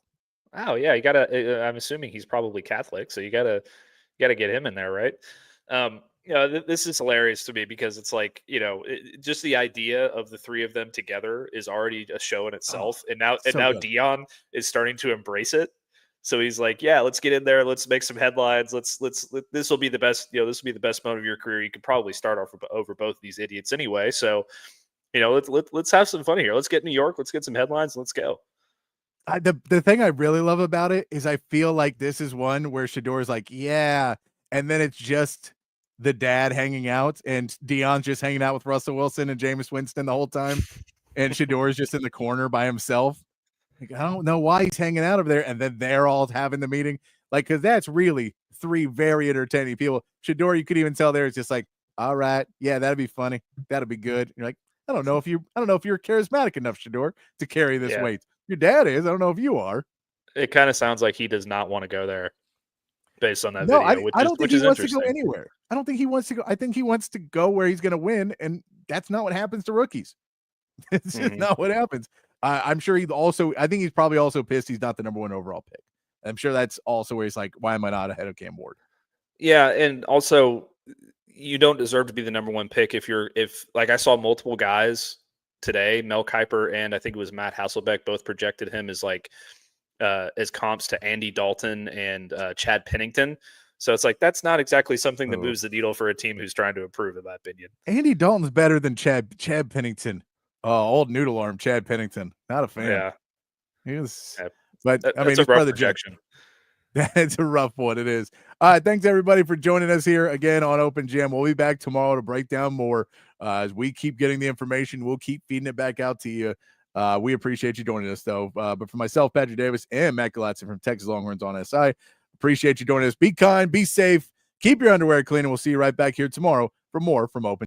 Oh yeah, you got to. I'm assuming he's probably Catholic, so you got to get him in there, right? This is hilarious to me because it's like, just the idea of the three of them together is already a show in itself. And now good. Dion is starting to embrace it. So he's like, yeah, let's get in there. Let's make some headlines. This will be the best, this will be the best moment of your career. You could probably start off over both of these idiots anyway. So, let's have some fun here. Let's get New York. Let's get some headlines. Let's go. The thing I really love about it is I feel like this is one where Shador's like, yeah. And then it's just the dad hanging out and Dion's just hanging out with Russell Wilson and Jameis Winston the whole time. And Shador's just in the corner by himself. Like, I don't know why he's hanging out over there. And then they're all having the meeting. Like, because that's really three very entertaining people. Shador, you could even tell there, it's just like, all right, yeah, that'd be funny. That'd be good. You're like, I don't know if you're charismatic enough, Shador, to carry this weight. Your dad is. I don't know if you are. It kind of sounds like he does not want to go there based on that video. I don't think he wants to go anywhere. I don't think he wants to go. I think he wants to go where he's going to win. And that's not what happens to rookies. It's just not what happens. I'm sure I think he's probably also pissed he's not the number 1 overall pick. I'm sure that's also where he's like, why am I not ahead of Cam Ward? Yeah. And also you don't deserve to be the number 1 pick if like I saw multiple guys today, Mel Kiper and I think it was Matt Hasselbeck both projected him as like as comps to Andy Dalton and Chad Pennington. So it's like that's not exactly something that moves the needle for a team who's trying to improve, in my opinion. Andy Dalton's better than Chad Pennington. Old noodle arm Chad Pennington. Not a fan. Yeah. He was, but I mean, it's a rough projection. It's a rough one. It is. All right. Thanks everybody for joining us here again on Open Gym. We'll be back tomorrow to break down more as we keep getting the information. We'll keep feeding it back out to you. We appreciate you joining us though. But for myself, Patrick Davis and Matt Galatzan from Texas Longhorns on SI, appreciate you joining us. Be kind, be safe, keep your underwear clean, and we'll see you right back here tomorrow for more from Open.